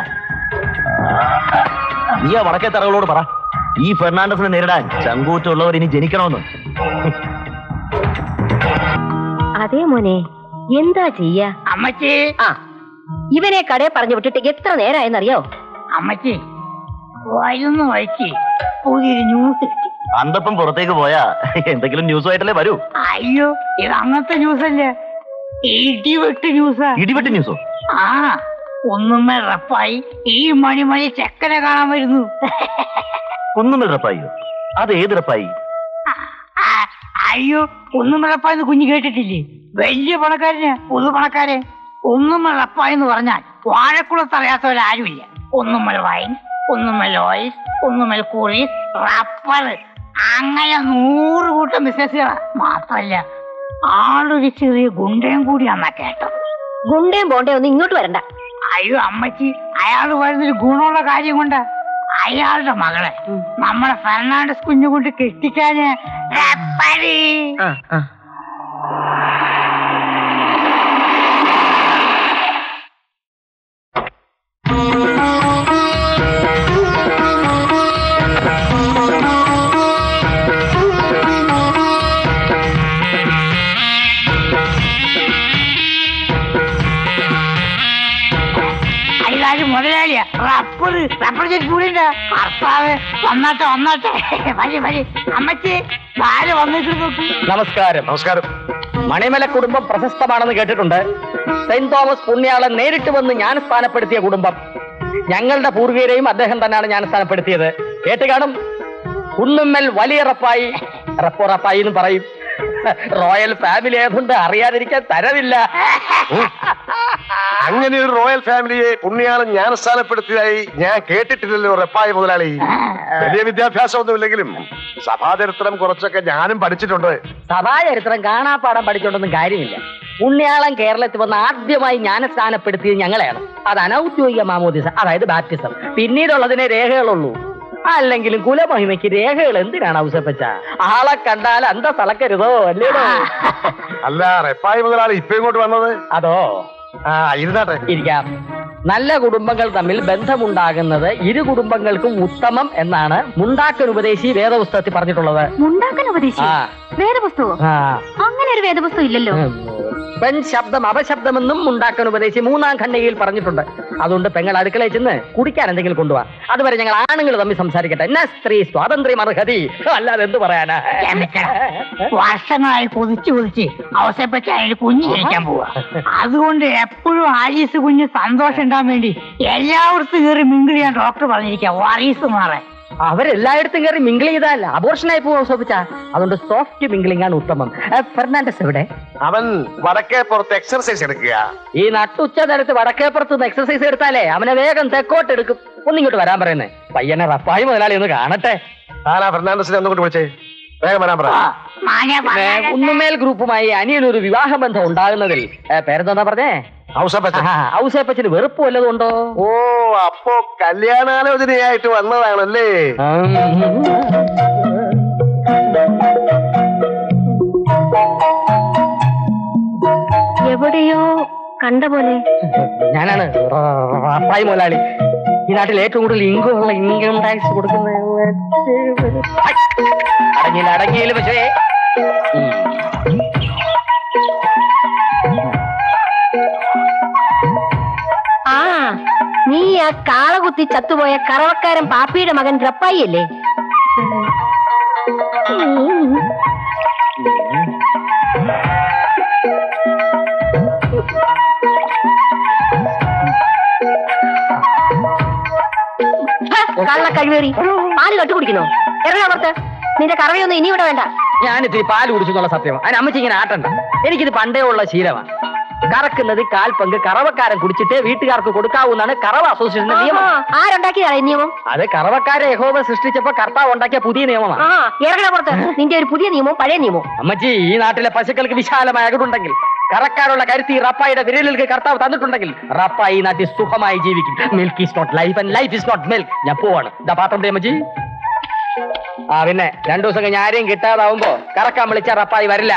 നീ ആ വടക്കേ തറകളോട് പറ, ഈ ഫെർണാണ്ടസിനെ നേരിടാൻ ചങ്കൂറ്റുള്ളവർ ഇനി ജനിക്കണമെന്ന്. അതേ മോനെ, എന്താ ചെയ്യാ? അമ്മച്ചി, ഇവനെ കടയെ പറഞ്ഞു വിട്ടിട്ട് എത്ര നേരമായെന്നറിയോ? അമ്മച്ചി, വരുന്ന വഴിക്ക് പുതിയൊരു ന്യൂസ് കിട്ടി. അന്തപ്പം പുറത്തേക്ക് പോയാ എന്തെങ്കിലും ന്യൂസുമായിട്ടല്ലേ വരൂ. അയ്യോ, ഇത് അങ്ങനത്തെ ന്യൂസല്ലേ, ഇടിവെട്ട് ന്യൂസാ. ഇടിവെട്ട് ന്യൂസോ? ആ, ഒന്നുമേ റപ്പായി ഈ മണിമണി ചെക്കനെ കാണാൻ വരുന്നു. ഒന്നുമേ റപ്പായിയോ? അത് ഏത് റപ്പായി? അയ്യോ, ഒന്നുമേ റപ്പായെന്ന് കുഞ്ഞു കേട്ടിട്ടില്ലേ? വലിയ പണക്കാരന്, പൊതു പണക്കാരൻ. ഒന്നുമേ റപ്പായെന്ന് പറഞ്ഞാൽ വാഴക്കുളത്തറിയാത്തവരാരുമില്ല. ഒന്നുമൽ വൈൻ, ഒന്നുമൽ ഓയിൽസ്, ഒന്നുമൽ കൂറീസ്, റബ്ബർ, അങ്ങനെ 100 കൂട്ടം ബിസിനസ്സുകളാ. മാത്രല്ല ആളൊരു ചെറിയ ഗുണ്ടയും കൂടിയാന്നാ കേട്ടത്. ഗുണ്ടയും ബോണ്ടയും ഒന്നും ഇങ്ങോട്ട് വരണ്ട. അയ്യോ അമ്മച്ചി, അയാൾ വരുന്നൊരു ഗുണമുള്ള കാര്യം കൊണ്ട് അയാളുടെ മകളെ നമ്മളെ ഫെർണാണ്ടസ് കുഞ്ഞു കൊണ്ട് കെട്ടിക്കാന് റബ്ബറി. മുതലാളിയാ റബ്ബർ ചെടി കൂടിണ്ട. കർത്താവ് വന്നാട്ടെ വന്നാട്ടെ. വരി വരി അമ്മച്ചി, ആര് വന്നിട്ട് നോക്കി. നമസ്കാരം. നമസ്കാരം. മണിമല കുടുംബം പ്രശസ്തമാണെന്ന് കേട്ടിട്ടുണ്ട്. സെന്റ് തോമസ് പുണ്യാളൻ നേരിട്ട് വന്ന് ജ്ഞാനസ്ഥാനപ്പെടുത്തിയ കുടുംബം. ഞങ്ങളുടെ പൂർവികരെയും അദ്ദേഹം തന്നെയാണ് ജ്ഞാനസ്ഥാനപ്പെടുത്തിയത്. കേട്ട് കാണും. കുന്നുമ്മൽ വലിയ റപ്പായി, റപ്പായി എന്ന് പറയും. റോയൽ ഫാമിലി ആയതുകൊണ്ട് അറിയാതിരിക്കാൻ തരവില്ല. അങ്ങനെ ഒരു റോയൽ ഫാമിലിയെ പുണ്യാളൻ ജ്ഞാനസ്ഥാനപ്പെടുത്തിയതായി ഞാൻ കേട്ടിട്ടില്ലല്ലോ റപ്പായി മുതലാളി. വലിയ വിദ്യാഭ്യാസമൊന്നുമില്ലെങ്കിലും സഭാചരിത്രം കുറച്ചൊക്കെ ഞാനും പഠിച്ചിട്ടുണ്ട്. സഭാചരിത്രം കാണാപ്പാടം പഠിച്ചോണ്ടൊന്നും കാര്യമില്ല. പുണ്യാളൻ കേരളത്തിൽ വന്ന് ആദ്യമായി ജ്ഞാനസ്ഥാനപ്പെടുത്തിയത് ഞങ്ങളെയാണ്. അത് അനൗദ്യോഗിക മാമോദിസ, അതായത് ബാപ്റ്റിസം. പിന്നീടുള്ളതിനെ രേഖകളുള്ളൂ. അല്ലെങ്കിലും കുലമഹിമയ്ക്ക് രേഖകൾ എന്തിനാണ് ഔസപ്പച്ച? ആളെ കണ്ടാൽ അന്ത തളക്കരുതോ അല്ലേടോ? അല്ല റപ്പായി മുതലാളി ഇപ്പൊ ഇങ്ങോട്ട് വന്നത്? അതോ ഇരുന്നാട്ടെ. ഇരിക്കാം. നല്ല കുടുംബങ്ങൾ തമ്മിൽ ബന്ധമുണ്ടാകുന്നത് ഇരു കുടുംബങ്ങൾക്കും ഉത്തമം എന്നാണ് മുണ്ടാക്കൻ ഉപദേശി വേദപുസ്തകത്തിൽ പറഞ്ഞിട്ടുള്ളത്. മുണ്ടാക്കൻ ഉപദേശി വേദപുസ്തകം? അങ്ങനെ ഒരു വേദപുസ്തകം ഇല്ലല്ലോ. പെൺ ശബ്ദം അപശബ്ദമെന്നും മുണ്ടാക്കൻ ഉപദേശി 3-ാം ഖണ്ഡികയിൽ പറഞ്ഞിട്ടുണ്ട്. അതുകൊണ്ട് പെങ്ങൾ അടുക്കളയിൽ ചെന്ന് കുടിക്കാൻ എന്തെങ്കിലും കൊണ്ടുപോവാ. അതുവരെ ഞങ്ങൾ ആണുങ്ങൾ തമ്മിൽ സംസാരിക്കട്ടെ. എന്നാ സ്ത്രീ സ്വാതന്ത്ര്യം അർഹതി, അല്ലാതെ എന്ത് പറയാനാ? വർഷങ്ങളായി കൊതിച്ച് അവസരപ്പറ്റി അതിന് കുഞ്ഞ് ജനിക്കാൻ പോവാ. അതുകൊണ്ട് എപ്പോഴും ആലീസ് കുഞ്ഞ് സന്തോഷം ഉണ്ടാകാൻ വേണ്ടി എല്ലായിടത്തും കയറി മിങ്കിൾ ചെയ്യാൻ ഡോക്ടർ പറഞ്ഞിരിക്കാം. വാരീസ് മാറാൻ അവരെല്ലായിടത്തും കയറി മിങ്കിൾ ചെയ്താൽ അബോർഷനായി പോവാ സോപ്പിച്ച. അതുകൊണ്ട് സോഫ്റ്റ് മിങ്കിളിംഗ് ആണ് ഉത്തമം. ഫെർണാണ്ടസ് എവിടെ? അവൻ വടക്കേ പുറത്ത് എക്സർസൈസ് എടുക്കുക. ഈ നട്ടുച്ച നേരത്ത് വടക്കേപ്പുറത്ത് എക്സർസൈസ് എടുത്താലേ അവനെ വേഗം തെക്കോട്ട് എടുക്കും. ഒന്നിങ്ങോട്ട് വരാൻ പറയുന്നേ. പയ്യനെ റപ്പായി മുതലാളി ഒന്ന് കാണട്ടെ. ആരാ ഫെർണാണ്ടസിനെ ഒന്നുകൊണ്ട് വിളിച്ചേ? വേഗം വരാൻ പറ. കുന്നുമേൽ ഗ്രൂപ്പുമായി അനിയനൊരു വിവാഹബന്ധം ഉണ്ടാകുന്നതിൽ പേരെന്താ പറഞ്ഞേ? ഔസേപ്പച്ചന് വെറുപ്പ് വല്ലതുണ്ടോ? ഓ, അപ്പോ കല്യാണാലോചനയായിട്ട് വന്നതാണല്ലേ? എവിടെയോ കണ്ട പോലെ. ഞാനാണ് റപ്പായി മുതലാളി. ഈ നാട്ടിൽ ഏറ്റവും കൂടുതൽ ഇൻകം ടാക്സ് കൊടുക്കുന്ന. അടങ്ങിയില്ല പക്ഷേ ആ, നീ ആ കാളകുത്തി ചത്തുപോയ കറവക്കാരൻ പാപ്പിയുടെ മകൻ റപ്പായി അല്ലേ? കള്ള കഴിവേറി പാല് കട്ടുകുടിക്കുന്നോ? ഇറങ്ങാ പുറത്ത്. നിന്റെ കറവയൊന്നും ഇനി ഇവിടെ വേണ്ട. ഞാനിത്തിരി പാല് കുടിച്ചെന്നുള്ള സത്യം. അതിന് അമ്മച്ചി ഇങ്ങനെ ആട്ടണ്ട. എനിക്കിത് പണ്ടേ ഉള്ള ശീലമാണ്. കറക്കുന്നത് കാൽപങ്ക് കറവക്കാരൻ കുടിച്ചിട്ടേ വീട്ടുകാർക്ക് കൊടുക്കാവുന്നതാണ് കറവ അസോസിയേഷന്റെ നിയമം. ആരുണ്ടാക്കിയതാണ് ഈ നിയമം? അത് കറവക്കാരെ യഹോവ സൃഷ്ടിച്ചപ്പോ കർത്താവ് ഉണ്ടാക്കിയ പുതിയ നിയമമാണ്. ഇറങ്ങണ പുറത്ത്. നിന്റെ ഒരു പുതിയ നിയമവും പഴയ നിയമവും. അമ്മച്ചി, ഈ നാട്ടിലെ പശുക്കൾക്ക് വിശാലമായ അകടുണ്ടെങ്കിൽ, കറക്കാനുള്ള കരുത്തി റപ്പായുടെ വിരലുകൾക്ക് കർത്താവ് തന്നിട്ടുണ്ടെങ്കിൽ റപ്പായി ഈ നാട്ടിൽ സുഖമായി ജീവിക്കും. Milk is not life and life is not milk. ഞാൻ പോവാണ്. ഇതാ പാത്രം അമ്മച്ചി. പിന്നെ 2 ദിവസം കഴിഞ്ഞ് ആരെയും കിട്ടാതാവുമ്പോ കറക്കാൻ വിളിച്ച റപ്പായി വരില്ല.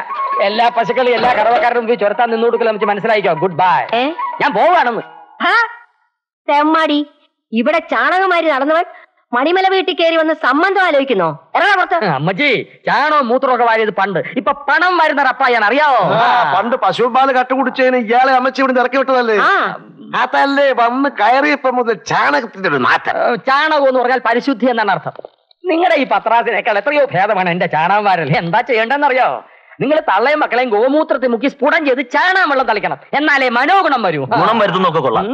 എല്ലാ പശുക്കളും എല്ലാ കറവക്കാരുടെ മുമ്പിൽ ചൊരത്താൻ നിന്നു കൊടുക്കല നമുക്ക് മനസ്സിലായിക്കോ. Good bye. ഞാൻ പോവാണെന്ന്. തെമ്മാടി, ഇവിടെ ചാണകമാരി നടന്നവൻ മണിമല വീട്ടിൽ കയറി വന്ന് സംബന്ധം ആലോചിക്കുന്നോ? ഇറങ്ങാ പുറത്ത്. അമ്മച്ചി, ചാണോ മൂത്രമൊക്കെ വാരിയത് പണ്ട്. ഇപ്പൊ പണം വരുന്ന റപ്പായാണ്, അറിയാവോ? പണ്ട് പശുപാല് കട്ടുകുടിച്ചതിന് ഇയാളെ അമ്മച്ചി ഇവിടെ ഇറക്കി വിട്ടതല്ലേ? അതല്ലേ വന്ന് കയറിയപ്പോ മുതൽ ചാണകത്തിന്റെ ഒരു നാട്ടം. ചാണകം എന്ന് പറഞ്ഞാൽ പരിശുദ്ധി എന്നാണ് അർത്ഥം. നിങ്ങളുടെ ഈ പത്രാസിനേക്കാൾ എത്രയോ ഭേദമാണ് എന്റെ ചാണകം വാരല്ലേ. എന്താ ചെയ്യേണ്ടെന്നറിയോ? നിങ്ങൾ തള്ളയും മക്കളെയും ഗോമൂത്രത്തിൽ മുക്കി സ്ഫുടം ചെയ്ത് ചാണകം വെള്ളം തളിക്കണം. എന്നാലേ മനോഗുണം വരൂ. ഗുണം വരുത്തുന്നൊക്കെ കൊള്ളാം.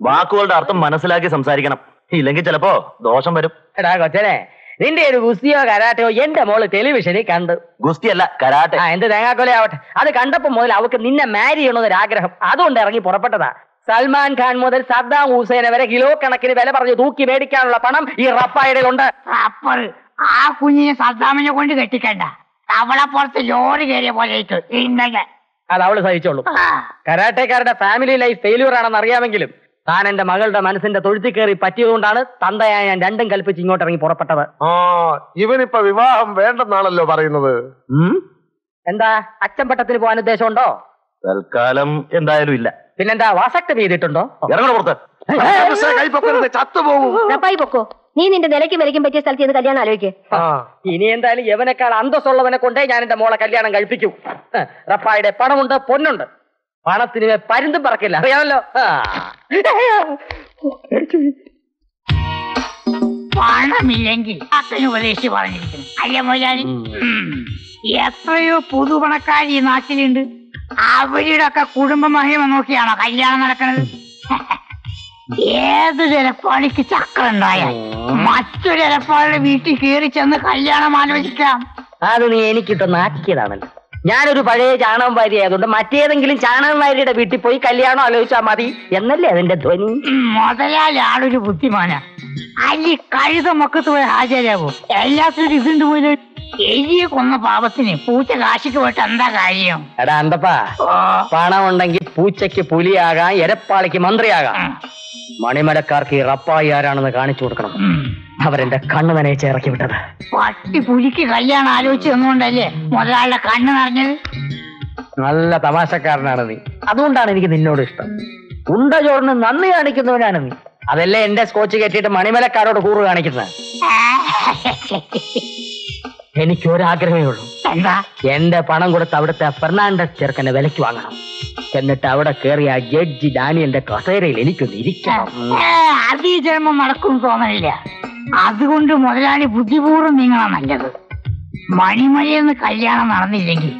വാക്കുകളുടെ അർത്ഥം മനസ്സിലാക്കി സംസാരിക്കണം. ഇല്ലെങ്കിൽ ചിലപ്പോ ദോഷം വരും. എടാ കൊച്ചനെ, നിന്റെ ഒരു ഗുസ്തിയോ കരാട്ടയോ എന്റെ മോള് ടെലിവിഷനിൽ കണ്ടു. ഗുസ്തിയല്ല, കരാട്ടെ. എന്ത് തേങ്ങാക്കൊല ആവട്ടെ. അത് കണ്ടപ്പോ മുതൽ അവക്ക് നിന്നെ മാരി ചെയ്യണമെന്നൊരാഗ്രഹം. അതുകൊണ്ട് ഇറങ്ങി പുറപ്പെട്ടതാ. സൽമാൻ ഖാൻ മുതൽ സദ്ദാം ഹുസൈനെ വരെ കിലോ കണക്കിന് വില പറഞ്ഞ് തൂക്കി മേടിക്കാനുള്ള പണം ഈ റപ്പായുടെ ഉണ്ട്. അപ്പോൾ ആ കുഞ്ഞിനെ സദ്ദാമിനെ കൊണ്ട് കെട്ടിക്കണ്ട. അവളെ പുറത്ത് ലോറി കയറിയ പോലെ ഇന്നലെ അത് അവള് സഹിച്ചോളൂ. കരാട്ടക്കാരുടെ ഫാമിലി ലൈഫ് ഫെയില്യൂർ ആണെന്ന് അറിയാമെങ്കിലും താൻ എന്റെ മകളുടെ മനസ്സിന്റെ തൊഴുത്തി കയറി പറ്റിയതുകൊണ്ടാണ് തന്തയായ ഞാൻ രണ്ടും കൽപ്പിച്ച് ഇങ്ങോട്ട് ഇറങ്ങി പുറപ്പെട്ടത്. ഇവനിപ്പോ വിവാഹം വേണ്ടെന്നാണല്ലോ പറയുന്നത്. എന്താ അച്ചമ്പട്ടത്തിന് പോകാൻ ഉദ്ദേശമുണ്ടോ? തൽക്കാലം എന്തായാലും ഇല്ല. പിന്നെന്താ വാസക്തി ചെയ്തിട്ടുണ്ടോ? ഇറങ്ങണ പുറത്ത്. ചത്തുപോകും. പൊക്കോ. നീ നിന്റെ നിലയ്ക്ക് വിലയ്ക്കും പറ്റിയ സ്ഥലത്ത് നിന്ന് കല്യാണം ആലോചിക്കേ. ഇനി എന്തായാലും യവനേക്കാൾ അന്തസ്സുള്ളവനെ കൊണ്ടേ ഞാൻ എന്റെ മോളെ കല്യാണം കഴിപ്പിക്കൂ. റപ്പായുടെ പണമുണ്ട്, പൊന്നുണ്ട്. പണത്തിന് പരുന്തും പറക്കില്ല, അറിയാമല്ലോ. പണമില്ലെങ്കിൽ അച്ഛന് ഉപദേശിച്ച് പറഞ്ഞിരിക്കുന്നു. അല്ല മുതലാളി, എത്രയോ പുതുപണക്കാർ ഈ നാട്ടിലുണ്ട്. അവരുടെ ഒക്കെ കുടുംബ മഹിമ നോക്കിയാണോ കല്യാണം നടക്കുന്നത്? ഏതൊരു ഇലപ്പാളിക്ക് ചക്രം ഉണ്ടായാൽ മറ്റൊരു ഇലപ്പാളിയുടെ വീട്ടിൽ കയറി ചെന്ന് കല്യാണം ആലോചിക്കാം. അത് നീ എനിക്കിട്ടൊന്ന് ആക്കിയതാണല്ലോ. ഞാനൊരു പഴയ ചാണകം വാരി ആയതുകൊണ്ട് മറ്റേതെങ്കിലും ചാണകം വാരിയുടെ വീട്ടിൽ പോയി കല്യാണം ആലോചിച്ചാൽ മതി എന്നല്ലേ അതിന്റെ ധ്വനി? മുതലാളി ആളൊരു ബുദ്ധിമാനാ. അല്ലി കഴുത മക്കത്ത് പോയി ഹാജരാകും. എല്ലാത്തിനും ഇതുണ്ട് പോലെ. എലിയെ കൊന്ന പാപത്തിന് പൂച്ച കാശിക്ക് പോയിട്ട് എന്താ കാര്യം? എടാ അന്തപ്പാ, പണം ഉണ്ടെങ്കിൽ പൂച്ചയ്ക്ക് പുലിയാകാം, എരപ്പാളിക്ക് മന്ത്രിയാകാം. മണിമലക്കാർക്ക് ഈ റപ്പായി ആരാണെന്ന് കാണിച്ചു കൊടുക്കണം. അവരെന്റെ കണ്ണു നനയിച്ച് ഇറക്കി വിട്ടത്. പട്ടി പുലിക്ക് കല്യാണം ആലോചിച്ച് തന്നുകൊണ്ടല്ലേ മുതലാളിയുടെ കണ്ണ് നിറഞ്ഞത്? നല്ല തമാശക്കാരനാണ് നീ. അതുകൊണ്ടാണ് എനിക്ക് നിന്നോട് ഇഷ്ടം. ഉണ്ട ചോറിന് നന്ദി കാണിക്കുന്നവനാണ് നീ. അതല്ലേ എന്റെ സ്കോച്ച് കെട്ടിയിട്ട് മണിമലക്കാരോട് കൂറ് കാണിക്കുന്നത്. എനിക്കൊരാഗ്രഹമേ ഉള്ളൂ. എന്താ? എന്റെ പണം കൊടുത്ത് അവിടുത്തെ ഫെർണാണ്ടസ് ചെറുക്കനെ വിലക്ക് വാങ്ങണം. എന്നിട്ട് അവിടെ കയറിയ ജഡ്ജി ഡാനിയലിന്റെ കസേരയിൽ എനിക്കൊന്ന് ഇരിക്കണം. അത് ഈ ജന്മം നടക്കും തോന്നണില്ല. അതുകൊണ്ട് മുതലാളി ബുദ്ധിപൂർവ്വം നീങ്ങണം നല്ലത്. മണിമലയെന്ന് കല്യാണം നടന്നില്ലെങ്കിൽ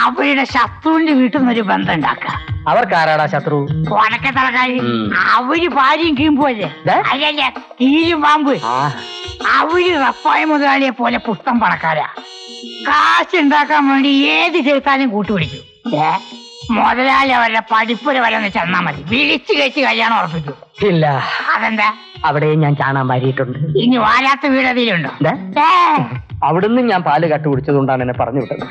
അവരുടെ ശത്രുവിന്റെ വീട്ടിൽ നിന്നൊരു ബന്ധം ഉണ്ടാക്കുക. അവർക്കാരാടാ ശത്രു? വടക്കത്തറക്കാര്. അവര് ഭാര്യയും കീമ്പുമല്ലേ? അല്ലല്ല, കീഴും പാമ്പ്. അവര് റപ്പായ മുതലാളിയെ പോലെ പുസ്തം പണക്കാരാ. കാശുണ്ടാക്കാൻ വേണ്ടി ഏത് ചെറുത്താലും കൂട്ടുപിടിക്കും. മുതലാളി അവരുടെ പഠിപ്പുര വരെ ചെന്നാ മതി, വിളിച്ചു കഴിച്ച് കല്യാണം ഉറപ്പിക്കും. ഇല്ല. അതെന്താ? അവിടെ ഞാൻ ചാണാൻ വാരിയിട്ടുണ്ട്. ഇനി വാലാത്ത വീട് അതിലുണ്ടോ? അവിടുന്ന് ഞാൻ പാല് കട്ടുകുടിച്ചതുകൊണ്ടാണ് എന്നെ പറഞ്ഞു വിട്ടത്.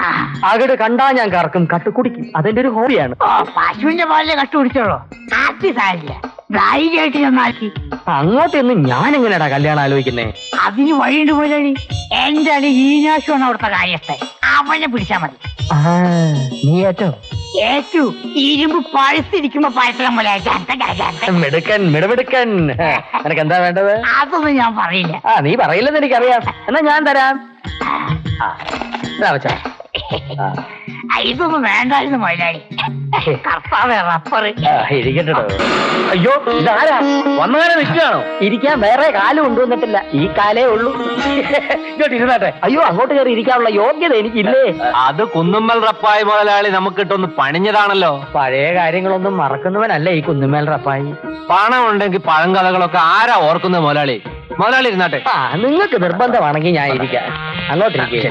അകട് കണ്ടാ ഞാൻ കറക്കും, കട്ടു കുടിക്കും. അതെന്റെ ഒരു ഹോബിയാണ്. പശുവിന്റെ പാലിലെ കട്ടുകുടിച്ചോളൂ. അത് സാരില്ല, ധൈര്യമായിട്ട് ചെന്നാക്കി. അങ്ങോട്ടൊന്നും ഞാൻ എങ്ങനെയാടാ കല്യാണം ആലോചിക്കുന്നേ? അതിന് വഴിയുണ്ട് പോലെയാണ്. എന്റെ അടി ഈനാശമാണ് അവിടുത്തെ കാര്യത്തെ. അവനെ പിടിച്ചാ മതി. നീ ഏറ്റോ? ഏറ്റു. ഇരുമ്പ് പഴുത്തിരിക്കുമ്പോ പഴത്തം പോലെ മിടുക്കൻ, മിടമിടുക്കൻ. നിനക്ക് എന്താ വേണ്ടത്? അതൊന്നും ഞാൻ പറയില്ല. നീ പറയില്ലെന്ന് എനിക്കറിയാം. എന്നാ ഞാൻ തരാം. ഇതൊന്നും വേണ്ടായിരുന്നു മുതലാളി. കർത്താവേ, റബ്ബർ ഇരിക്കട്ടോ. അയ്യോ, ഇതാരാ? വന്നവരെ നിൽക്കുകയാണോ? ഇരിക്കാൻ വേറെ കാലം കൊണ്ടുവന്നിട്ടില്ല. ഈ കാലേ ഉള്ളൂ. ഇങ്ങോട്ട് ഇരുന്നാട്ടെ. അയ്യോ, അങ്ങോട്ട് കയറി ഇരിക്കാനുള്ള യോഗ്യത എനിക്കില്ലേ? അത് കുന്നുമ്മൽ റപ്പായി മുതലാളി നമുക്കിട്ടൊന്ന് പണിഞ്ഞതാണല്ലോ. പഴയ കാര്യങ്ങളൊന്നും മറക്കുന്നവനല്ല ഈ കുന്നുമ്മൽ റപ്പായി. പണം ഉണ്ടെങ്കിൽ പഴങ്കഥകളൊക്കെ ആരാ ഓർക്കുന്നത് മുതലാളി? മുതലാളി ഇരുന്നാട്ടെ. നിങ്ങൾക്ക് നിർബന്ധമാണെങ്കിൽ ഞാൻ ഇരിക്കാം. അങ്ങോട്ടിരിക്കുക.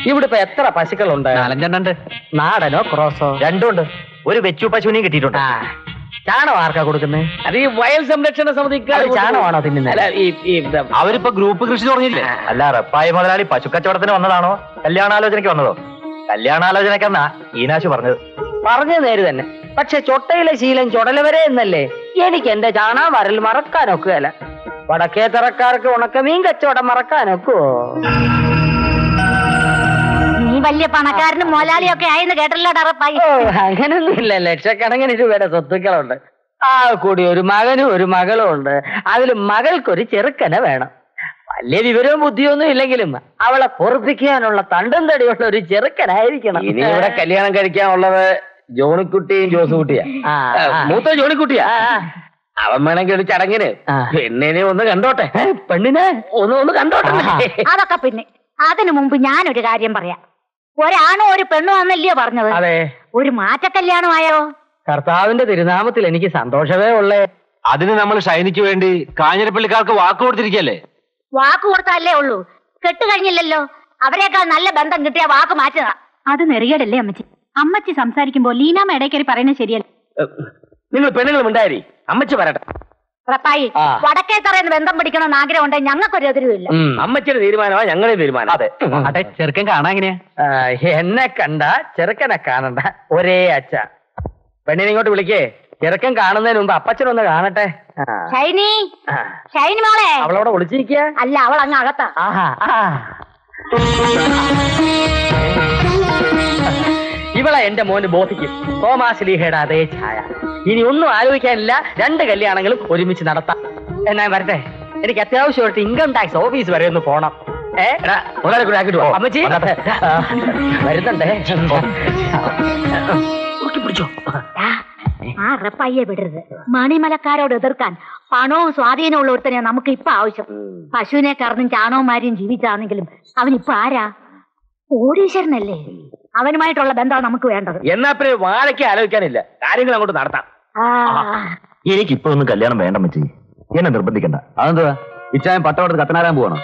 ഇവിടെ ഇപ്പൊ എത്ര പശുക്കളുണ്ട്? 4 നാടനോ ക്രോസോ? 2 ഉണ്ട്. ഒരു വെച്ചു പശുവിനെയും കിട്ടിയിട്ടുണ്ട്. ചാണകം ആർക്കാ കൊടുക്കുന്നത്? അത് ഈ വയൽ സംരക്ഷണ സമിതിക്ക്. ചാണകമാണോ തിന്നുന്നത്? അവരിപ്പോ ഗ്രൂപ്പ് കൃഷി തുടങ്ങിയില്ലേ? അല്ല, റപ്പായി മുതലാളി പശുക്കച്ചവടത്തിന് വന്നതാണോ കല്യാണാലോചനയ്ക്ക് വന്നതോ? കല്യാണാലോചനക്കെന്നാ ഈനാശു പറഞ്ഞത്. പറഞ്ഞത് നേര് തന്നെ. പക്ഷെ ചൊട്ടയിലെ ശീലം ചുടല വരെ എന്നല്ലേ? എനിക്ക് എന്റെ ചാണകം വരൽ മറക്കാനൊക്കുകയല്ല. വടക്കേ തറക്കാർക്ക് ഉണക്കമീൻ കച്ചവടം മറക്കാനൊക്കുവോ? നീ വലിയ പണക്കാരനും മോലാളിയൊക്കെ ആയെന്ന് കേട്ടല്ലോ ഡറപ്പായി. അങ്ങനൊന്നുമില്ല. ലക്ഷക്കണക്കിന് രൂപയുടെ സ്വത്തുക്കളുണ്ട്. ആ കൂടി ഒരു മകനും ഒരു മകളും ഉണ്ട്. അതിൽ മകൾക്കൊരു ചെറുക്കനെ വേണം. വലിയ വിവരവും ബുദ്ധിയൊന്നും ഇല്ലെങ്കിലും അവളെ പൊറപ്പിക്കാനുള്ള തണ്ടും തടിയുള്ള ഒരു ചെറുക്കനായിരിക്കണം. ഇനി ഇവിടെ കല്യാണം കഴിക്കാനുള്ളത് ജോണിക്കുട്ടിയും ജോസുകുട്ടിയാ. മൂത്ത ജോണിക്കുട്ടിയാ. അവൻ വേണമെങ്കിൽ ഒരു ചടങ്ങിന് പെണ്ണിനെ ഒന്ന് കണ്ടോട്ടെ. പെണ്ണിനെ ഒന്ന് കണ്ടോട്ടെ. അതൊക്കെ പിന്നെ. അതിനു മുമ്പ് ഞാനൊരു കാര്യം പറയാം. ഒരാണോ ഒരു പെണ്ണോ ആണെന്നല്ലയോ പറഞ്ഞത്? അതെ. ഒരു മാറ്റക്കല്യാണമായോ? കർത്താവിന്റെ തിരുനാമത്തിൽ എനിക്ക് സന്തോഷമേ ഉള്ളേ. അതിന് നമ്മൾ ഷൈനിക്ക് വേണ്ടി കാഞ്ഞിരപ്പള്ളിക്കാർക്ക് വാക്ക് കൊടുത്തിരിക്കല്ലേ? വാക്ക് കൊടുത്തല്ലേ ഉള്ളൂ, കെട്ട് കഴിഞ്ഞില്ലല്ലോ. അവരെക്കാൾ നല്ല ബന്ധം കിട്ടിയ വാക്ക് മാറ്റുക. അത് നെറിയടല്ലേ അമ്മച്ചി? അമ്മച്ചി സംസാരിക്കുമ്പോ ലീനാമ്മ ഇടയ്ക്കറി പറയുന്നത് ശരിയല്ല. നിങ്ങൾ പെണ്ണുങ്ങളും ഉണ്ടായി. അമ്മച്ചി പറയട്ടെ. റപ്പായി, വടക്കേ തറയെന്ന് ബന്ധം പിടിക്കണമെന്ന് ആഗ്രഹം ഉണ്ടെങ്കിൽ ഞങ്ങൾക്കൊരു എതിരുമില്ല. അമ്മച്ചിയുടെ തീരുമാനമാ ഞങ്ങളുടെ തീരുമാനം. അതെ. അതെ, ചെറുക്കൻ കാണാൻ എങ്ങനെയാ? എന്നെ കണ്ട ചെറുക്കനെ കാണണ്ട, ഒരേ അച്ഛ. പെണ്ണിനെ ഇങ്ങോട്ട് വിളിക്കേ. ചെറുക്കൻ കാണുന്നതിന് മുമ്പ് അപ്പച്ചനൊന്ന് കാണട്ടെ. ഷൈനി, ഷൈനി മോളെ. അവളവിടെ ഒളിച്ചിരിക്കുക? അല്ല, അവൾ അങ്ങ് അകത്താ. ഇവളെ എന്റെ മോന് ബോധിക്കും. തോമാസ് ലീഹയുടെ അതേ ഛായ. ഇനി ഒന്നും ആലോചിക്കാനില്ല. 2 കല്യാണങ്ങളും ഒരുമിച്ച് നടത്താം. എന്നാ വരട്ടെ, എനിക്ക് അത്യാവശ്യമായിട്ട് ഇൻകം ടാക്സ് ഓഫീസ് വരെ ഒന്ന് പോണം. അമ്മച്ചി വരുന്നുണ്ടേ. ആ റപ്പായിയെ വിടരുത്. മണിമലക്കാരോട് എതിർക്കാൻ പണവും സ്വാധീനമുള്ള ഒരുത്തനെ നമുക്ക് ഇപ്പൊ ആവശ്യം. പശുവിനെ കറന്നും ചാണകമാരിയും ജീവിച്ചാണെങ്കിലും അവനിപ്പൊ ആരാ? കോടീശ്വരനല്ലേ? അവനുമായിട്ടുള്ള ബന്ധമാണ് നമുക്ക് വേണ്ടത്. എന്നാ പിന്നെ വാഴയ്ക്ക് ആലോചിക്കാനില്ല, കാര്യങ്ങൾ അങ്ങോട്ട് നടത്താം. എനിക്കിപ്പോ ഒന്നും കല്യാണം വേണ്ട മച്ചി, എന്നെ നിർബന്ധിക്കണ്ട. അതെന്താ ഇച്ചായം പട്ടവടത്ത് കത്തനാരാൻ പോകണം?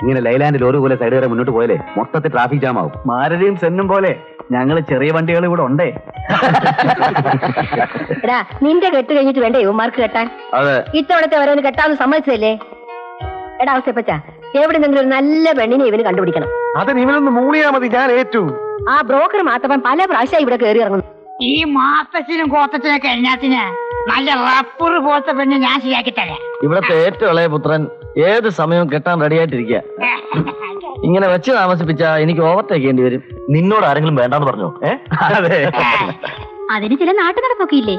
ഇങ്ങനെ ലൈലാൻഡ് ലോറി പോലെ സൈഡ് വരെ മുന്നോട്ട് പോയാലേ മൊത്തത്തിൽ ട്രാഫിക് ജാം ആവും. മാരുതിയും സെന്നും പോലെ ഞങ്ങള് ചെറിയ വണ്ടികൾ ഇവിടെ ഉണ്ടേ. എടാ നിന്റെ കെട്ട് കഴിഞ്ഞിട്ട് വേണ്ടേ ഇവന്മാർക്ക് കെട്ടാൻ? അതെ, ഇത്തവണത്തെ വരവന് കെട്ടാന്ന് സമ്മതിച്ചതല്ലേ? എടാ അവസ്ഥപ്പച്ച, എവിടെന്നെങ്കിലും ഒരു നല്ല പെണ്ണിനെ ഇവന് കണ്ടുപിടിക്കണം. അതിന് ഇവനൊന്ന് മൂളിയാ മതി, ഞാൻ ഏറ്റു. ആ ബ്രോക്കർ മാത്രം പല പ്രാവശ്യം ഇവിടെ കയറി ഇറങ്ങുന്നു. ഈ മാത്തച്ഛനും കോത്തച്ഛനൊക്കെ എന്നാത്തിന് നല്ല റബ്ബർ പോലത്തെ പെണ്ണ് ഞാൻ ശരിയാക്കി തരാം. ഇവിടത്തെ ഏറ്റവും ഇളയ പുത്രൻ ഏത് സമയവും കെട്ടാൻ റെഡിയായിട്ടിരിക്കുക. ഇങ്ങനെ വെച്ച് താമസിപ്പിച്ചാ എനിക്ക് ഓവർടേക്ക് ചെയ്യേണ്ടി വരും. നിന്നോട് ആരെങ്കിലും വേണ്ടാന്ന് പറഞ്ഞോ? അതെ, അതിന് ചില നാട്ടു നടപ്പൊക്കെ ഇല്ലേ?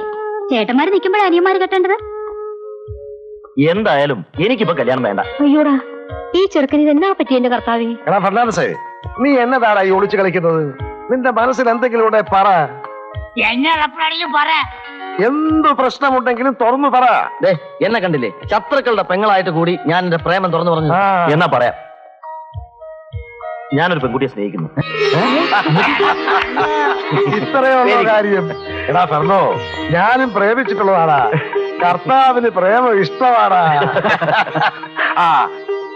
ചേട്ടന്മാര് നിൽക്കുമ്പോഴേ അനിയന്മാര് കെട്ടേണ്ടത്. എന്തായാലും എനിക്കിപ്പോ കല്യാണം വേണ്ട. അയ്യോടാ, ഈ ചെറുക്കന് ഇതെന്നാ പറ്റി എന്റെ കർത്താവേ? എടാ ഫെർണാണ്ടസേ, നീ എന്നതാടാ ഈ ഒളിച്ചു കളിക്കുന്നത്? നിന്റെ മനസ്സിൽ എന്തെങ്കിലും ഇവിടെ പറ. എന്നപ്പോഴാണെങ്കിലും പറ. എന്ത് പ്രശ്നമുണ്ടെങ്കിലും തുറന്നു പറ. എന്നെ കണ്ടില്ലേ, ശത്രുക്കളുടെ പെങ്ങളായിട്ട് കൂടി ഞാൻ എന്റെ പ്രേമം തുറന്നു പറഞ്ഞു. എന്നാ പറയാം, ഞാനൊരു പെൺകുട്ടിയെ സ്നേഹിക്കുന്നു. ഇത്രയുള്ള കാര്യം. എടാ ഫെർണോ, ഞാനും പ്രേമിച്ചിട്ടുള്ളതാടാ. കർത്താവിന് പ്രേമം ഇഷ്ടമാടാ. ആ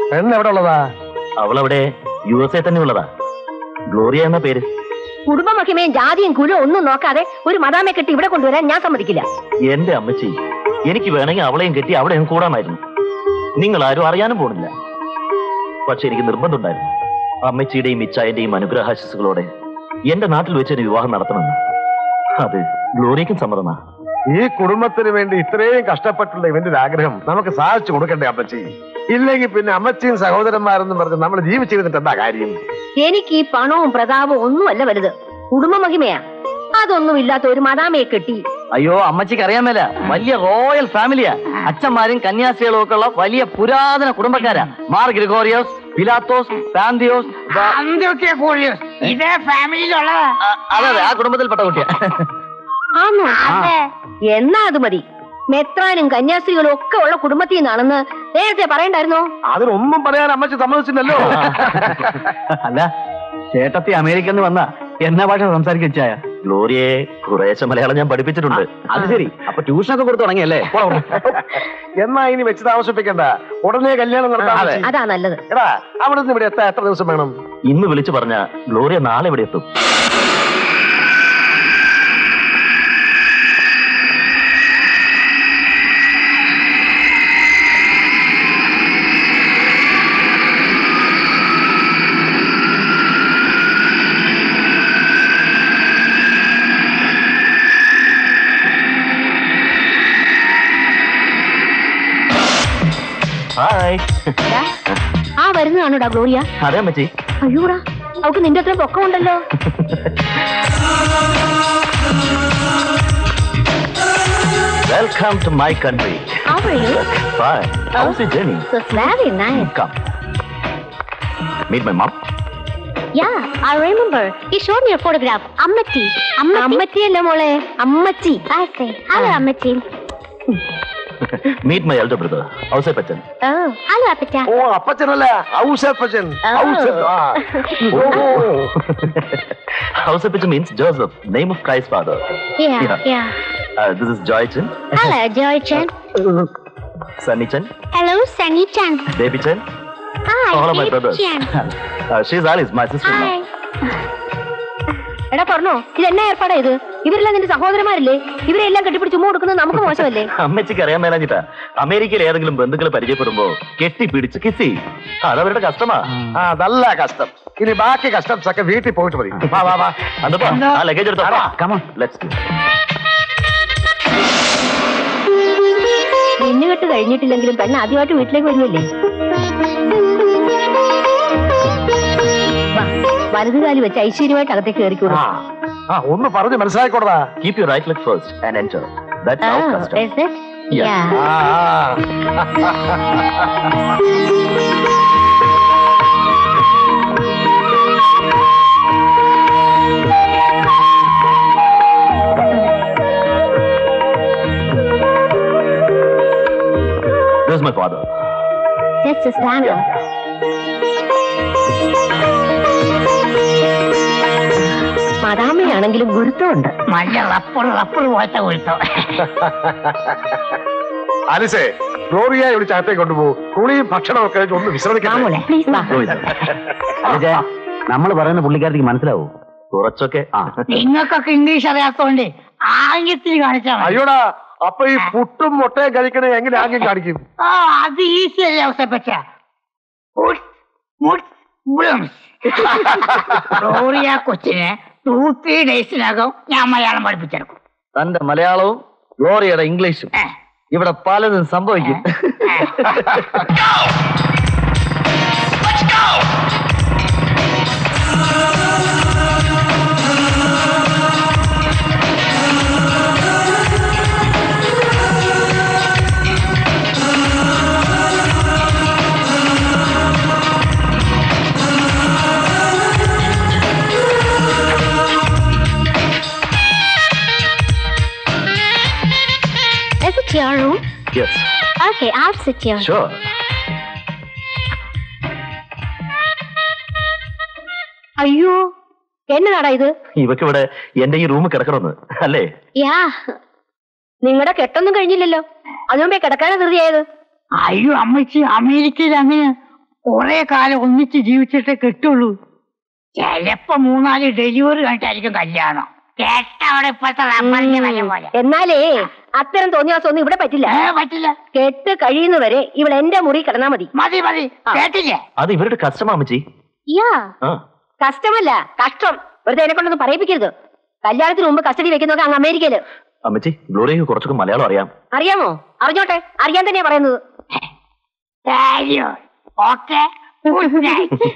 പെണ്ണ് എവിടെ ഉള്ളതാ? അവളവിടെ USA തന്നെ ഉള്ളതാ. ഗ്ലോറിയ എന്ന പേര്. കുടുംബ മഹിമയും ജാതിയും കുലവും ഒന്നും നോക്കാതെ ഒരു മദാമെ കെട്ടി ഇവിടെ കൊണ്ടുവരാൻ ഞാൻ സമ്മതിക്കില്ല. എന്റെ അമ്മച്ചി, എനിക്ക് വേണമെങ്കിൽ അവളെയും കെട്ടി അവിടെയും കൂടാമായിരുന്നു. നിങ്ങൾ ആരും അറിയാനും പോണില്ല. പക്ഷെ എനിക്ക് നിർബന്ധമുണ്ടായിരുന്നു, അമ്മച്ചിയുടെയും ഇച്ചായന്റെയും അനുഗ്രഹാശിസുകളോടെ എന്റെ നാട്ടിൽ വെച്ച് ഒരു വിവാഹം നടത്തണമെന്ന്. അത് ഗ്ലോറിയക്കും സമ്മതമാ. ഈ കുടുംബത്തിന് വേണ്ടി ഇത്രയും കഷ്ടപ്പെട്ടുള്ള ഇവന്റെ ഒരു ആഗ്രഹം നമുക്ക് സാധിച്ചു കൊടുക്കണ്ടേ അമ്മച്ചി? ഇല്ലെങ്കിൽ പിന്നെ അമ്മച്ചിയും സഹോദരന്മാരെന്നും പറഞ്ഞ് നമ്മൾ ജീവിച്ചിരുന്നിട്ട് എന്താ കാര്യം? എനിക്ക് ഈ പണവും പ്രതാപവും ഒന്നുമല്ല വലുത്, കുടുംബ മഹിമയാ. അതൊന്നും ഇല്ലാത്ത ഒരു മദാമയെ കെട്ടി. അയ്യോ, അമ്മച്ചിക്ക് അറിയാമല്ല, വലിയ റോയൽ ഫാമിലിയാ. അച്ഛന്മാരും കന്യാസ്ത്രീകളും ഒക്കെ ഉള്ള വലിയ പുരാതന കുടുംബക്കാരാ. മാർ ഗ്രിഗോറിയോസ്, പിലാത്തോസ്, സാന്തിയോസ്, ഇതേ ഫാമിലിയിലുള്ളതാ. അതെ, ആ കുടുംബത്തിൽപ്പെട്ട കുട്ടിയാ. ആണോ? എന്നാ അത് മതി. മെത്രാനും കന്യാസ്ത്രീകളും ഒക്കെ ഉള്ള കുടുംബത്തിൽ നിന്നാണെന്ന് നേരത്തെ പറയണ്ടായിരുന്നോ? അതിനൊന്നും പറയാൻ അമ്മച്ചി സമ്മതിച്ചില്ലല്ലോ. അല്ല, ചേട്ടത്തി അമേരിക്കന്ന് വന്ന എന്നാ ഭാഷ സംസാരിച്ചായ? ഗ്ലോറിയെ കുറേശ്ശെ മലയാളം ഞാൻ പഠിപ്പിച്ചിട്ടുണ്ട്. അത് ശരി, അപ്പൊ ട്യൂഷനൊക്കെ കൊടുത്തു തുടങ്ങിയല്ലേ? എന്നാ ഇനി വെച്ച് താമസിപ്പിക്കണ്ട, ഉടനെ കല്യാണം നടത്താം. അതാ നല്ലത്. എടാ, അവിടെ നിന്ന് ഇവിടെ എത്താൻ എത്ര ദിവസം വേണം? ഇന്ന് വിളിച്ചു പറഞ്ഞ ഗ്ലോറിയ നാളെ ഇവിടെ എത്തും. ആ വരുന്നതാണോടാ ഗ്ലോറിയ? അതെ അമ്മച്ചി. അയ്യോടാ, അവക്ക് നിന്റെ അത്ര പൊക്കമുണ്ടല്ലോ. Welcome to my country. How are you? Fine. How's your journey? So very nice. Come. Meet my mom. Yeah, I remember. He showed me a photograph. Ammatti. അമ്മച്ചി അല്ല മോളെ, അമ്മച്ചി. I say, hello, Ammatti. Meet my elder brother, Ausapachan. Oh, hello, Appacha. Oh അപ്പച്ചനല്ല, Ouseppachan. Ausapachan means Joseph, name of Christ's father. Yeah. This is Joy Chan. Hello, Joy Chan. Sunny Chan. Hello, Sunny Chan. Baby Chan. Hi, All of my Baby brothers. Chan. She's Alice, my sister-in-law. Hi. എടാ പറഞ്ഞോ, ഇതെന്നാ ഏർപ്പാടാ ഇത്? ഇവരെല്ലാം നിന്റെ സഹോദരന്മാരില്ലേ? ഇവരെല്ലാം കെട്ടിപ്പിടിച്ച് ഉമ്മ കൊടുക്കുന്നത് നമുക്ക് മോശമല്ലേ? അമ്മച്ചിക്ക് അറിയാൻ മേലാഞ്ഞിട്ടാ. അമേരിക്കയിൽ ഏതെങ്കിലും ബന്ധുക്കളെ പരിചയപ്പെടുമ്പോ കെട്ടിപ്പിടിച്ച് കിസ് ചെയ്യും. അതവരുടെ കഷ്ടമാ. അതല്ല കഷ്ടം. ഇനി ബാക്കി കഷ്ടംസ് ഒക്കെ വീട്ടിൽ പോയിട്ട് മതി. വാ വാ വാ. അന്തപ്പാ, ആ ലഗേജ് എടുത്തോ. Come on. Let's go. നിന്നുകെട്ട് കഴിഞ്ഞിട്ടില്ലെങ്കിലും പെണ്ണ് ആദ്യമായിട്ട് വീട്ടിലേക്ക് വരുമല്ലേ? വലതുകാലി വെച്ച് ഐശ്വര്യമായിട്ട് അകത്തേക്ക് കയറിക്കൂടും. ഒന്ന് പറഞ്ഞ് മനസ്സിലായിക്കോടാ. Keep your right leg first and enter. That's our custom. Is it? Yeah. This is my father. Just a stand up. മദാമയാണെങ്കിലും ഗുരുത്വമുണ്ട്. മഞ്ഞ റപ്പർ പോലത്തെ ഗുരുത്വം. ആലിസേ, ഗ്ലോറിയെ വിളിച്ച് അകത്തേക്ക് കൊണ്ടുപോകും. കുളിയും ഭക്ഷണമൊക്കെ ഒന്ന് വിശ്രമിക്കാം. നമ്മൾ പറയുന്ന പുള്ളിക്കാരത്തേക്ക് മനസ്സിലാവൂ? കുറച്ചൊക്കെ. നിങ്ങൾക്കൊക്കെ ഇംഗ്ലീഷ് അറിയാത്തോണ്ട് ആംഗ്യത്തിൽ കാണിച്ചാൽ അയ്യോടാ, അപ്പൊ ഈ പുട്ടും മുട്ടയും കഴിക്കണേ എങ്ങനെ ആംഗ്യം കാണിക്കും? അത് ഈസി അല്ലേ അവസ്ഥ. ഗ്ലോറിയ കൊച്ചിനെ 2-3 ഡേയ്സിനകം ഞാൻ മലയാളം പഠിപ്പിച്ചെടുക്കും. തന്റെ മലയാളവും ഗ്ലോറിയുടെ ഇംഗ്ലീഷും ഇവിടെ പലതും സംഭവിക്കും. Is it your room? Yes. Okay, I'll sit here. Sure. അയ്യോ, എന്നതാടാ ഇത്? ഇവക്കിവിടെ എന്റെ ഈ റൂം കിടക്കണമെന്ന് അല്ലേ? Yeah. നിങ്ങളുടെ കെട്ടൊന്നും കഴിഞ്ഞില്ലല്ലോ, അതുമുമ്പേ കിടക്കാനാ ധൃതിയായത്. അയ്യോ അമ്മച്ചി, അമേരിക്കയിൽ അങ്ങനെ കുറെ കാലം ഒന്നിച്ച് ജീവിച്ചിട്ടേ കിട്ടുള്ളൂ. ചിലപ്പോ 3-4 ഡെലിവറി കഴിഞ്ഞിട്ടായിരിക്കും കല്യാണം. കേട്ടവിടെ ഇപ്പോഴത്തെ റബ്ബറിന്റെ വില പോലെ. എന്നാലേ അത്തരം തോന്നിയാസൊന്നും ഇവിടെ പറ്റില്ല. പറ്റില്ല. കെട്ട് കഴിയുന്നവരെ ഇവിടെ എന്റെ മുറി കിടന്നാ മതി. മതി മതി, കേട്ടില്ലേ? അത് ഇവരുടെ കസ്റ്റമാ അമ്മച്ചി. Yeah. കഷ്ടമല്ല, കഷ്ടം. വെറുതെ എന്നെ കൊണ്ടൊന്നും പറയിപ്പിക്കരുത്. കല്യാണത്തിന് മുമ്പ് കസ്റ്റഡി വെക്കുന്നതൊക്കെ അങ്ങ് അമേരിക്കയില്. അമ്മച്ചി, ഗ്ലോറിയക്ക് കുറച്ചൊക്കെ മലയാളം അറിയാം. അറിയാമോ? അറിഞ്ഞോട്ടെ, അറിയാൻ തന്നെയാ പറയുന്നത്. Okay, good night.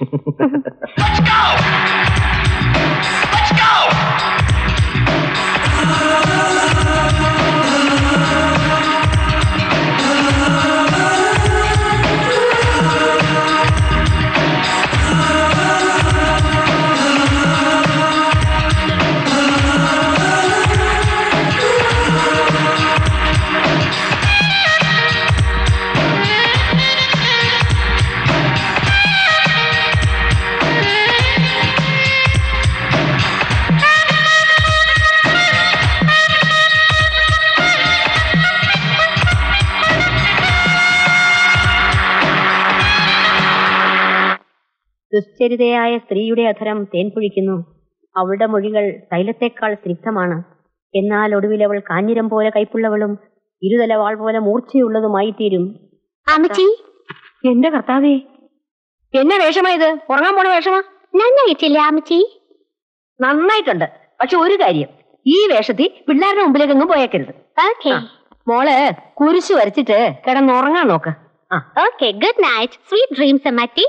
ദുശ്ചരിതയായ സ്ത്രീയുടെ അധരം തേൻ പൊഴിക്കുന്നു. അവളുടെ മൊഴികൾ തൈലത്തേക്കാൾ സ്നിഗ്ധമാണ്. എന്നാൽ ഒടുവിൽ അവൾ കാഞ്ഞിരം പോലെ കൈപ്പുള്ളവളും ഇരുതല വാൾ പോലെ മൂർച്ചയുള്ളതുമായി തീരും. അമ്മച്ചി, എന്റെ കർത്താവേ, എന്നെ വേഷമായത്? ഉറങ്ങാൻ പോണ വേഷമാ? നന്നായിട്ടില്ല അമ്മച്ചി? നന്നായിട്ടുണ്ട്. പക്ഷെ ഒരു കാര്യം, ഈ വേഷത്തിൽ പിള്ളേരുടെ മുമ്പിലേക്ക് എങ്ങും പോയേക്കരുത്. Okay. മോള് കുരിശു വരച്ചിട്ട് കിടന്നുറങ്ങാൻ നോക്ക്. Okay, good night. Sweet dreams, അമ്മച്ചി.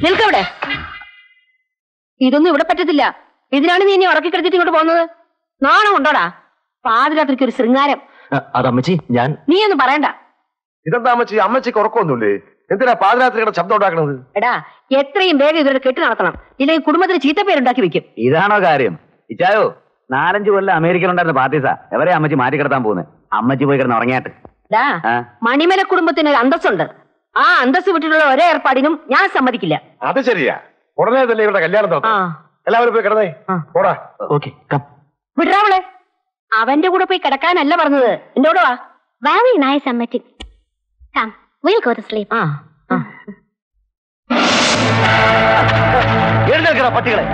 നിൽക്കവിടെ. ഇതൊന്നും ഇവിടെ പറ്റത്തില്ല. ഇതിനാണ് നീ ഇനി ഉറക്കി കിടത്തിട്ട് ഇങ്ങോട്ട് പോകുന്നത്? നാണം ഉണ്ടോടാ? പാതിരാത്രിക്ക് ഒരു ശൃംഗാരം. അതമ്മച്ചി, ഞാൻ നീ ഒന്നും പറയണ്ട. ഇതെന്താ അമ്മച്ചി, അമ്മച്ചിക്ക് ഉറക്കമൊന്നുമില്ലേ? എന്തിനാ പാതിരാത്രിയുടെ ശബ്ദം ഉണ്ടാക്കണത്? എടാ, എത്രയും വേഗം ഇവരുടെ കെട്ട് നടത്തണം, ഇല്ലെങ്കിൽ കുടുംബത്തിന് ചീത്തപ്പേരുണ്ടാക്കി വെക്കും. ഇതാണോ കാര്യം? ഇച്ചായോ, 4-5 കൊല്ലം അമേരിക്കയിലുണ്ടായിരുന്ന പാർട്ടീസാ എവരെ അമ്മച്ചി മാറ്റി കിടത്താൻ പോകുന്നത്. അമ്മച്ചി പോയി കിടന്ന് ഉറങ്ങിയാട്ട്. മണിമല കുടുംബത്തിന് ഒരു അന്തസ്സുണ്ട്. ആ അന്തസ് വിട്ടിട്ടുള്ള ഒരേ ഏർപ്പാടിനും ഞാൻ സമ്മതിക്കില്ല. അത് ശരിയാ. ഉടനെ തന്നെ ഇവരുടെ കല്യാണം നടത്താം. എല്ലാവരും പോയി കിടന്നേ. പോടാ. ഓക്കെ, വിടാവളെ. അവന്റെ കൂടെ പോയി കിടക്കാനല്ല പറഞ്ഞത്, എന്റെ കൂടെ വാ. Very nice, അമ്മച്ചി. Come, we'll go to sleep. എഴുന്നേൽക്കടാ പട്ടികളെ.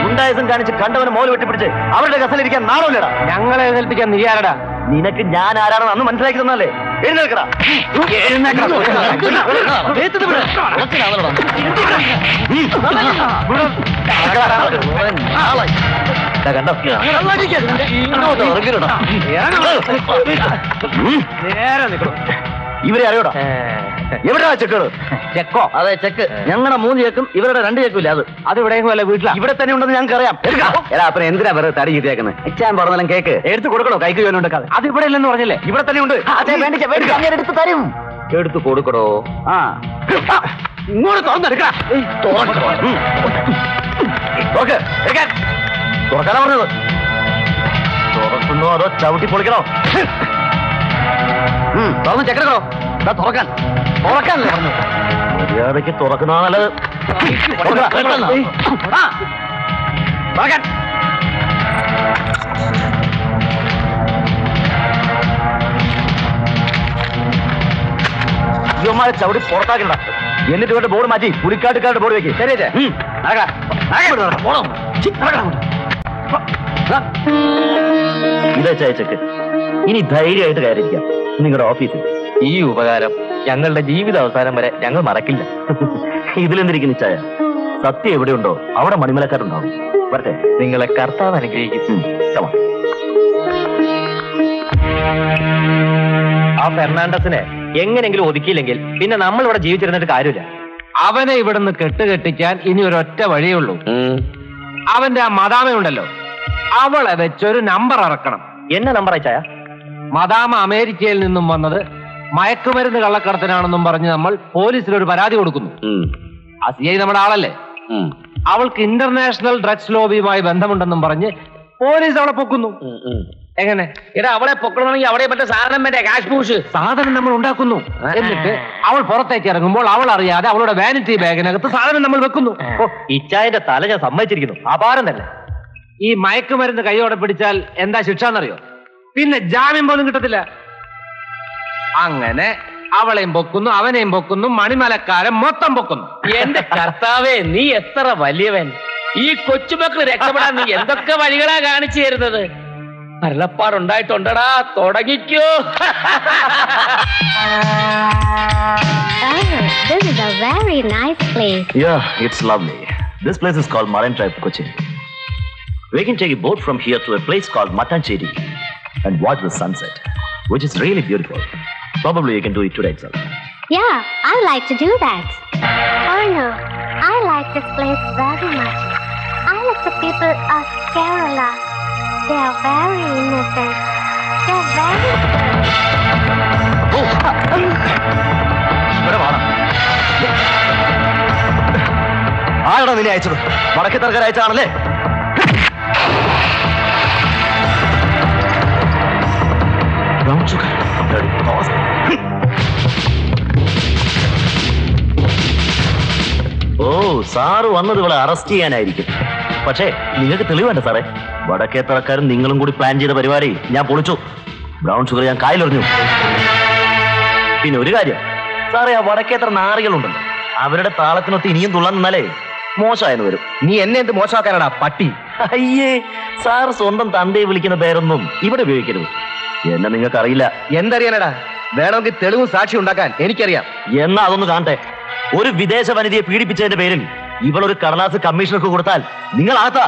ഗുണ്ടായസം കാണിച്ച് കണ്ടവന് മോല് വെട്ടിപ്പിടിച്ച് അവരുടെ കസലിരിക്കാൻ നാണമില്ലടാ. ഞങ്ങളെ എഴുന്നേൽപ്പിക്കാൻ നീ ആരടാ? നിനക്ക് ഞാൻ ആരാണെന്ന് അന്ന് മനസ്സിലാക്കി തന്നല്ലേ? എഴുന്നേൽക്കടാ. ഇവരെ അറിയോടാ? എവിടെയാ ചെക്കുകൾ? ചെക്കോ? അതെ, ചെക്ക്. ഞങ്ങളുടെ 3 ചെക്കും ഇവരുടെ 2 ചെക്കും ഇല്ല. അത് ഇവിടെയും അല്ല, വീട്ടിലാ. ഇവിടെ തന്നെ ഉണ്ടെന്ന് ഞങ്ങൾക്ക് അറിയാം. എടാ, അപ്പൊ എന്തിനാ വെറുതെ തടി ചീത്തയാക്കുന്നത്? ഇച്ചാൻ പറഞ്ഞാലും കേക്ക് എടുത്ത് കൊടുക്കണോ? കൈക്ക് ജോലി ഉണ്ടാക്കാതെ. അത് ഇവിടെ ഇല്ലെന്ന് പറഞ്ഞില്ലേ? ഇവിടെ തന്നെ ഉണ്ട്. എടുത്ത് തരും. എടുത്ത് കൊടുക്കടോ. ഇങ്ങോട്ട് തുറന്നെടുക്കാം. തുറക്കാനാ പറഞ്ഞത്. തുറക്കുന്നോ അതോ ചവിട്ടി പൊളിക്കണോ? തുറന്ന് ചെക്കണോ? തുറക്കാൻ തുറക്കാനല്ലേ പറഞ്ഞത്? മര്യാദയ്ക്ക് തുറക്കുന്നതാ നല്ലത്. ഇവന്മാരെ ചവിട്ടി പുറത്താക്കണ്ട. എന്നിട്ട് ഇവരുടെ ബോർഡ് മാറ്റി പുലിക്കാട്ടുകാരുടെ ബോർഡ് വെക്കും. ശരി ഇതാ ചെക്ക്. ഇനി ധൈര്യമായിട്ട് കയറിയിരിക്കാം നിങ്ങളുടെ ഓഫീസിൽ. ഈ ഉപകാരം ഞങ്ങളുടെ ജീവിത അവസാനം വരെ ഞങ്ങൾ മറക്കില്ല. ഇതിലെന്തിരിക്കുന്നു ചായ? സത്യം എവിടെയുണ്ടോ അവിടെ മണിമലക്കാരുണ്ടാവും. വരട്ടെ. നിങ്ങളെ കർത്താവ് അനുഗ്രഹിക്കും. ആ ഫെർണാണ്ടസിനെ എങ്ങനെങ്കിലും ഒതുക്കിയില്ലെങ്കിൽ പിന്നെ നമ്മൾ ഇവിടെ ജീവിച്ചിരുന്നിട്ട് കാര്യമില്ല. അവനെ ഇവിടുന്ന് കെട്ടുകെട്ടിക്കാൻ ഇനി ഒരൊറ്റ വഴിയേ ഉള്ളൂ. അവന്റെ ആ മദാമയുണ്ടല്ലോ, അവളെ വെച്ചൊരു നമ്പർ ഇറക്കണം. എന്നെ നമ്പർ അയച്ചായ? മദാമ അമേരിക്കയിൽ നിന്നും വന്നത് മയക്കുമരുന്ന് കള്ളക്കടത്തിനാണെന്നും പറഞ്ഞ് നമ്മൾ പോലീസിൽ ഒരു പരാതി കൊടുക്കുന്നു. ആ CI നമ്മുടെ ആളല്ലേ. അവൾക്ക് ഇന്റർനാഷണൽ ഡ്രഗ്സ് ലോബിയുമായി ബന്ധമുണ്ടെന്നും പറഞ്ഞ് പോലീസ് അവളെ പൊക്കുന്നു. എങ്ങനെ? എടാ, അവളെ പൊക്കണമെങ്കിൽ അവിടെ മറ്റേ സാധനം വേണ്ടേ? കാഷ് പൂഷ് സാധനം നമ്മൾ ഉണ്ടാക്കുന്നു. എന്നിട്ട് അവൾ പുറത്തേക്ക് ഇറങ്ങുമ്പോൾ അവൾ അറിയാതെ അവളുടെ വാനിറ്റി ബാഗിനകത്ത് സാധനം നമ്മൾ വെക്കുന്നു. ഇച്ചായന്റെ തല ഞാൻ സമ്മതിച്ചിരിക്കുന്നു. അപാരം തന്നെ. ഈ മയക്കുമരുന്ന് കൈയോടെ പിടിച്ചാൽ എന്താ ശിക്ഷ എന്നറിയോ? പിന്നെ ജാമ്യം പോലും കിട്ടത്തില്ല. അങ്ങനെ അവളെയും പൊക്കുന്നു, അവനെയും പൊക്കുന്നു, മണിമലക്കാരൻ മൊത്തം പൊക്കുന്നു. എന്റെ കർത്താവേ, നീ എത്ര വലിയവൻ! ഈ കൊച്ചുമക്കൾ രക്ഷപ്പെടാൻ നീ എന്തൊക്കെ വഴികളാ കാണിച്ചു തരുന്നത്. അരുളപ്പാടുണ്ടായിട്ടുണ്ടടാ, തുടങ്ങിക്കോ. This is a very nice place. Yeah, it's lovely. This place is called Marine Drive, Cochin. We can take a boat from here to a place called Mattancheri and watch the sunset, which is really beautiful. Probably you can do it today itself. Yeah, I like to do that. Oh no, I like this place very much. I like the people of Kerala. They are very innocent. They are very ആരാണ് നിന്നെ അയച്ചത്? വടക്കേ തർക്കാർ അയച്ചാണല്ലേ? ഓ, sir വന്നത് ഇവിടെ arrest ചെയ്യാനായിരിക്കും. പക്ഷേ നിങ്ങൾക്ക് തെളിവേണ്ട സാറേ. വടക്കേ തറക്കാരും നിങ്ങളും കൂടി പ്ലാൻ ചെയ്ത പരിപാടി ഞാൻ പൊളിച്ചു. ബ്രൗൺ ഷുഗർ ഞാൻ കായലെറിഞ്ഞു. പിന്നെ ഒരു കാര്യം സാറേ, ആ വടക്കേത്ര നാറികളുണ്ടല്ലോ, അവരുടെ താളത്തിനൊത്ത് ഇനിയും തുള്ളാൻ നിന്നാലേ മോശമായെന്ന് വരും. നീ എന്നെ എന്ത് മോശമാക്കാനാടാ പട്ടി? അയ്യേ, സാർ സ്വന്തം തന്തയെ വിളിക്കുന്ന പേരൊന്നും ഇവിടെ ഉപയോഗിക്കരുത്. എന്നെ നിങ്ങൾക്ക് അറിയില്ല. എന്തറിയാനടാ? വേണമെങ്കിൽ തെളിവും സാക്ഷി ഉണ്ടാക്കാൻ എനിക്കറിയാം. എന്നാ അതൊന്ന് കാണട്ടെ. ഒരു വിദേശ വനിതയെ പീഡിപ്പിച്ചതിന്റെ പേരിൽ ഇവളൊരു കടലാസ് കമ്മീഷണർക്ക് കൊടുത്താൽ നിങ്ങൾ ആത്താ.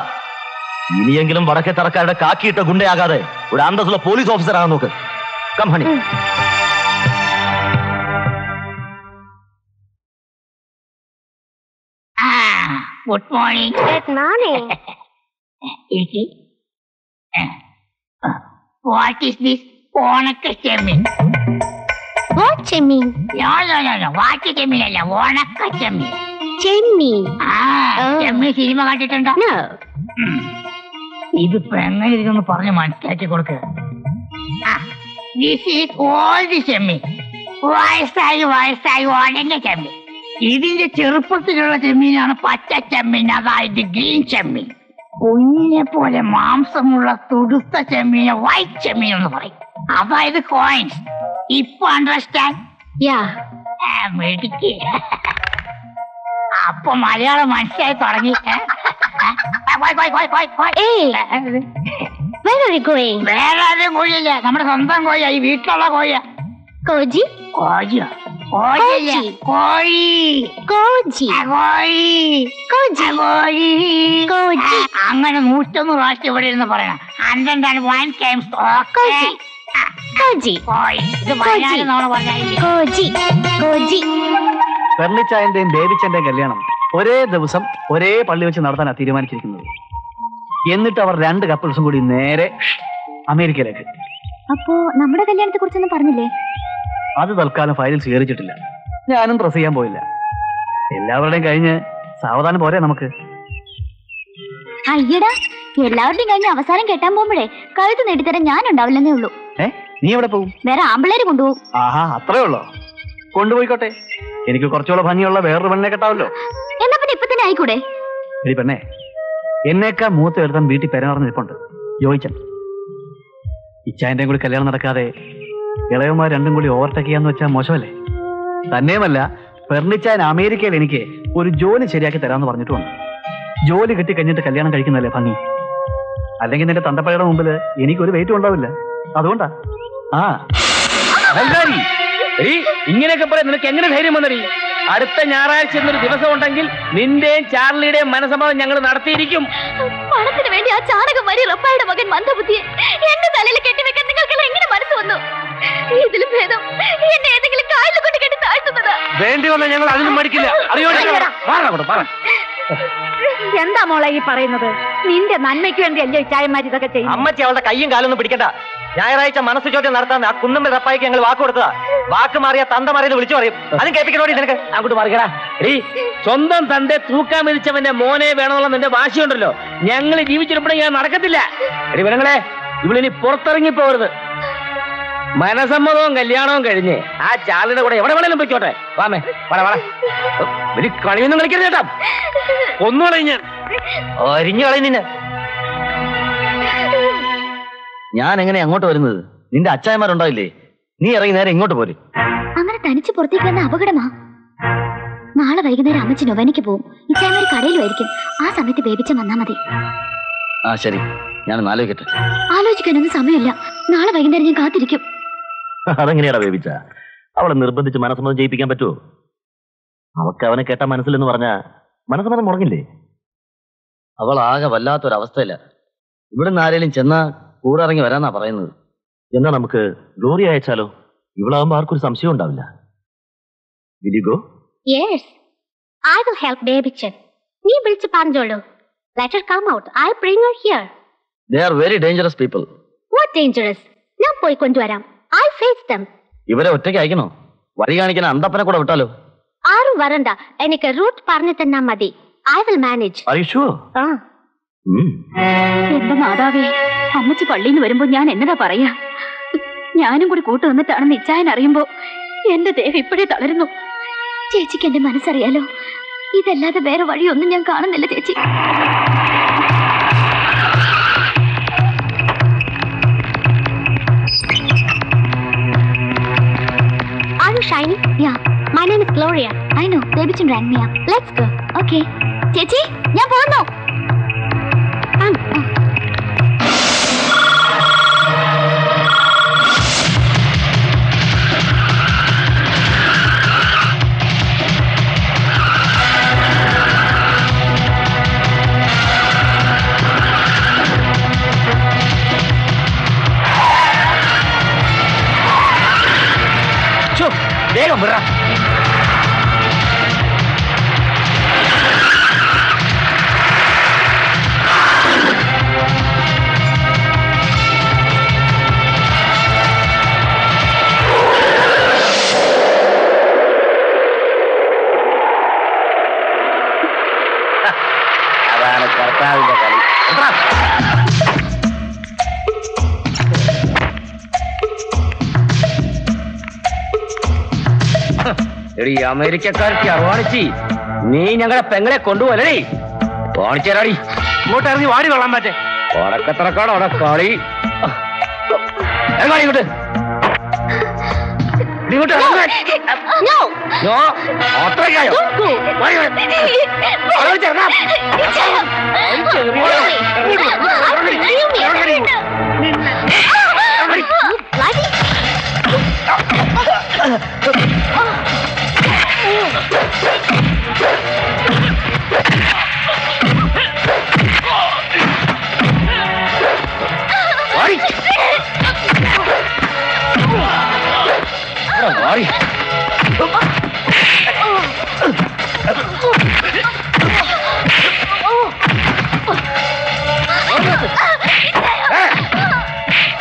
ഇനിയെങ്കിലും വടക്കേ തറക്കാരുടെ കാക്കിയിട്ട ഗുണ്ടയാകാതെ ഒരു അന്തസ്സുള്ള പോലീസ് ഓഫീസർ ആകാൻ നോക്ക്. Come honey. Good morning. Good morning. What is this? Onakka chemmin. What chimney? No. What chemmin അല്ല, onakka chemmin. Chimney. ചെമ്മീൻ സിനിമ കണ്ടിട്ടുണ്ടോ? No. ഇതിപ്പോ എങ്ങനെ ഇതൊന്ന് പറഞ്ഞ് മനസ്സിലാക്കി കൊടുക്കുക. ദിസ് ഈസ് ഓൾഡ് ചെമ്മീൻ. വയസ്സായി ഉടഞ്ഞ ചെമ്മീൻ. ഇതിന്റെ ചെറുപ്പത്തിലുള്ള ചെമ്മീനാണ് പച്ച ചെമ്മീൻ, അതായത് ഗ്രീൻ ചെമ്മീൻ. കുഞ്ഞിനെ പോലെ മാംസമുള്ള തുടുത്ത ചെമ്മീനെ വൈറ്റ് ചെമ്മീൻ എന്ന് പറയും, അതായത് കോയിൻസ്. ഇപ്പൊ അണ്ടർസ്റ്റാൻഡ്? മെഡിക്ക്. അപ്പൊ മലയാളം മനസ്സിലായി തുടങ്ങി. വേറെ ആരും കോഴിയില്ല, നമ്മുടെ സ്വന്തം കോഴിയാ, ഈ വീട്ടിലുള്ള കോഴിയാ. Koji? കോഴിയോ? കോഴിയില്ല, കോഴി. Koji. കോഴി. അങ്ങനെ 101 പ്രാവശ്യം ഇവിടെ ഇരുന്ന് പറയണം. അണ്ടെന്താണ് വൺ ടൈംസ് Koji. കോഴി. ഇത് വയനാട് നമ്മള് പറഞ്ഞാൽ Koji. പെർണിച്ചായന്റെയും ബേബിച്ചന്റെയും കല്യാണം ഒരേ ദിവസം ഒരേ പള്ളി വെച്ച് നടത്താനാണ് തീരുമാനിച്ചിരിക്കുന്നത്. എന്നിട്ട് അവർ 2 കപ്പിൾസും കൂടി നേരെ അമേരിക്കയിലേക്ക്. അപ്പോ നമ്മുടെ കല്യാണത്തെ കുറിച്ചൊന്നും പറഞ്ഞില്ലേ? അത് തൽക്കാലം ഫയലിൽ സ്വീകരിച്ചിട്ടില്ല. ഞാനും ഡ്രസ് ചെയ്യാൻ പോയില്ല. എല്ലാവരുടെയും കഴിഞ്ഞ് സാവധാനം പോരെ നമുക്ക്. അയ്യടാ, എല്ലാവരുടെയും കഴിഞ്ഞ് അവസാനം കെട്ടാൻ പോകുമ്പോഴേ കഴുത്ത് നേടിത്തരാൻ ഞാൻ ഉണ്ടാവില്ലെന്നേ ഉള്ളൂ. നീ എവിടെ പോകും? വേറെ ആമ്പിള്ളേര് കൊണ്ടുപോകും. ആഹാ, അത്രേ ഉള്ളോ? കൊണ്ടുപോയിക്കോട്ടെ, എനിക്ക് കുറച്ചുകൂടെ ഭംഗിയുള്ള വേറൊരു പെണ്ണെ കെട്ടാവല്ലോ. എന്നാ പിന്നെ ഇപ്പൊ തന്നെ ആയിക്കൂടെ? എടി പെണ്ണെ, എന്നേക്കാ മൂത്ത് എടുത്താൻ വീട്ടിൽ പെരുമാറുന്ന നിൽപ്പുണ്ട് യോജിച്ചൻ. ഇച്ചായന്റെയും കൂടി കല്യാണം നടക്കാതെ ഇളയന്മാർ രണ്ടും കൂടി ഓവർടേക്ക് ചെയ്യാന്ന് വെച്ചാൽ മോശമല്ലേ? തന്നെയുമല്ല, പെർണിച്ചാൻ അമേരിക്കയിൽ എനിക്ക് ഒരു ജോലി ശരിയാക്കി തരാമെന്ന് പറഞ്ഞിട്ടുണ്ട്. ജോലി കിട്ടി കഴിഞ്ഞിട്ട് കല്യാണം കഴിക്കുന്നതല്ലേ ഭംഗി. അല്ലെങ്കിൽ നിന്റെ തന്തപ്പഴയുടെ മുമ്പിൽ എനിക്കൊരു വെയിറ്റും ഉണ്ടാവില്ല. അതുകൊണ്ടാ. ആ അഹങ്കാരി, ഇങ്ങനെയൊക്കെ പറയാം നിനക്ക് എങ്ങനെ ധൈര്യം വന്നടി? അടുത്ത ഞായറാഴ്ച എന്നൊരു ദിവസം ഉണ്ടെങ്കിൽ നിന്റെയും ചാർലിയുടെയും മനസ്സമ്മതം ഞങ്ങൾ നടത്തിയിരിക്കും. പണത്തിന് വേണ്ടി ആ ചാണകം വരി റപ്പായുടെ മകൻ മന്ദബുദ്ധിയെ എന്റെ തലയിൽ കെട്ടിവെക്കാൻ നിങ്ങൾക്കെല്ലാം എങ്ങനെ മനസ്സ് വന്നു? ഇതിലും ഭേദം എന്നെ ഏതെങ്കിലും കായലിൽ കൊണ്ട് കെട്ടി താഴ്ത്തുന്നത്. വേണ്ടി വന്നാൽ ഞങ്ങൾ അതിനും മടിക്കില്ല. എന്താ മോളെ ഈ പറയുന്നത്? നിന്റെ നന്മയ്ക്ക് വേണ്ടി അല്ലേ ചായമാർ ഇതൊക്കെ ചെയ്യും? അമ്മച്ചി അവളുടെ കയ്യും കാലൊന്നും പിടിക്കണ്ട. ഞായറാഴ്ച മനസ്സ് ചോദ്യം നടത്താൻ ആ കുന്നമ്മൽ റപ്പായിക്ക് ഞങ്ങൾ വാക്ക് കൊടുത്തതാ. വാക്ക് മാറിയ തന്ത മാറിയത് വിളിച്ചു പറയും. അതും കേൾപ്പിക്കണോടി നിനക്ക്. അങ്ങോട്ട് മാറിക്കടാ. സ്വന്തം തന്റെ തൂക്കാൻ വിധിച്ചവന്റെ മോനെ വേണമെന്നുള്ള നിന്റെ വാശിയുണ്ടല്ലോ, ഞങ്ങൾ ജീവിച്ചിരിപ്പണേ ഞാൻ നടക്കത്തില്ല. പെണ്ണുങ്ങളെ, ഇവളിനി പുറത്തിറങ്ങി പോകരുത്. മനസമ്മതവും കല്യാണവും കഴിഞ്ഞ് ആ ചാലിന്റെ കൂടെ എവിടെ വേണേലും പൊയ്ക്കോട്ടെ. വാമേ, വലിയ കളിയൊന്നും കളിക്കരുത് കേട്ടോ. ഒന്നുകളഞ്ഞ അരിഞ്ഞു കളയുന്ന ഞാൻ എങ്ങനെ അങ്ങോട്ട് വരുന്നത്? നിന്റെ അച്ചായന്മാരുണ്ടാവില്ലേ? നീ ഇറങ്ങി നേരെ ഇങ്ങോട്ട് പോരും. അങ്ങനെ തനിച്ച് പുറത്തേക്ക് വന്ന അപകടമാ. നാളെ വൈകുന്നേരം അമ്മച്ചി നൊവനിക്ക് പോവും. ഇച്ചായമാര് കടയിലുമായിരിക്കും. ആ സമയത്ത് ബേബിച്ച വന്നാ മതി. ആ ശരി, ഞാൻ ആലോചിക്കട്ടെ. ആലോചിക്കാനൊന്നും സമയമില്ല. നാളെ വൈകുന്നേരം ഞാൻ കാത്തിരിക്കും. അതെങ്ങനെയാടാ ബേബിച്ച? അവളെ നിർബന്ധിച്ച് മനസ്സമ്മതം ചെയ്യിപ്പിക്കാൻ പറ്റുമോ? അവക്ക് അവനെ കേട്ടാ മനസ്സിലെന്ന് പറഞ്ഞാ മനസ്സമ്മതം മുടങ്ങില്ലേ? അവൾ ആകെ വല്ലാത്തൊരവസ്ഥയില്ല. ഇവിടുന്ന് ആരെങ്കിലും ചെന്നാ കൂടെ ഇറങ്ങി വരാന്നാ പറയുന്നത്. എന്നാ നമുക്ക് ഗ്ലോറി അയച്ചാലോ? ഇവളാകുമ്പോ ആർക്കൊരു സംശയം ഉണ്ടാവില്ല. Will you go? Yes, I will help Babychan. നീ വിളിച്ച് പറഞ്ഞോളൂ. Let her come out. I'll bring her here. They are very dangerous people. What dangerous? ഞാൻ പോയി കൊണ്ടുവരാം. I'll face them. ഇവരെ ഒറ്റയ്ക്ക് അയക്കണോ? വഴി കാണിക്കാൻ അന്തപ്പനെ കൂടെ വിട്ടാലോ? ആരും വരണ്ട. എനിക്ക് റൂട്ട് പറഞ്ഞു തന്നാ മതി. I will manage. Are you sure? എന്റെ മാതാവേ, അമ്മച്ചി പള്ളിയിൽ നിന്ന് വരുമ്പോ ഞാൻ എന്നതാ പറയാ? ഞാനും കൂടി കൂട്ടു വന്നിട്ടാണെന്ന് ഇച്ചായൻ അറിയുമ്പോ എന്റെ ദേഹം ഇപ്പോഴേ തളരുന്നു. ചേച്ചിക്ക് എന്റെ മനസ്സറിയാലോ. ഇതല്ലാതെ വേറെ വഴിയൊന്നും ഞാൻ കാണുന്നില്ല ചേച്ചി. Are you shining? Yeah. My name is Gloria. I know. Babychan rang me up. Let's go. Okay. ചേച്ചി, ഞാൻ പോകുന്നു. വേഗം വിട. അതാണ് കർത്താവിന്റെ കളി. എടി അമേരിക്കക്കാർക്ക് അറുവാണിച്ചി, നീ ഞങ്ങളെ പെങ്ങളെ കൊണ്ടുപോലേ വാണിച്ചേരാടി. ഇങ്ങോട്ട് ഇറങ്ങി വാടി കൊള്ളാൻ പറ്റേ. ഉടക്കത്തിറക്കാണ് അവിടെ കളി. ഇറങ്ങാടി ഇങ്ങോട്ട്. ഇങ്ങോട്ട് അത്രയ്ക്കായോ?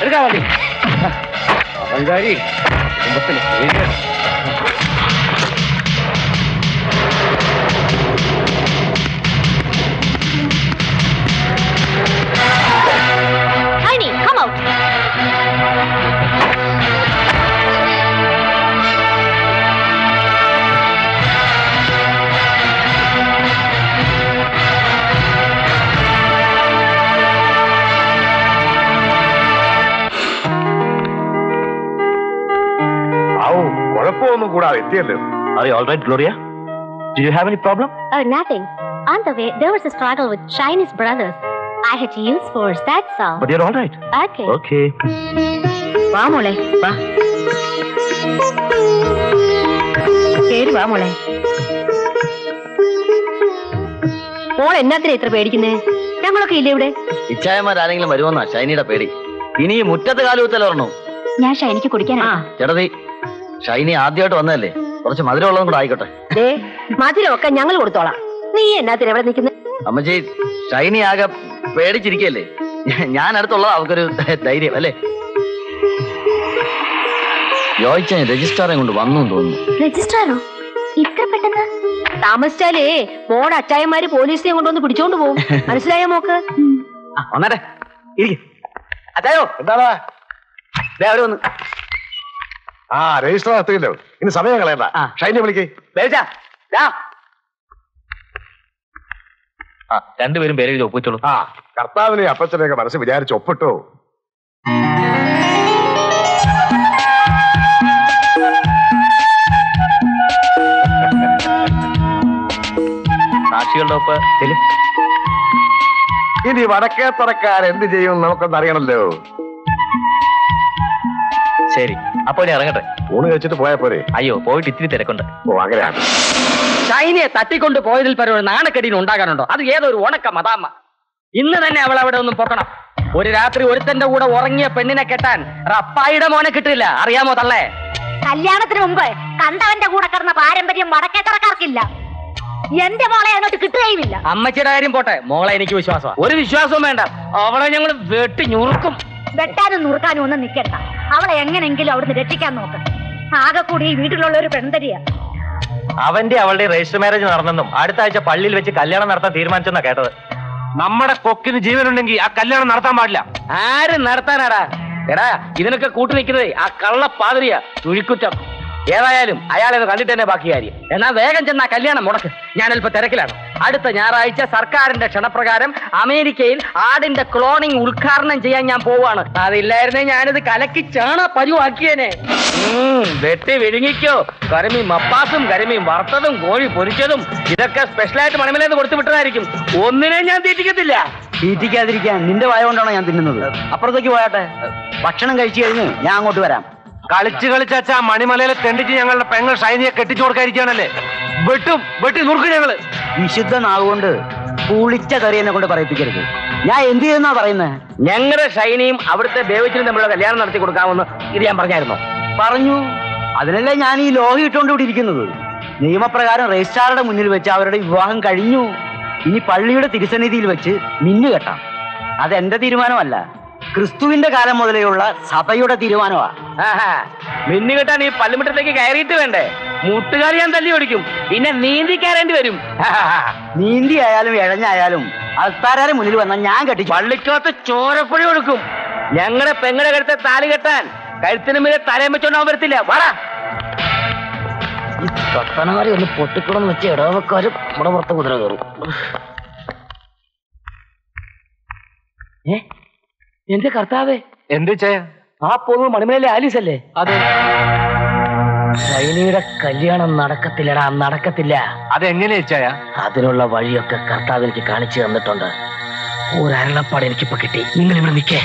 എടുക്കാൻ വേണ്ടി അഹങ്കാരി കുടുംബത്തിന് പേര്. കുഴപ്പമൊന്നും കൂടാതെ എത്തിയല്ലോ. Are you all right, Gloria? Do you have any problem? Oh, nothing. On the way, there was a struggle with Chinese brothers. I had to use force, that's all. But you're all right. Okay. Okay. വാ മോളെ വാ കേറി വാ മോളെ. മോൾ എന്നാത്തിനാ ഇത്ര പേടിക്കുന്നേ? ഞങ്ങളൊക്കെ ഇല്ലേ ഇവിടെ? ഇച്ഛായന്മാരാരെങ്കിലും വരുമെന്നാ ഷൈനിയുടെ പേടി. ഇനി ഈ മുറ്റത്ത് കാലുകുത്തൽ ഓർണോ? ഞാൻ ഷൈനിക്ക് കുടിക്കാനാ. ചേട്ടതി, ഷൈനി ആദ്യമായിട്ട് വന്നതല്ലേ, കുറച്ച് മധുരമുള്ളതും കൂടെ ആയിക്കോട്ടെ. മധുരമൊക്കെ ഞങ്ങൾ കൊടുത്തോളാം. നീ എന്നാത്തിനാ ഇവിടെ നിൽക്കുന്നത്? അമ്മച്ചി, ഷൈനി ആകെ പേടിച്ചിരിക്കല്ലേ. ഞാൻ അടുത്തുള്ളത് അവക്കൊരു ധൈര്യം അല്ലേ. യോയിച്ച രജിസ്ട്രാറെ കൊണ്ട് വന്നു തോന്നുന്നു. രജിസ്ട്രാറോ? ഇത്ര പെട്ടെന്ന്? താമസിച്ചാലേ മോടെ അച്ചായന്മാര് പോലീസിനെ കൊണ്ടുവന്ന് പിടിച്ചോണ്ട് പോകും. മനസ്സിലായോ മോക്ക്? വന്നേ അച്ചായോ. എന്താടാ? അവര് വന്ന്. ആ രജിസ്റ്റർ എത്തിയല്ലോ, ഇനി സമയം കളയണ്ട. ഷൈനെ വിളിക്കേ. രണ്ടുപേരും പേര് എഴുതി ഒപ്പിച്ചോളൂ. ആ കർത്താവിനെ അപ്പച്ചനെയൊക്കെ മനസ്സിൽ വിചാരിച്ച് ഒപ്പിട്ടോ. സാക്ഷികളുടെ ഒപ്പ് ചെല്ലു. ഇനി വടക്കേ തറക്കാർ എന്ത് ചെയ്യും നമുക്കൊന്ന് അറിയണല്ലോ. ശരി, അപ്പൊ ഞാൻ ഇറങ്ങട്ടെ. ഊണ് കഴിച്ചിട്ട് പോയാ പോരെ? അയ്യോ, പോയിട്ട് ഇത്തിരി തിരക്കുണ്ട്. ഓ അങ്ങനെയാണ്. ഷൈനിയെ തട്ടിക്കൊണ്ട് പോയതിൽ പരം ഒരു നാണക്കെടിന് ഉണ്ടാകാനുണ്ടോ? അത് ഏതൊരു ഉണക്ക മതാമ്മ. ഇന്ന് തന്നെ അവൾ അവിടെ ഒന്നും പൊക്കണം. ഒരു രാത്രി ഒരുത്തന്റെ കൂടെ ഉറങ്ങിയ പെണ്ണിനെ കെട്ടാൻ റപ്പായിയുടെ മോനെ കിട്ടില്ല. അറിയാമോ തള്ളേ? കല്യാണത്തിന് മുമ്പ് കണ്ടവന്റെ കൂടെ കിടന്ന പാരമ്പര്യം വടക്കേത്തറക്കാർക്കില്ല. എന്റെ മോളെ അങ്ങോട്ട് കിട്ടുകയുമില്ല. അമ്മച്ചിയുടെ കാര്യം പോട്ടെ, മോളെ എനിക്ക് വിശ്വാസമാണ്. ഒരു വിശ്വാസവും വേണ്ട, അവളെ ഞങ്ങൾ വെട്ടി ഞുറുക്കും. വെട്ടാനും നുറുക്കാനും ഒന്നും നിൽക്കണ്ട. അവളെ എങ്ങനെങ്കിലും അവിടുന്ന് രക്ഷിക്കാൻ നോക്ക്. ആകെ കൂടി ഈ വീട്ടിലുള്ള ഒരു പെൺതരിയാ. അവന്റെ അവളുടെ രജിസ്റ്റർ മാരേജ് നടന്നെന്നും അടുത്ത ആഴ്ച പള്ളിയിൽ വെച്ച് കല്യാണം നടത്താൻ തീരുമാനിച്ചെന്നാ കേട്ടത്. നമ്മുടെ കൊക്കിന് ജീവനുണ്ടെങ്കിൽ ആ കല്യാണം നടത്താൻ പാടില്ല. ആര് നടത്താനാടാ? എടാ, ഇതിനൊക്കെ കൂട്ടു നിൽക്കുന്നത് ആ കള്ള പാതിരിയാ, ചുഴിക്കുറ്റം. ഏതായാലും അയാളെ കണ്ടിട്ട് തന്നെ ബാക്കി കാര്യം. എന്നാ വേഗം ചെന്നാ കല്യാണം മുടക്ക്. ഞാൻ അല്പം തിരക്കിലാണ്. അടുത്ത ഞായറാഴ്ച സർക്കാരിന്റെ ക്ഷണപ്രകാരം അമേരിക്കയിൽ ആടിന്റെ ക്ലോണിംഗ് ഉദ്ഘാടനം ചെയ്യാൻ ഞാൻ പോവാണ്. അതില്ലായിരുന്നേ ഞാനിത് കലക്കി ചാണ പരുവാക്കിയേനെ. വെട്ടി വിഴുങ്ങിക്കോ. കരിമീൻ മപ്പാസും കരിമീൻ വറുത്തതും കോഴി പൊരിച്ചതും ഇതൊക്കെ സ്പെഷ്യലായിട്ട് മണിമലേന്ന് കൊടുത്തു വിട്ടതായിരിക്കും. ഒന്നിനെ ഞാൻ തീറ്റിക്കത്തില്ല. തീറ്റിക്കാതിരിക്കാൻ നിന്റെ വായ കൊണ്ടാണോ ഞാൻ തിന്നുന്നത്? അപ്പുറത്തേക്ക് പോയാട്ടെ. ഭക്ഷണം കഴിച്ചു കഴിഞ്ഞ് ഞാൻ അങ്ങോട്ട് വരാം. കളിച്ച് കളിച്ചാ മണിമലയിലെ തെണ്ടിച്ച് ഞങ്ങളുടെ പെങ്ങൾ ഷൈനിയെ കെട്ടിച്ചു കൊടുക്കാതിരിക്കാണല്ലേ. വെട്ടി നുറുക്കും ഞങ്ങള്. വിശുദ്ധ നാവുകൊണ്ട് പുളിച്ച കറി എന്നെ കൊണ്ട് പറയിപ്പിക്കരുത്. ഞാൻ എന്ത് ചെയ്യുന്നാ പറയുന്നത്? ഞങ്ങളുടെ ഷൈനിയും അവിടുത്തെ ദേവച്ചിനും തമ്മിലുള്ള കല്യാണം നടത്തി കൊടുക്കാമെന്ന് ഇത് ഞാൻ പറഞ്ഞായിരുന്നോ? പറഞ്ഞു. അതിനല്ലേ ഞാൻ ഈ ലോഹി ഇട്ടുകൊണ്ട് ഇവിടെ ഇരിക്കുന്നത്. നിയമപ്രകാരം രജിസ്ട്രാറുടെ മുന്നിൽ വെച്ച് അവരുടെ വിവാഹം കഴിഞ്ഞു. ഇനി പള്ളിയുടെ തിരുസന്നിധിയിൽ വെച്ച് മിന്നു കെട്ടാം. അതെന്റെ തീരുമാനമല്ല, ക്രിസ്തുവിന്റെ കാലം മുതലെയുള്ള സഭയുടെ തീരുമാനമാ. മിന്നു കെട്ടാൻ ഈ പള്ളിമുറ്റത്തേക്ക് കയറിയിട്ട് വേണ്ടേ? മുട്ടുകാരി ഞാൻ തല്ലി ഓടിക്കും. പിന്നെ നീന്തി കയറേണ്ടി വരും. നീന്തി ആയാലും ഇഴഞ്ഞായാലും ആൾക്കാരെ മുന്നിൽ വന്നാൽ ഞാൻ കെട്ടി പള്ളിക്കകത്ത് ചോരപ്പുഴി കൊടുക്കും. ഞങ്ങളുടെ പെങ്ങളുടെ കഴുത്തെ താലി കെട്ടാൻ കഴുത്തിന് മീതെ തലയും വെച്ചോണ്ടാൻ വരത്തില്ല. വാടാ. ഈ കത്തനാരി ഒന്ന് പൊട്ടിക്കൂടെന്ന് വെച്ച് ഇടവക്കാരും നമ്മുടെ പുറത്ത് കുതിര കയറും. എന്റെ കർത്താവേ, എന്ത് ചെയ്യാ? ആ പോകുന്നത് മണിമലയിലെ ആലീസ് അല്ലേ? അതെ. ഷൈനിയുടെ കല്യാണം നടക്കത്തില്ലടാ, നടക്കത്തില്ല. അതെങ്ങനെ ചായ? അതിനുള്ള വഴിയൊക്കെ കർത്താവ് എനിക്ക് കാണിച്ചു തന്നിട്ടുണ്ട്. ഒരു അരുളപ്പാട് എനിക്കിപ്പോ കിട്ടി. നിങ്ങൾ ഇവിടെ നിൽക്കേ.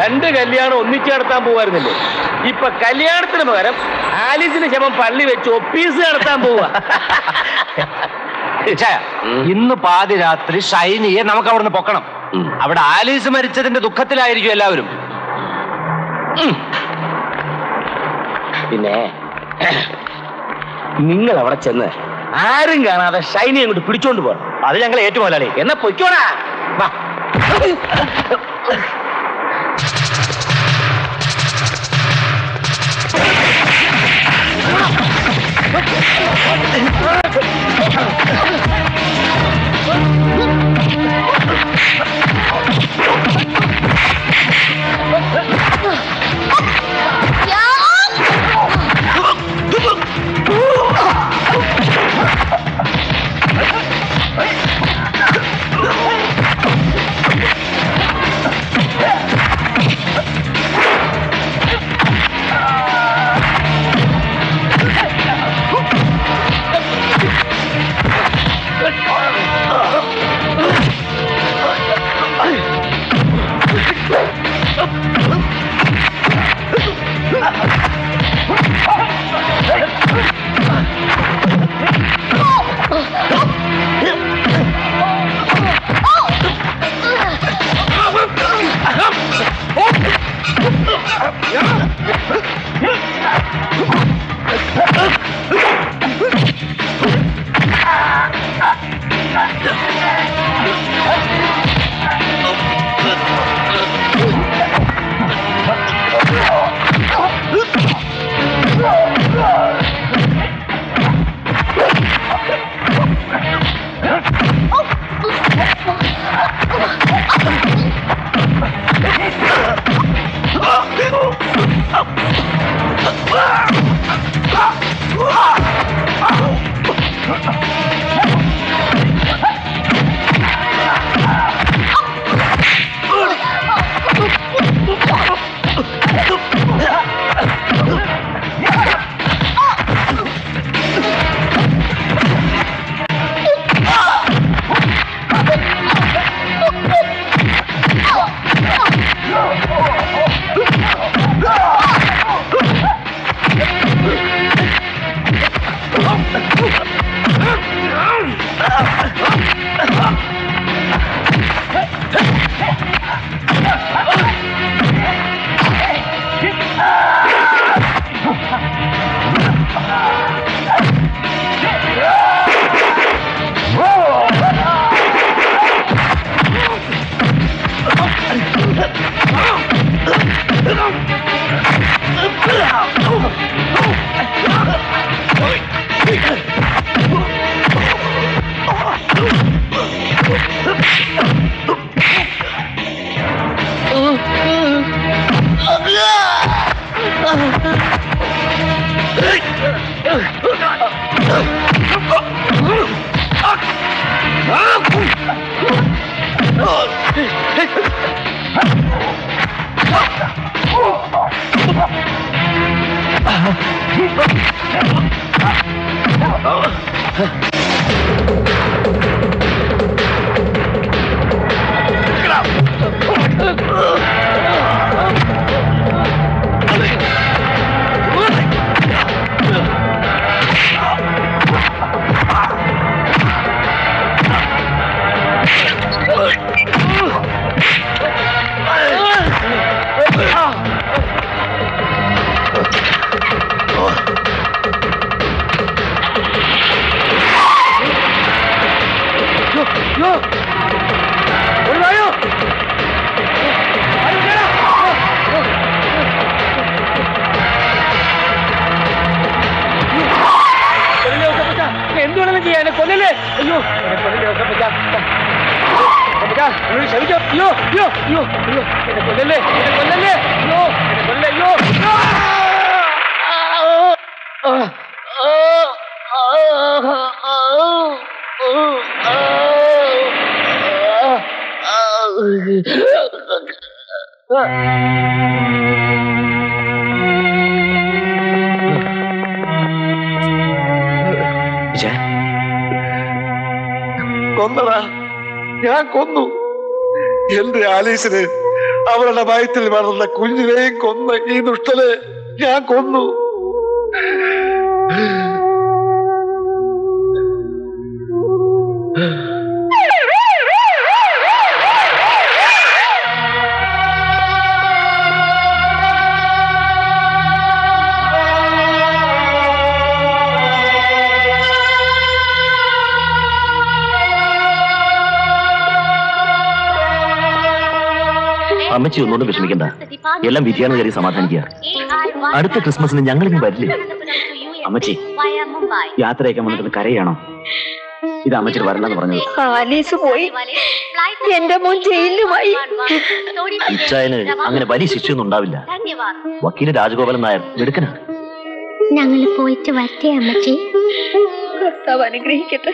രണ്ട് കല്യാണം ഒന്നിച്ചു നടത്താൻ പോവായിരുന്നില്ലേ? ഇപ്പൊ കല്യാണത്തിന് പകരം ആലീസിന് ശവം പള്ളി വെച്ച് ഒപ്പീസ് നടത്താൻ പോവാ. ഇന്ന് പാതിരാത്രി ഷൈനിയെ നമുക്ക് അവിടുന്ന് പൊക്കണം. അവിടെ ആലീസ് മരിച്ചതിന്റെ ദുഃഖത്തിലായിരിക്കും എല്ലാവരും. പിന്നെ നിങ്ങൾ അവിടെ ചെന്ന് ആരും കാണാതെ ഷൈനി അങ്ങോട്ട് പിടിച്ചോണ്ട് പോകണം. അത് ഞങ്ങൾ ഏറ്റുപോലാളി. എന്നാ പൊയ്ക്കോടാ. വാ. എന്തുവേണമെങ്കിലും ചെയ്യാൻ കൊല്ലല്ലേ. അയ്യോ ക്ഷമിച്ചോ. അയ്യോ അയ്യോ അയ്യോ അയ്യോ എന്നെ കൊല്ലല്ലേ, എന്നെ കൊല്ലല്ലേ. അയ്യോ എന്നെ കൊല്ലല്ലേ. കൊന്നടാ, ഞാൻ കൊന്നു. എന്റെ ആലീസിന് അവരുടെ വയറ്റിൽ വളർന്ന കുഞ്ഞിനെയും കൊന്ന ഈ ദുഷ്ടനെ ഞാൻ കൊന്നു. അമ്മച്ചി ഒന്നുകൊണ്ടും വിഷമിക്കണ്ട. എല്ലാം വിധിയാണെന്ന് കരുതി സമാധാനിക്കുക. അടുത്ത ക്രിസ്മസിന് ഞങ്ങൾ ഇനി വരില്ലേ? അമ്മച്ചി യാത്രയൊക്കെ വന്നിട്ട് കരയാണോ? ഇത് അമ്മച്ചിട്ട് വരണ്ടെന്ന് പറഞ്ഞത്. ആലീസ് പോയി, എന്റെ മോൻ ജയിലുമായി. ഇച്ചായന് അങ്ങനെ വലിയ ശിക്ഷയൊന്നും ഉണ്ടാവില്ല. വക്കീല് രാജഗോപാലൻ നായർ മിടുക്കനാണ്. ഞങ്ങൾ പോയിട്ട് വരട്ടെ അമ്മച്ചി. കർത്താവ് അനുഗ്രഹിക്കട്ടെ.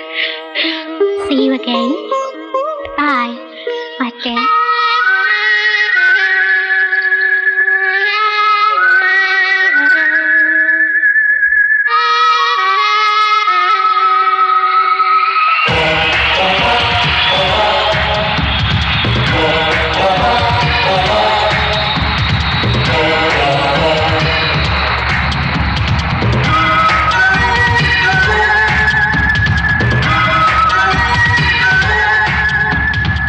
See you again. Bye. വരട്ടെ.